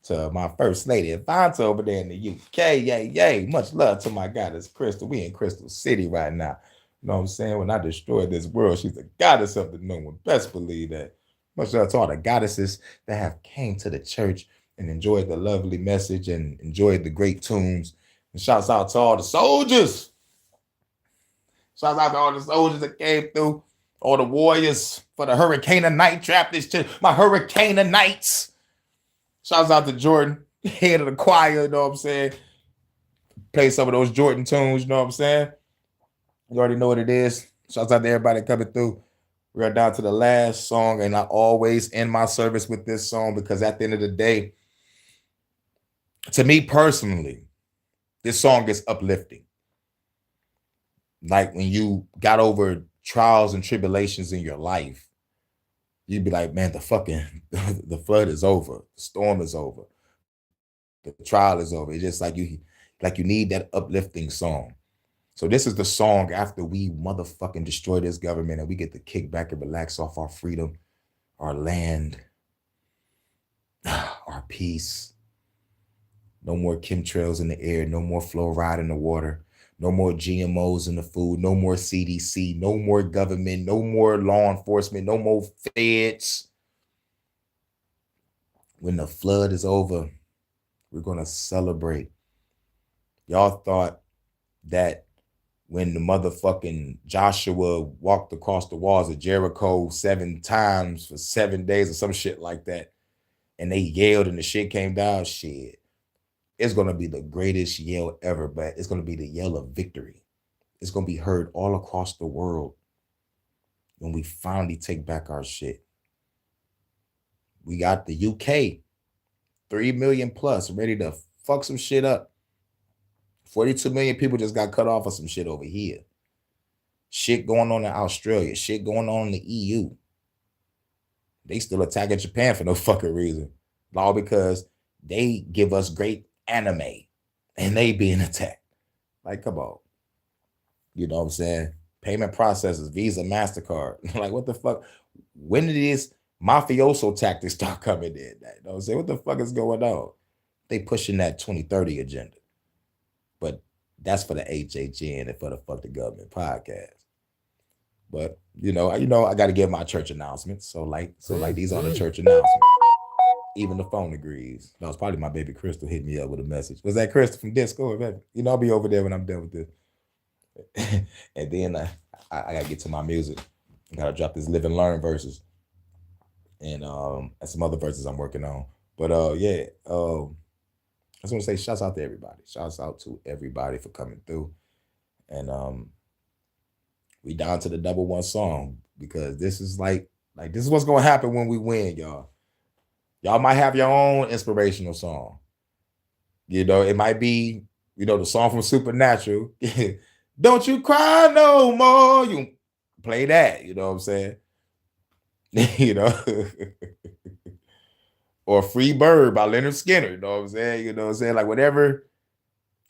to my first lady, Avanta, over there in the UK. Yay, yay. Much love to my goddess, Crystal. We in Crystal City right now. You know what I'm saying? When I destroyed this world, she's the goddess of the new one. Best believe that. Much love to all the goddesses that have came to the church and enjoyed the lovely message and enjoyed the great tunes. And shouts out to all the soldiers. Shouts out to all the soldiers that came through. All the warriors for the Hurykane night trap this church. My Hurykane nights. Shouts out to Jordan, head of the choir, you know what I'm saying? Play some of those Jordan tunes, you know what I'm saying? You already know what it is. Shouts out to everybody coming through. We're down to the last song, and I always end my service with this song because at the end of the day, to me personally, this song is uplifting. Like when you got over trials and tribulations in your life, you'd be like, man, the flood is over, the storm is over, the trial is over. It's just like you need that uplifting song. So this is the song after we motherfucking destroy this government and we get to kick back and relax off our freedom, our land, our peace. No more chemtrails in the air, no more fluoride in the water, no more GMOs in the food, no more CDC, no more government, no more law enforcement, no more feds. When the flood is over, we're going to celebrate. Y'all thought that when the motherfucking Joshua walked across the walls of Jericho 7 times for 7 days or some shit like that, and they yelled and the shit came down, shit. It's going to be the greatest yell ever, but it's going to be the yell of victory. It's going to be heard all across the world when we finally take back our shit. We got the UK, 3 million plus, ready to fuck some shit up. 42 million people just got cut off of some shit over here. Shit going on in Australia. Shit going on in the EU. They still attacking Japan for no fucking reason. All because they give us great anime and they being attacked. Like, come on. You know what I'm saying? Payment processors, Visa, MasterCard. Like, what the fuck? When did these mafioso tactics start coming in? You know what I'm saying? What the fuck is going on? They pushing that 2030 agenda. But that's for the HHN and for the Fuck the Government podcast. But you know, I got to give my church announcements. So these are the church announcements. Even the phone agrees. That was probably my baby Crystal hitting me up with a message. Was that Crystal from Discord, baby? You know, I'll be over there when I'm done with this. And then I got to get to my music. I got to drop this Live and Learn verses. And some other verses I'm working on. But I just want to say shouts out to everybody. Shouts out to everybody for coming through. And we down to the double one song because this is like this is what's gonna happen when we win, y'all. Y'all might have your own inspirational song. You know, it might be, the song from Supernatural. Don't you cry no more. You play that, you know what I'm saying? Or Free Bird by Leonard Skinner, you know what I'm saying? You know what I'm saying? Like whatever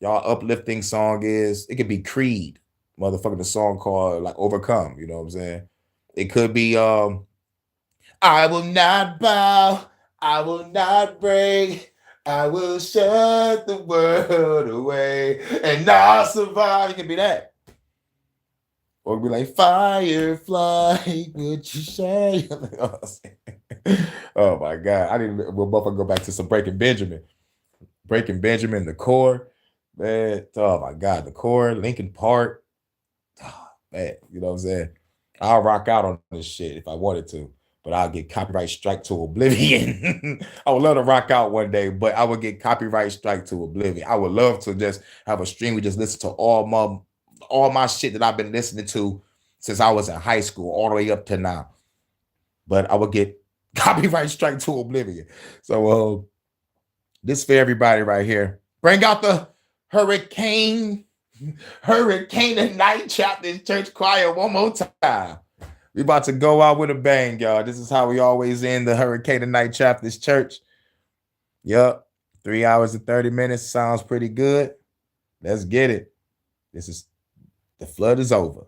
y'all uplifting song is, it could be Creed, motherfucking the song called like Overcome, you know what I'm saying? It could be I will not bow, I will not break, I will shut the world away and I'll survive. It could be that. Or it'd be like Firefly, would you say? Oh my God. We'll both go back to some Breaking Benjamin. Breaking Benjamin, the Core. Man, oh my God, the Core, Linkin Park. Oh, man, you know what I'm saying? I'll rock out on this shit if I wanted to, but I'll get copyright strike to oblivion. I would love to rock out one day, but I would get copyright strike to oblivion. I would love to just have a stream. We just listen to all my shit that I've been listening to since I was in high school all the way up to now. But I would get copyright strike to oblivion. So this for everybody right here. Bring out the Hurykane and Night Chapter Church Choir one more time. We about to go out with a bang, y'all. This is how we always end the Hurykane and Night Chapters Church. Yup. 3 hours and 30 minutes. Sounds pretty good. Let's get it. The flood is over.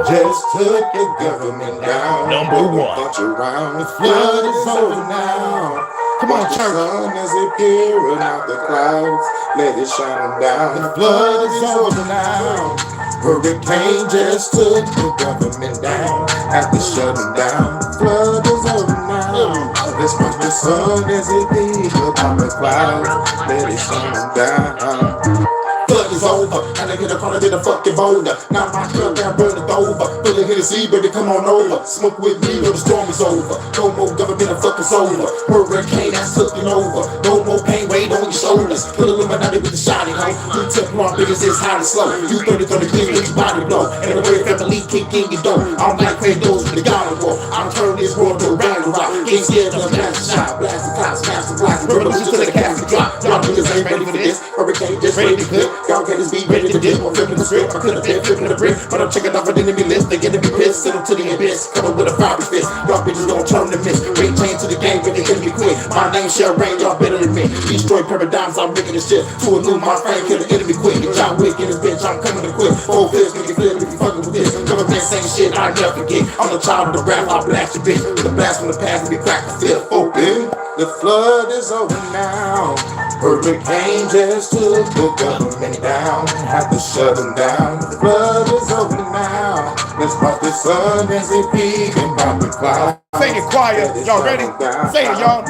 Just took the government down. Number one. Bunch around. The flood is over now. Come on, church. The sun is appearing out the clouds. Let it shine down. The flood is over now. Hurykane just took the government down. After shutting down, the flood is over now. Let's watch the sun as it beams upon the clouds. Let it shine down. Flood is over, and I get up on a fucking boulder. Now my truck got burned over. Feel it, hit the sea, baby, come on over. Smoke with me, till the storm is over. No more government, the fuck is over. Hurykane, that's looking over. No more pain, weight on your shoulders. Put a Illuminati with the shotty, ho. You Teflon, biggest is hot and slow. You 30 gonna give your body blow. And the way family kick in your door. I don't like playing those with the God of war. I'm turning this world to a rally rock. ain't scared of blast shot, blast the cops, smash the blocks, revolution to the casket drop. Y'all niggas ain't ready for this. Hurricane just ready to clip. Y'all gators be ready to dip. I'm flipping the script. I could have been flipping the brick, but I'm checking off an enemy list. They gonna be pissed. Send them to the abyss. Coming with a fiery fist. Y'all bitches gon' turn to miss. Ring chain to the game, but they gonna be quick. My name shall reign. Y'all better than me. Destroy paradigms. I'm making this shit to a new my frame. Kill the enemy quick. Get y'all wick in this bitch. I'm coming to quit. Full fist, make it flip if you fucking with this. Government saying shit I never forget. I'm the child of the rap. I'll blast your bitch with a blast from the past. We crack the fifth. Open. The flood is over now. Hurricane just took the government down. Have to shut them down. The flood is over now. Let's pop the sun as it peak and pop the cloud. Sing it, choir. Y'all ready? Say it, y'all.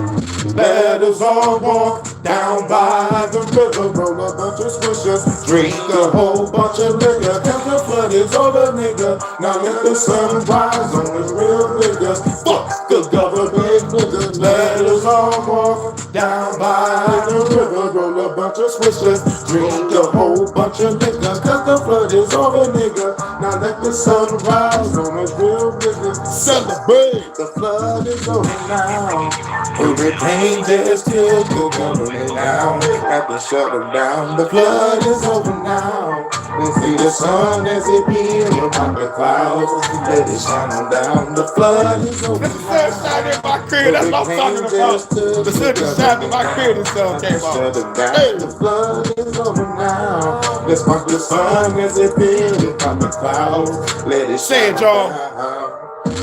Let us all walk down by the river, roll a bunch of swishers, drink a whole bunch of liquor, cause the flood is over, nigga. Now let the sun rise on us real niggas. Fuck the government, nigga. Let us all walk down by the river, roll a bunch of swishers, drink a whole bunch of liquor, cause the flood is over, nigga. Now let the sun rise on us real niggas. Celebrate! The flood is over now. Hurricane just killed the government down. Have to shut them down. The flood is over now. Let's see the sun as it peels from the clouds. Let it shine on down. The flood is over now. The sun shining in my crib. That's what I'm talking about. The sun is shining in my crib. The sun came out. Hey. The flood is over now. Let's watch the sun as it peels from the clouds. Let it shine down.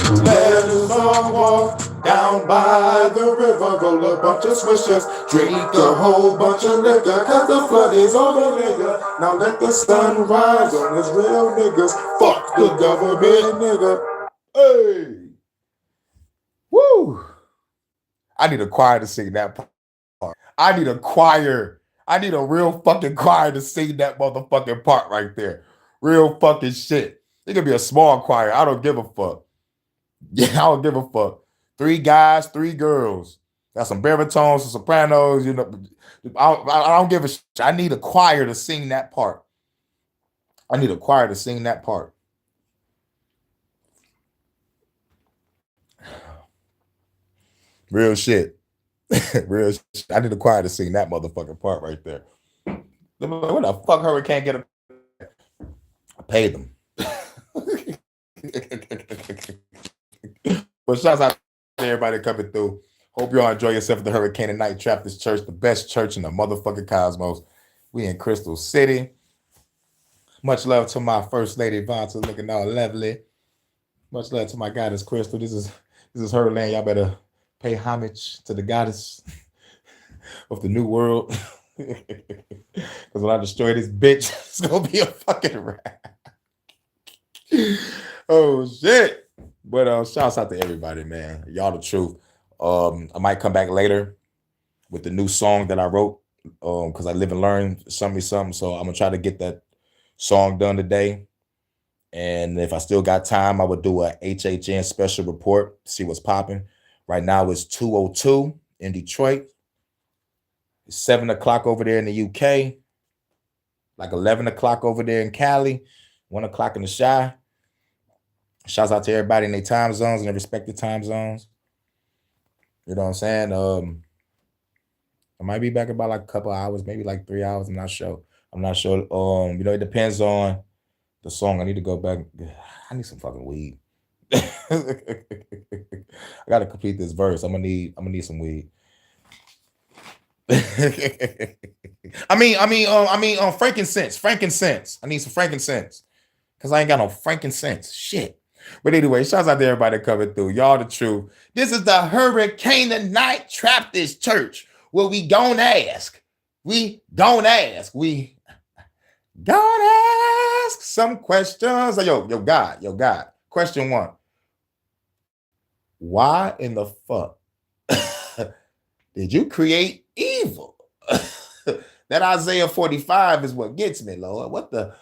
Let us all walk down by the river, roll a bunch of swishers, drink a whole bunch of liquor, cause the flood is over, nigga. Now let the sun rise on us real niggas. Fuck the government, nigga. Hey. Woo. I need a choir to sing that part. I need a choir. I need a real fucking choir to sing that motherfucking part right there. Real fucking shit. It could be a small choir. I don't give a fuck. Yeah, I don't give a fuck. 3 guys, 3 girls. Got some baritones, some sopranos. You know, I don't give a shit. I need a choir to sing that part. I need a choir to sing that part. Real shit. Real shit. I need a choir to sing that motherfucking part right there. What the fuck Hurricane get? I paid them. But shouts out to everybody coming through. Hope y'all enjoy yourself at the Hurricane and Night Trappist Church, the best church in the motherfucking cosmos. We in Crystal City. Much love to my first lady, Vonta, looking all lovely. Much love to my goddess, Crystal. This is her land. Y'all better pay homage to the goddess of the new world. Because when I destroy this bitch, it's gonna be a fucking rap. Oh shit. But shouts out to everybody, man. Y'all the truth. I might come back later with the new song that I wrote. Because I live and learn something. So I'm gonna try to get that song done today. And if I still got time, I would do a HHN special report, see what's popping. Right now it's 2:02 in Detroit. It's 7 o'clock over there in the UK. Like 11 o'clock over there in Cali. 1 o'clock in the Shy. Shouts out to everybody in their time zones and their respective time zones. You know what I'm saying? I might be back about like a couple hours, maybe like 3 hours. I'm not sure. You know, it depends on the song. I need to go back. I need some fucking weed. I gotta complete this verse. I'm gonna need some weed. Frankincense. Frankincense. I need some frankincense. Because I ain't got no frankincense. Shit. But anyway, shouts out to everybody coming through. Y'all the truth. This is the Hurricane and Night Trappist Church. Where we gon' ask. We gon' ask some questions. Yo, God. Question 1. Why in the fuck did you create evil? That Isaiah 45 is what gets me, Lord. What the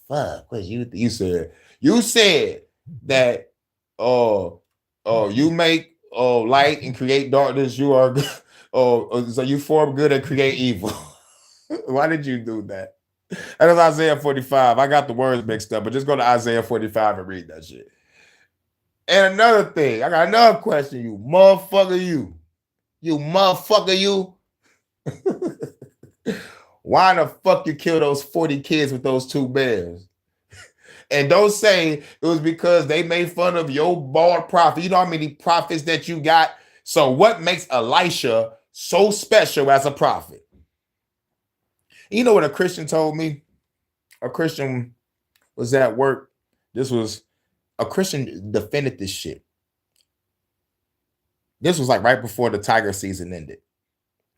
fuck was you said? You said that you make light and create darkness. You are so you form good and create evil. Why did you do that? That is Isaiah 45. I got the words mixed up, but just go to Isaiah 45 and read that shit. And another thing, I got another question, you motherfucker, you motherfucker, you. Why the fuck you kill those 40 kids with those 2 bears? And don't say it was because they made fun of your bald prophet. You know how many prophets that you got? So what makes Elisha so special as a prophet? You know what a Christian told me? A Christian was at work. A Christian defended this shit. This was like right before the Tiger season ended.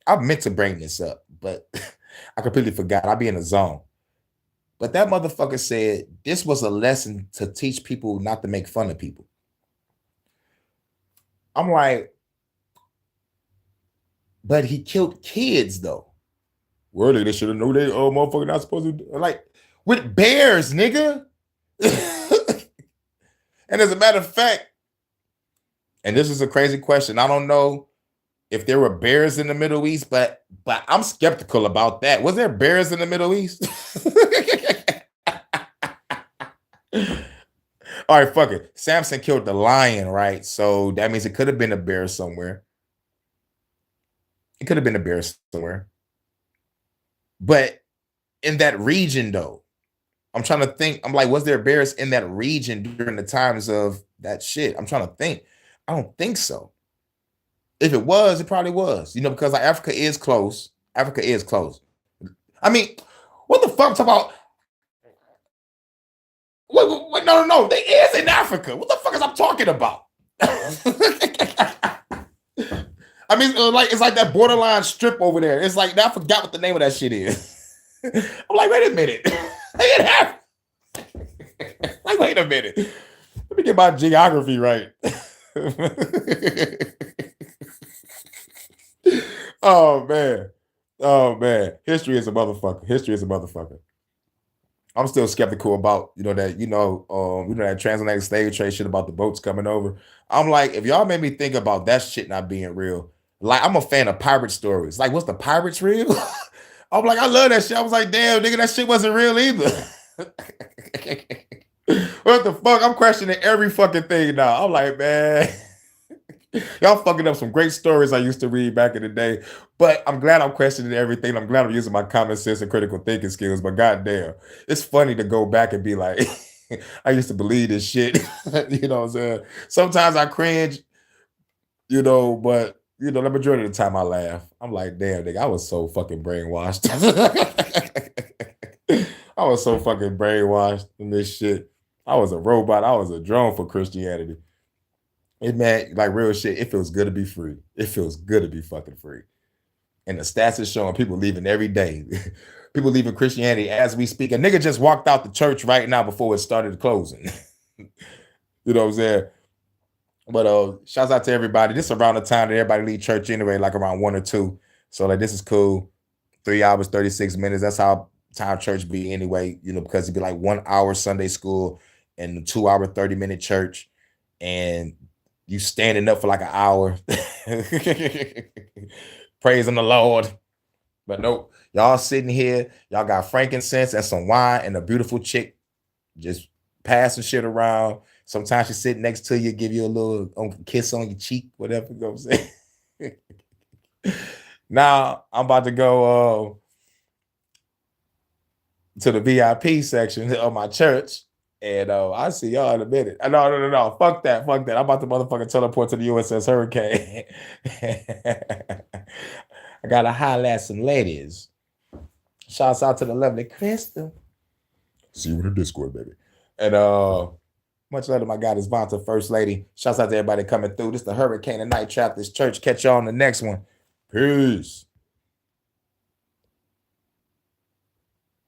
I meant to bring this up, but I completely forgot. I'll be in a zone. But that motherfucker said this was a lesson to teach people not to make fun of people. I'm like, but he killed kids though. Well, they should have known they motherfucker not supposed to like with bears, nigga. And as a matter of fact, and this is a crazy question. I don't know if there were bears in the Middle East, but I'm skeptical about that. Was there bears in the Middle East? All right, fuck it. Samson killed the lion, right? So that means it could have been a bear somewhere. It could have been a bear somewhere. But in that region, though, I'm trying to think. I'm like, was there bears in that region during the times of that shit? I'm trying to think. I don't think so. If it was, it probably was. You know, because like Africa is close. Africa is close. I mean, what the fuck about? Wait, no. They is in Africa. What the fuck is I'm talking about? I mean, it's like that borderline strip over there. It's like, I forgot what the name of that shit is. I'm like, wait a minute. They in Africa. Like, wait a minute. Let me get my geography right. Oh, man. History is a motherfucker. I'm still skeptical about, that transatlantic slave trade shit about the boats coming over. I'm like, if y'all made me think about that shit not being real, like, I'm a fan of pirate stories. Like, what's the pirates real? I'm like, I love that shit. I was like, damn, nigga, that shit wasn't real either. What the fuck? I'm questioning every fucking thing now. I'm like, man, y'all fucking up some great stories I used to read back in the day. But I'm glad I'm questioning everything. I'm glad I'm using my common sense and critical thinking skills. But goddamn, it's funny to go back and be like, I used to believe this shit. You know what I'm saying? Sometimes I cringe, but the majority of the time I laugh. I'm like, damn, nigga, I was so fucking brainwashed. I was so fucking brainwashed in this shit. I was a robot. I was a drone for Christianity. It man, like real shit, it feels good to be free. It feels good to be fucking free. And the stats is showing people leaving every day. People leaving Christianity as we speak. A nigga just walked out the church right now before it started closing. You know what I'm saying? But shouts out to everybody. This is around the time that everybody leave church anyway, like around 1 or 2. So like this is cool. 3 hours, 36 minutes. That's how time church be anyway, because it'd be like 1 hour Sunday school and a 2 hour, 30-minute church. And you standing up for like an hour. Praising the Lord. But nope. Y'all sitting here. Y'all got frankincense and some wine and a beautiful chick just passing shit around. Sometimes she sit next to you, give you a little kiss on your cheek, whatever. You know what I'm saying? Now, I'm about to go to the VIP section of my church. And I'll see y'all in a minute. No. Fuck that. I'm about to motherfucking teleport to the USS Hurykane. I got to holler at some ladies. Shouts out to the lovely Crystal. See you in the Discord, baby. And much later, my goddess Vonta, First Lady. Shouts out to everybody coming through. This is the Hurykane and Night Trap, this church. Catch y'all on the next one. Peace.